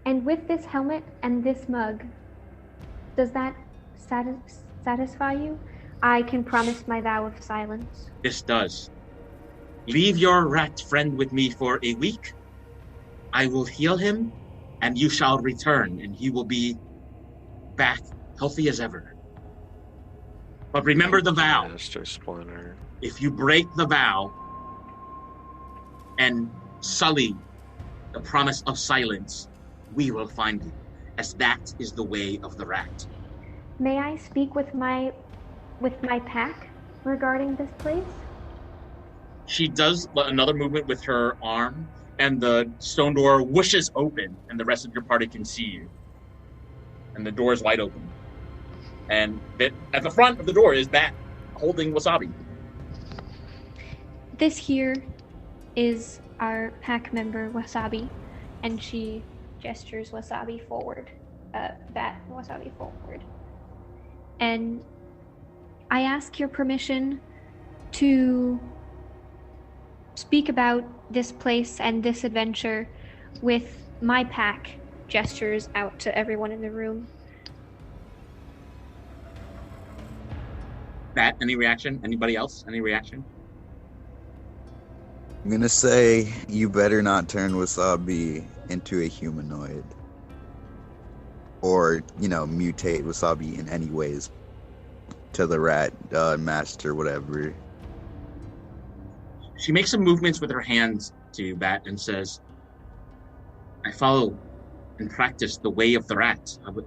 And with this helmet and this mug, does that satisfy you? I can promise my vow of silence. This does. Leave your rat friend with me for a week. I will heal him, and you shall return, and he will be back healthy as ever. But remember the vow. Master Splinter. If you break the vow and sully the promise of silence, we will find you, as that is the way of the rat. May I speak with my pack regarding this place? She does another movement with her arm, and the stone door whooshes open, and the rest of your party can see you. And the door is wide open. And at the front of the door is Bat, holding Wasabi. This here is our pack member, Wasabi, and she gestures Wasabi forward. Bat Wasabi forward. And I ask your permission to speak about this place and this adventure with my pack. Gestures out to everyone in the room. Bat, any reaction? Anybody else? Any reaction? I'm gonna say you better not turn Wasabi into a humanoid. Or, mutate Wasabi in any ways to the rat master, whatever. She makes some movements with her hands to you, Bat, and says, I follow and practice the way of the rat. What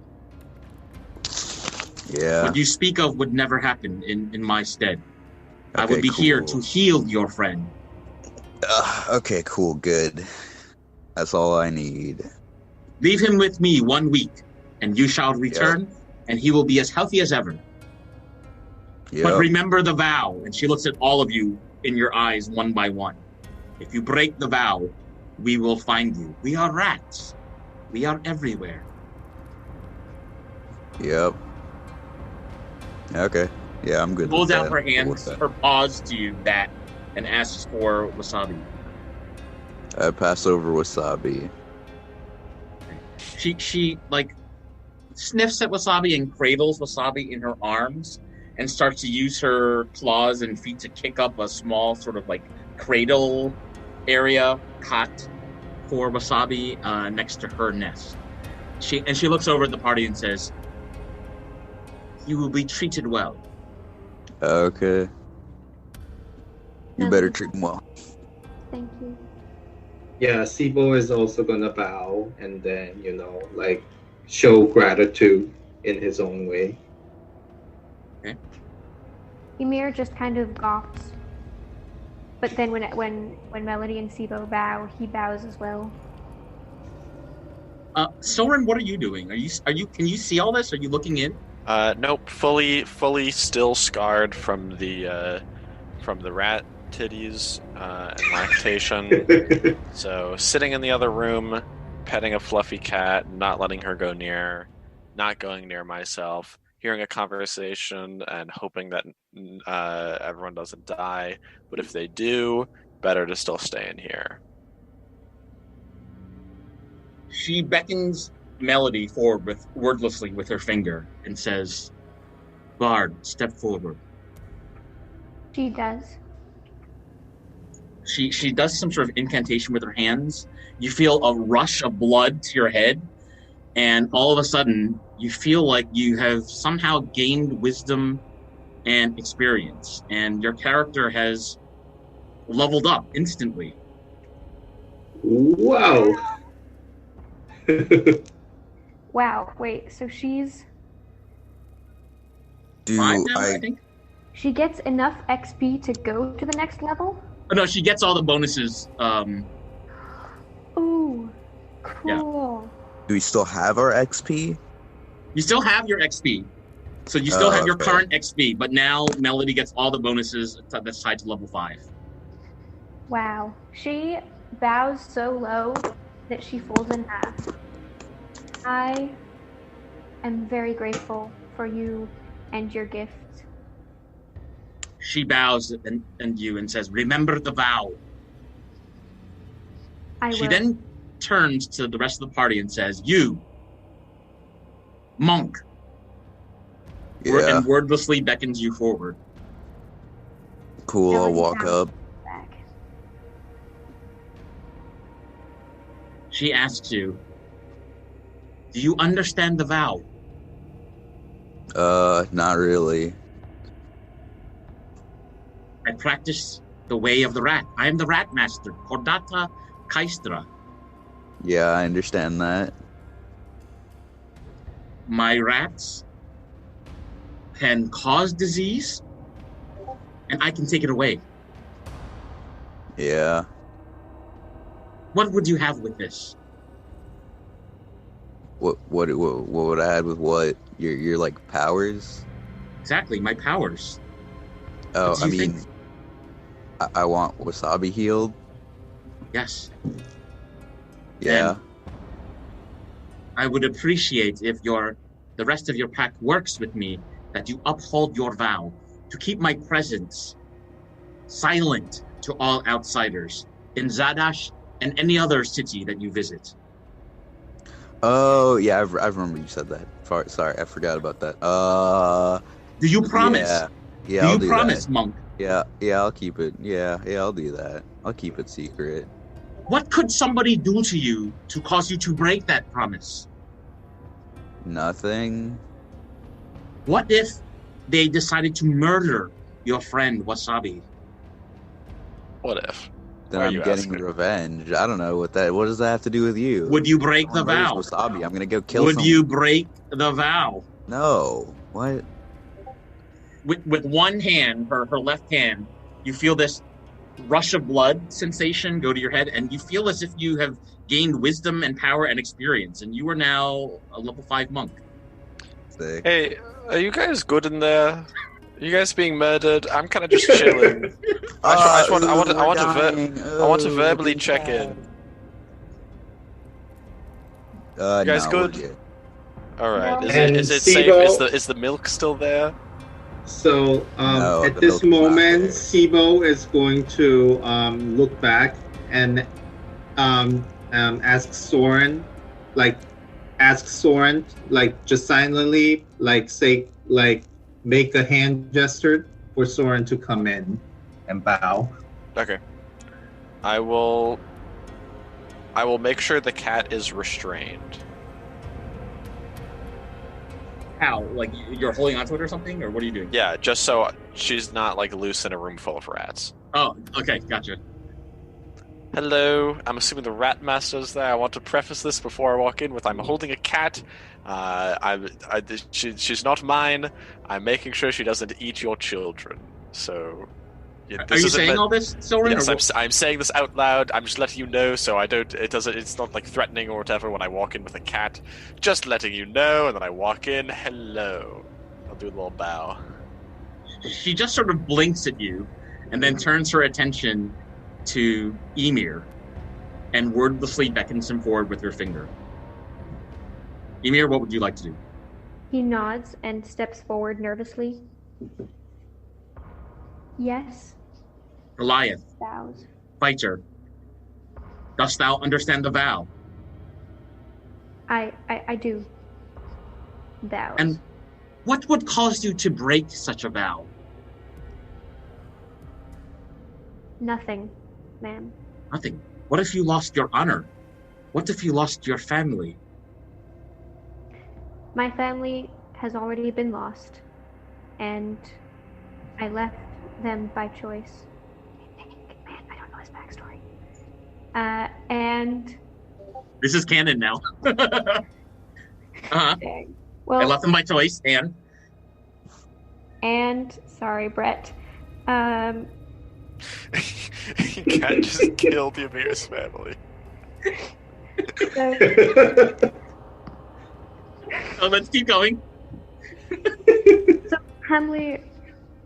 you speak of would never happen in my stead. Okay, I would be here to heal your friend. Okay, cool, good. That's all I need. Leave him with me 1 week, and you shall return, and he will be as healthy as ever. But remember the vow, and she looks at all of you in your eyes one by one. If you break the vow, we will find you. We are rats. We are everywhere. Yep. Okay. Yeah, I'm good. Pulls out her hands, her paws to you, Bat, and asks for wasabi. I pass over wasabi. She like sniffs at wasabi and cradles wasabi in her arms and starts to use her claws and feet to kick up a small sort of like cradle area cot for wasabi next to her nest. She looks over at the party and says, "You will be treated well." Okay. You better treat him well. Thank you. Yeah, Sibo is also gonna bow and then, like show gratitude in his own way. Okay. Ymir just kind of gawps. But then when Melody and Sibo bow, he bows as well. Soren, what are you doing? Can you see all this? Are you looking in? Nope. Fully still scarred from the rat titties and lactation. So sitting in the other room, petting a fluffy cat, not letting her go near, not going near myself, hearing a conversation and hoping that everyone doesn't die. But if they do, better to still stay in here. She beckons Melody forward wordlessly with her finger and says, "Bard, step forward." She does. She does some sort of incantation with her hands. You feel a rush of blood to your head, and all of a sudden, you feel like you have somehow gained wisdom and experience, and your character has leveled up instantly. Wow. Wow, wait, so she's... Five now, I think? She gets enough XP to go to the next level? Oh, no, she gets all the bonuses. Ooh, cool. Yeah. Do we still have our XP? You still have your XP. So you still have your current XP, but now Melody gets all the bonuses that's tied to level 5. Wow. She bows so low that she folds in half. I am very grateful for you and your gift. She bows and you and says, "Remember the vow." She then turns to the rest of the party and says, "You, monk," and wordlessly beckons you forward. Cool, I'll walk up. She asks you, "Do you understand the vow?" Not really. "I practice the way of the rat. I am the rat master, Cordata Kaistra." Yeah, I understand that. "My rats can cause disease, and I can take it away." Yeah. "What would you have with this?" What would I add with what? Your like powers? Exactly, my powers. Oh, I mean, I want wasabi healed. Yes. Yeah. And I would appreciate if the rest of your pack works with me, that you uphold your vow to keep my presence silent to all outsiders in Zadash and any other city that you visit. Oh, yeah, I remember you said that. Sorry, I forgot about that. Do you promise? Yeah, do I'll you do promise, that. monk? Yeah, I'll keep it. Yeah, I'll do that. I'll keep it secret. What could somebody do to you to cause you to break that promise? Nothing. What if they decided to murder your friend Wasabi? What if? Then Why are I'm you getting asking? revenge. I don't know what does that have to do with you? Would you break the Someone murders vow? Wasabi, I'm gonna go kill Would someone. you break the vow? No. What? With one hand, her left hand, you feel this rush of blood sensation go to your head, and you feel as if you have gained wisdom and power and experience, and you are now a level 5 monk. Sick. Hey, are you guys good in there? Are you guys being murdered? I'm kind of just chilling. I want to verbally check in. You guys No, good? we're good. All right. No. Is it safe? Is the milk still there? So No, at the this milk's not moment, there. Sibo is going to look back and ask Soren, just silently, say, make a hand gesture for Soren to come in and bow. Okay. I will make sure the cat is restrained. How? Like you're holding onto it or something, or what are you doing? Yeah, just so she's not like loose in a room full of rats. Oh, okay, gotcha. Hello, I'm assuming the rat master's there. I want to preface this before I walk in with I'm holding a cat. She's not mine. I'm making sure she doesn't eat your children. So, Are you saying all this, Soren? Yes, I'm saying this out loud. I'm just letting you know, so I don't. It's not like threatening or whatever when I walk in with a cat. Just letting you know, and then I walk in. Hello. I'll do a little bow. She just sort of blinks at you, and then turns her attention to Emir, and wordlessly beckons him forward with her finger. Emir, what would you like to do? He nods and steps forward nervously. Yes. Goliath, Bows. fighter, dost thou understand the vow? I do. Bows. And what would cause you to break such a vow? Nothing, ma'am. Nothing. What if you lost your honor? What if you lost your family? My family has already been lost, and I left them by choice. Man, I don't know his backstory. And This is canon now. well, I left them by choice, and sorry, Brett. You can't just kill the Amir's family. So let's keep going. So family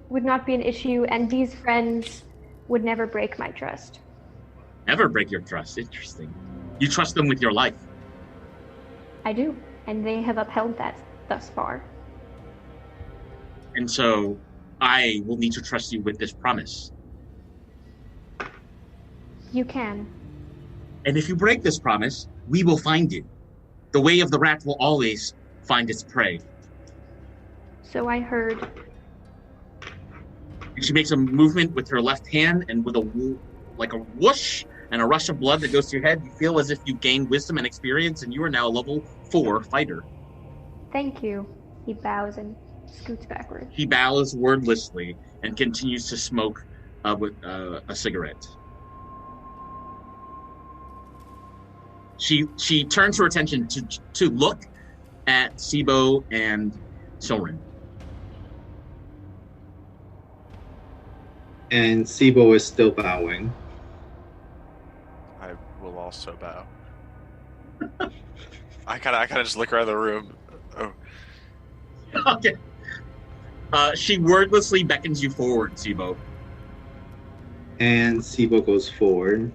would not be an issue, and these friends would never break my trust. Never break your trust. Interesting. You trust them with your life. I do, and they have upheld that thus far. And so I will need to trust you with this promise. You can. And if you break this promise, we will find you. The way of the rat will always find its prey. So I heard. And she makes a movement with her left hand, and with a whoosh and a rush of blood that goes to your head, you feel as if you gained wisdom and experience, and you are now a level 4 fighter. Thank you. He bows and scoots backward. He bows wordlessly and continues to smoke with a cigarette. She turns her attention to look at Sibo and Soren. And Sibo is still bowing. I will also bow. I kind of just look around the room. Oh. Okay. She wordlessly beckons you forward, Sibo. And Sibo goes forward.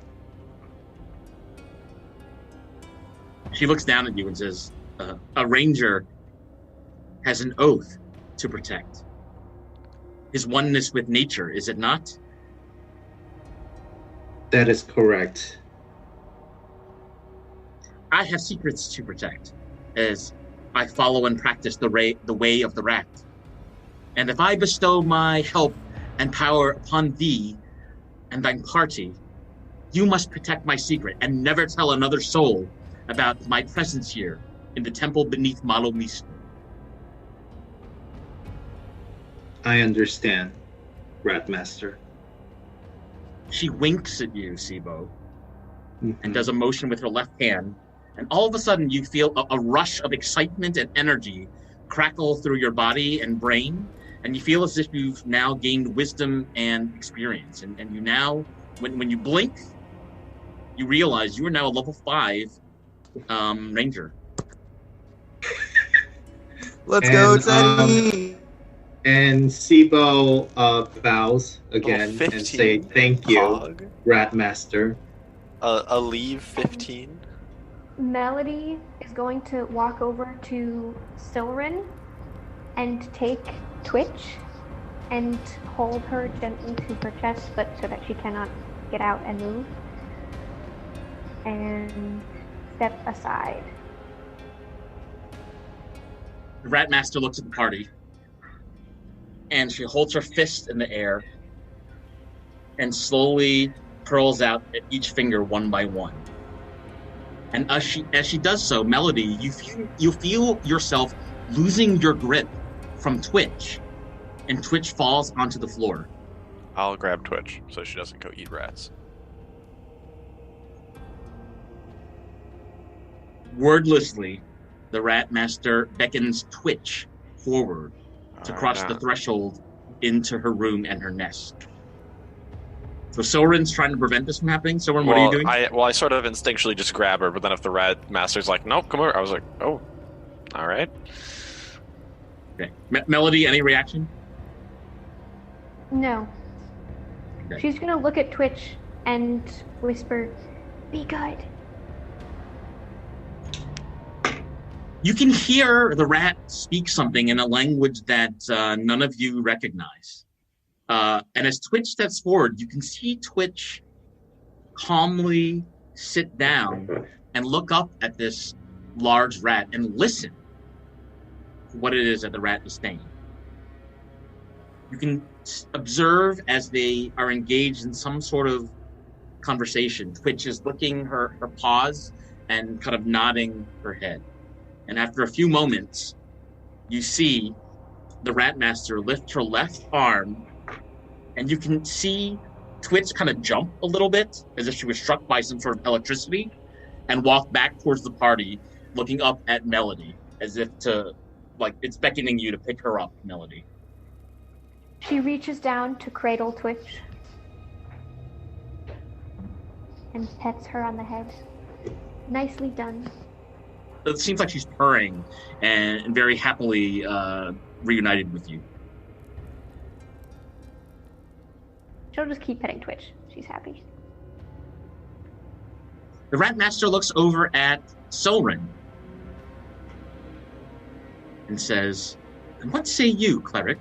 She looks down at you and says, a ranger has an oath to protect. His oneness with nature, is it not? That is correct. I have secrets to protect, as I follow and practice the way of the rat. And if I bestow my help and power upon thee and thine party, you must protect my secret and never tell another soul about my presence here in the temple beneath Malo Misto. I understand, Rat Master. She winks at you, Sibo, and does a motion with her left hand. And all of a sudden, you feel a rush of excitement and energy crackle through your body and brain. And you feel as if you've now gained wisdom and experience. And you now, when you blink, you realize you are now a level 5 ranger. Let's go, Teddy! And Sibo bows again Oh, and say thank you, Pog. Ratmaster. A leave 15. Melody is going to walk over to Silrin and take Twitch and hold her gently to her chest, but so that she cannot get out and move. And step aside. The Ratmaster looks at the party, and she holds her fist in the air and slowly curls out at each finger one by one. And as she does so, Melody, you feel yourself losing your grip from Twitch, and Twitch falls onto the floor. I'll grab Twitch so she doesn't go eat rats. Wordlessly, the Ratmaster beckons Twitch forward to cross the threshold into her room and her nest. So Soren's trying to prevent this from happening. Soren, what are you doing? I sort of instinctually just grab her, but then if the Ratmaster's like, nope, come over, I was like, oh, all right. Okay. Melody, any reaction? No. Okay. She's gonna look at Twitch and whisper, "Be good." You can hear the rat speak something in a language that none of you recognize. And as Twitch steps forward, you can see Twitch calmly sit down and look up at this large rat and listen to what it is that the rat is saying. You can observe as they are engaged in some sort of conversation. Twitch is licking her paws and kind of nodding her head. And after a few moments, you see the Ratmaster lift her left arm, and you can see Twitch kind of jump a little bit, as if she was struck by some sort of electricity, and walk back towards the party, looking up at Melody, as if to, like, it's beckoning you to pick her up, Melody. She reaches down to cradle Twitch and pets her on the head. Nicely done. It seems like she's purring and very happily reunited with you. She'll just keep petting Twitch. She's happy. The Ratmaster looks over at Solrin and says, "And what say you, cleric?"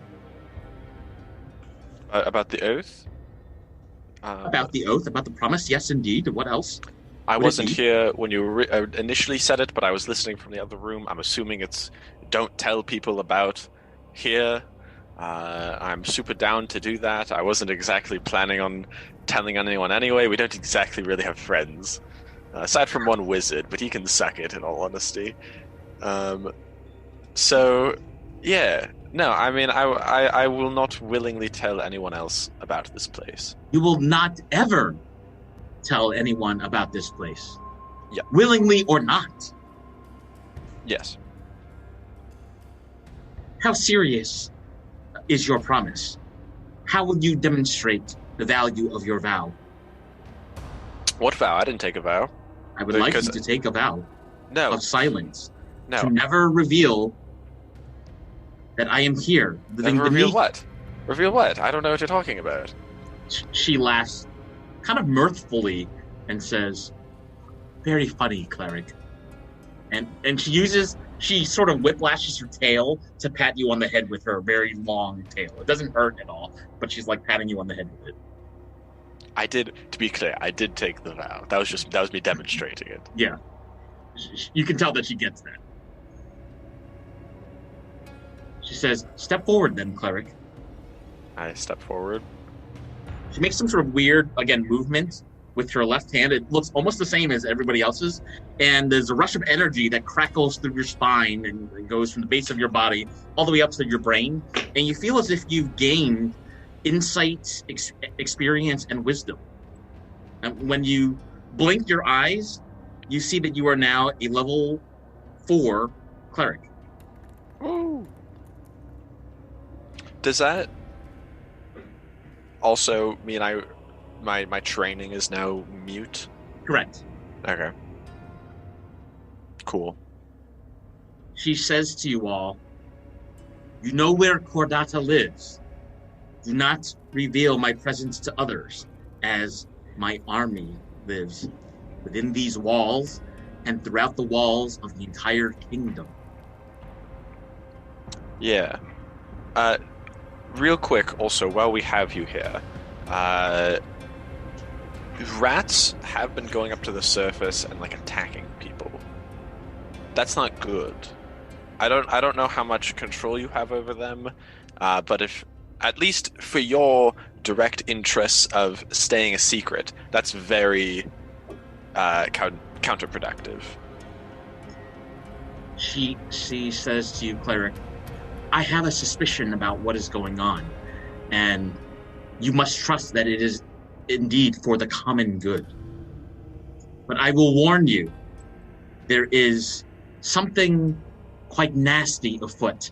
About the oath? About the oath, about the promise, yes, indeed. What else? I Would it wasn't be? here when you initially said it, but I was listening from the other room. I'm assuming it's don't tell people about here. I'm super down to do that. I wasn't exactly planning on telling anyone anyway. We don't exactly really have friends. Aside from one wizard, but he can suck it, in all honesty. So, yeah. No, I mean, I will not willingly tell anyone else about this place. You will not ever tell anyone about this place. Yeah. Willingly or not. Yes. How serious is your promise? How will you demonstrate the value of your vow? What vow? I didn't take a vow. I would like you Because- to take a vow No. of silence. No. To never reveal that I am here, living Never reveal beneath. what? Reveal what? I don't know what you're talking about. She laughs kind of mirthfully and says, "Very funny, cleric." And she sort of whiplashes her tail to pat you on the head with her very long tail. It doesn't hurt at all, but she's like patting you on the head with it. To be clear, I did take the vow. That was me demonstrating it. Yeah. You can tell that she gets that. She says, "Step forward then, cleric." I step forward. She makes some sort of weird, again, movement with her left hand. It looks almost the same as everybody else's. And there's a rush of energy that crackles through your spine and goes from the base of your body all the way up to your brain. And you feel as if you've gained insight, experience, and wisdom. And when you blink your eyes, you see that you are now a level 4 cleric. Ooh. Does that also mean my training is now mute? Correct. Okay. Cool. She says to you all, "You know where Cordata lives. Do not reveal my presence to others, as my army lives within these walls and throughout the walls of the entire kingdom." Yeah. Real quick, also, while we have you here, rats have been going up to the surface and like attacking people. That's not good. I don't know how much control you have over them, but if at least for your direct interests of staying a secret, that's very counterproductive. She says to you, "Cleric, I have a suspicion about what is going on, and you must trust that it is indeed for the common good. But I will warn you, there is something quite nasty afoot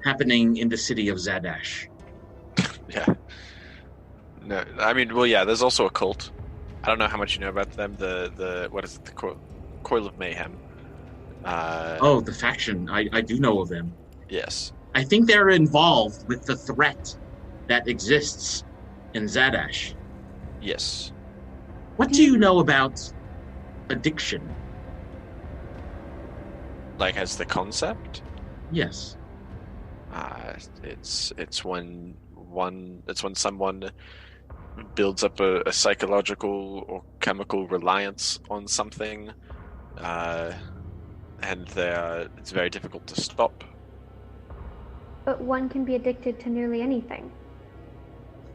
happening in the city of Zadash." Yeah. No, I mean, well, yeah. There's also a cult. I don't know how much you know about them. The what is it? The Coil of Mayhem. The faction. I do know of them. Yes. I think they're involved with the threat that exists in Zadash. Yes. What do you know about addiction? Like as the concept? Yes. It's when someone builds up a psychological or chemical reliance on something, and it's very difficult to stop. But one can be addicted to nearly anything,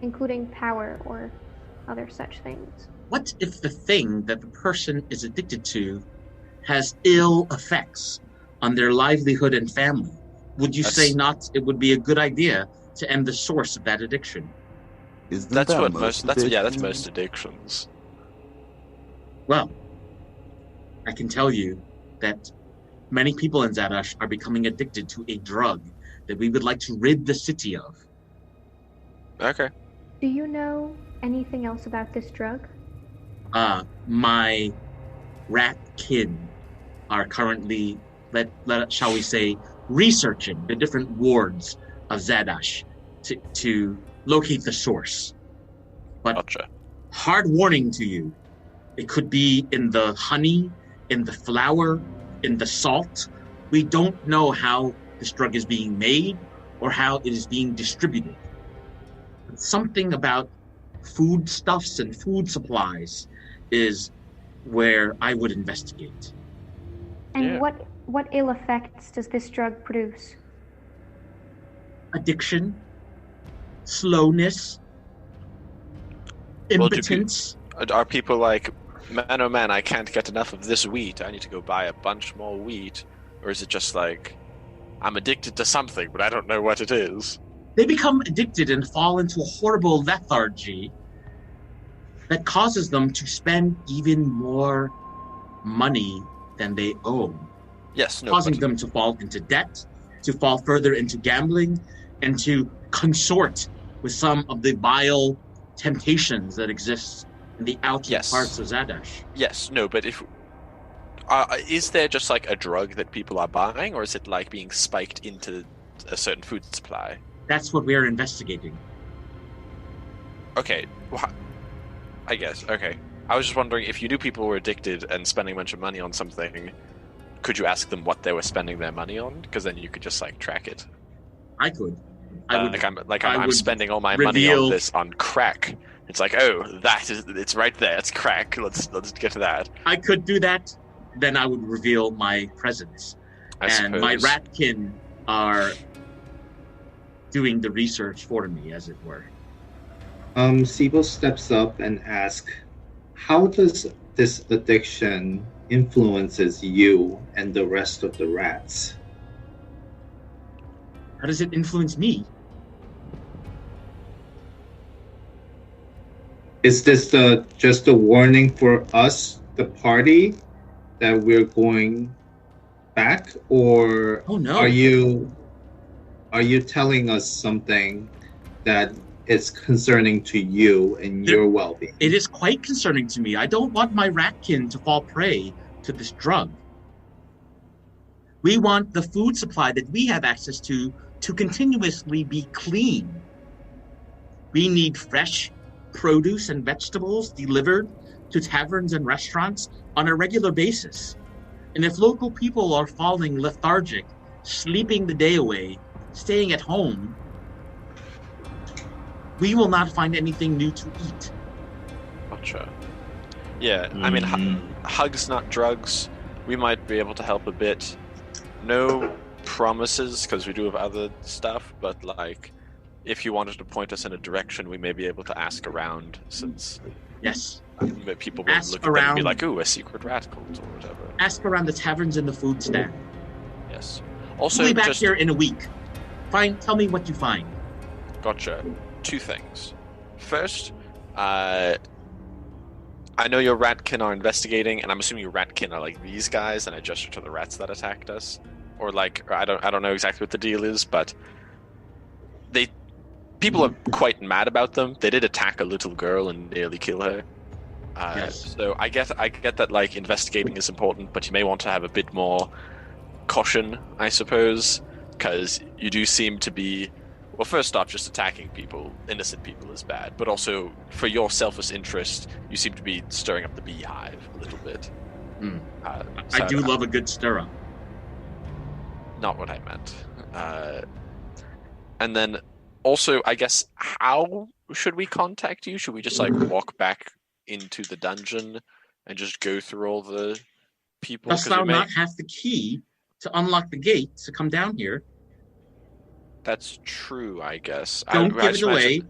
including power or other such things. What if the thing that the person is addicted to has ill effects on their livelihood and family? Would you say not? It would be a good idea to end the source of that addiction. That's most addictions. Well, I can tell you that many people in Zadash are becoming addicted to a drug that we would like to rid the city of. Okay. Do you know anything else about this drug? My rat kin are currently, shall we say, researching the different wards of Zadash to locate the source. But gotcha. Hard warning to you, it could be in the honey, in the flour, in the salt. We don't know how this drug is being made or how it is being distributed. But something about foodstuffs and food supplies is where I would investigate. And what ill effects does this drug produce? Addiction, slowness, impotence. Are people like, man, oh man, I can't get enough of this wheat, I need to go buy a bunch more wheat? Or is it just like, I'm addicted to something, but I don't know what it is? They become addicted and fall into a horrible lethargy that causes them to spend even more money than they own. Yes, causing them to fall into debt, to fall further into gambling, and to consort with some of the vile temptations that exist in the outer parts of Zadash. Yes, no, but if is there just like a drug that people are buying, or is it like being spiked into a certain food supply? That's what we're investigating. Okay, I guess. Okay, I was just wondering if you knew people were addicted and spending a bunch of money on something, could you ask them what they were spending their money on? Because then you could just like track it. I could. I'm spending all my money on this on crack. It's like, oh, it's right there. It's crack. Let's get to that. I could do that. Then I would reveal my presence. I suppose. My ratkin are doing the research for me, as it were. Sibo steps up and asks, how does this addiction influences you and the rest of the rats? How does it influence me? Is this just a warning for us, the party, that we're going back, or Oh no. are you telling us something that is concerning to you and your well-being? It is quite concerning to me. I don't want my ratkin to fall prey to this drug. We want the food supply that we have access to continuously be clean. We need fresh produce and vegetables delivered to taverns and restaurants on a regular basis. And if local people are falling lethargic, sleeping the day away, staying at home, we will not find anything new to eat. Gotcha. Yeah, I mean, hugs, not drugs. We might be able to help a bit. No promises, because we do have other stuff, but like, if you wanted to point us in a direction, we may be able to ask around, since yes, people will look at them and be like, "Ooh, a secret rat cult," or whatever. Ask around the taverns and the food stand. Yes. Also, we'll be back here in a week. Tell me what you find. Gotcha. 2 things. First, I know your ratkin are investigating, and I'm assuming your ratkin are like these guys, and I gesture to the rats that attacked us, or I don't know exactly what the deal is, but people are quite mad about them. They did attack a little girl and nearly kill her. Yes. So I get that like investigating is important, but you may want to have a bit more caution, I suppose, because you do seem to be, well, first off, just attacking people, innocent people, is bad, but also for your selfish interest, you seem to be stirring up the beehive a little bit. I do love a good stir-up. Not what I meant. And then also, I guess, how should we contact you? Should we just like walk back into the dungeon and just go through all the people? Dost thou not have the key to unlock the gate to come down here? That's true, I guess. Don't give it away.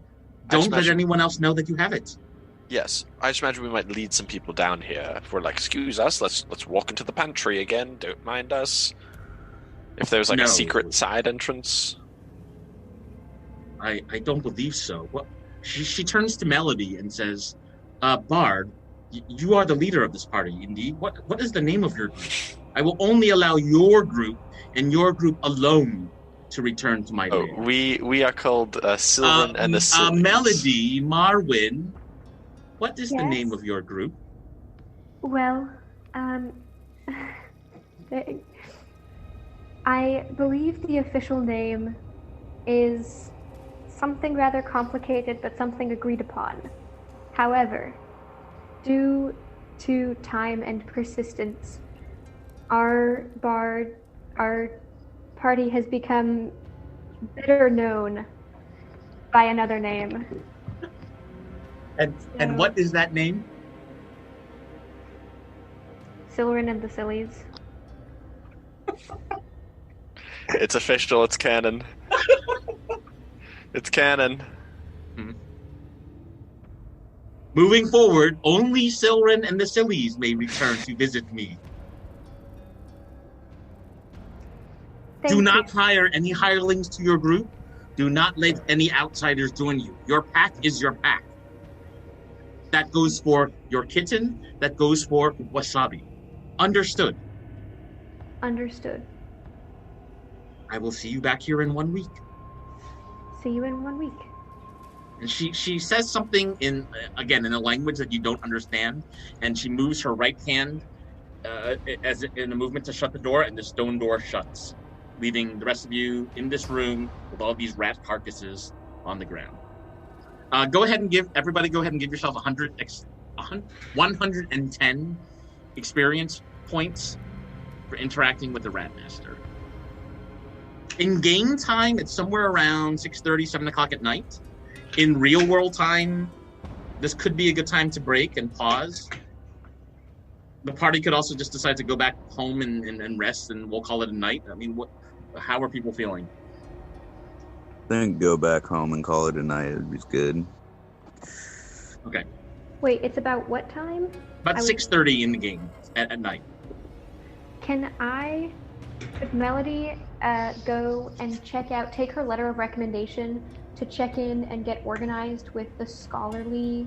Don't let anyone else know that you have it. Yes, I just imagine we might lead some people down here. If we're like, excuse us, let's walk into the pantry again. Don't mind us. If there's like a secret side entrance. I don't believe so. Well, she turns to Melody and says, Bard, you are the leader of this party, indeed. What is the name of your group? I will only allow your group and your group alone to return to my lair. We are called Sylvan and the Sillies. Melody, Marwin, what is the name of your group? Well, I believe the official name is something rather complicated, but something agreed upon. However, due to time and persistence, our party has become better known by another name. And what is that name? Silrin and the Sillies. It's official, it's canon. It's canon. Moving forward, only Silrin and the Sillies may return to visit me. Do not hire any hirelings to your group. Do not let any outsiders join you. Your pack is your pack. That goes for your kitten. That goes for Wasabi. Understood? Understood. I will see you back here in 1 week. See you in 1 week. And she says something in a language that you don't understand, and she moves her right hand as in a movement to shut the door, and the stone door shuts, leaving the rest of you in this room with all these rat carcasses on the ground. Go ahead and give yourself 110 experience points for interacting with the Rat Master. In game time, it's somewhere around 6:30, 7 o'clock at night. In real world time, this could be a good time to break and pause. The party could also just decide to go back home and rest, and we'll call it a night. I mean, how are people feeling? I think go back home and call it a night would be good. Okay. Wait, it's about what time? About 6:30 in the game at night. Could Melody go and take her letter of recommendation to check in and get organized with the scholarly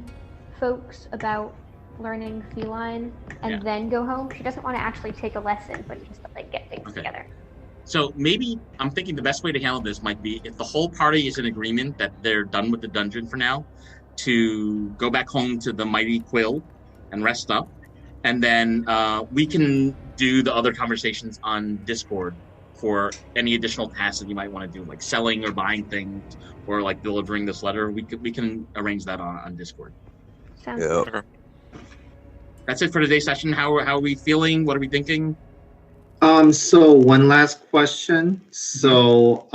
folks about learning feline and then go home. She doesn't want to actually take a lesson, but just like get things together. So maybe I'm thinking the best way to handle this might be if the whole party is in agreement that they're done with the dungeon for now, to go back home to the mighty quill and rest up, and then we can do the other conversations on Discord for any additional tasks that you might want to do, like selling or buying things, or like delivering this letter. We can arrange that on Discord. Sounds good. Okay. That's it for today's session. How are we feeling? What are we thinking? So one last question. So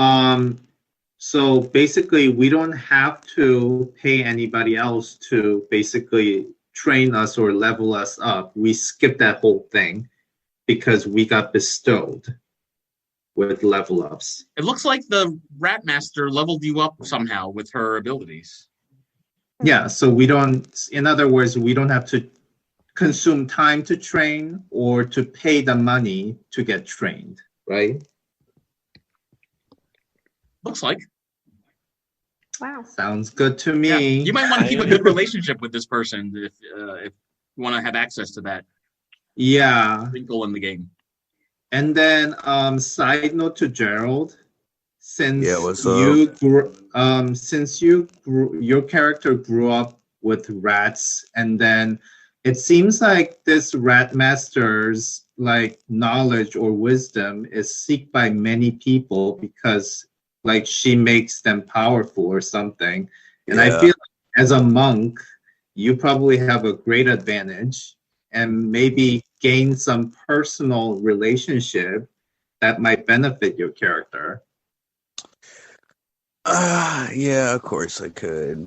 basically we don't have to pay anybody else to basically train us or level us up. We skip that whole thing because we got bestowed with level ups. It looks like the Rat Master leveled you up somehow with her abilities. Yeah, so we don't, in other words, we don't have to consume time to train or to pay the money to get trained, right? Looks like. Wow. Sounds good to me. Yeah. You might want to keep a good relationship with this person if you want to have access to that. Yeah. Wrinkle in the game. And then, side note to Gerald, since your character grew up with rats, and then it seems like this rat master's like knowledge or wisdom is sought by many people because like she makes them powerful or something. And I feel like as a monk, you probably have a great advantage and maybe gain some personal relationship that might benefit your character. Yeah, of course I could.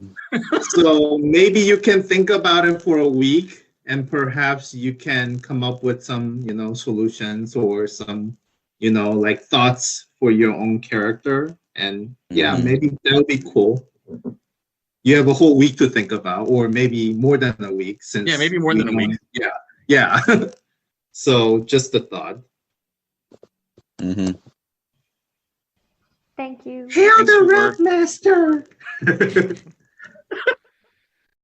So maybe you can think about it for a week and perhaps you can come up with some, solutions or some, like thoughts for your own character. And maybe that would be cool. You have a whole week to think about, or maybe more than a week since maybe more than a week. Yeah. So just a thought. Thank you. Hail the Rat Master!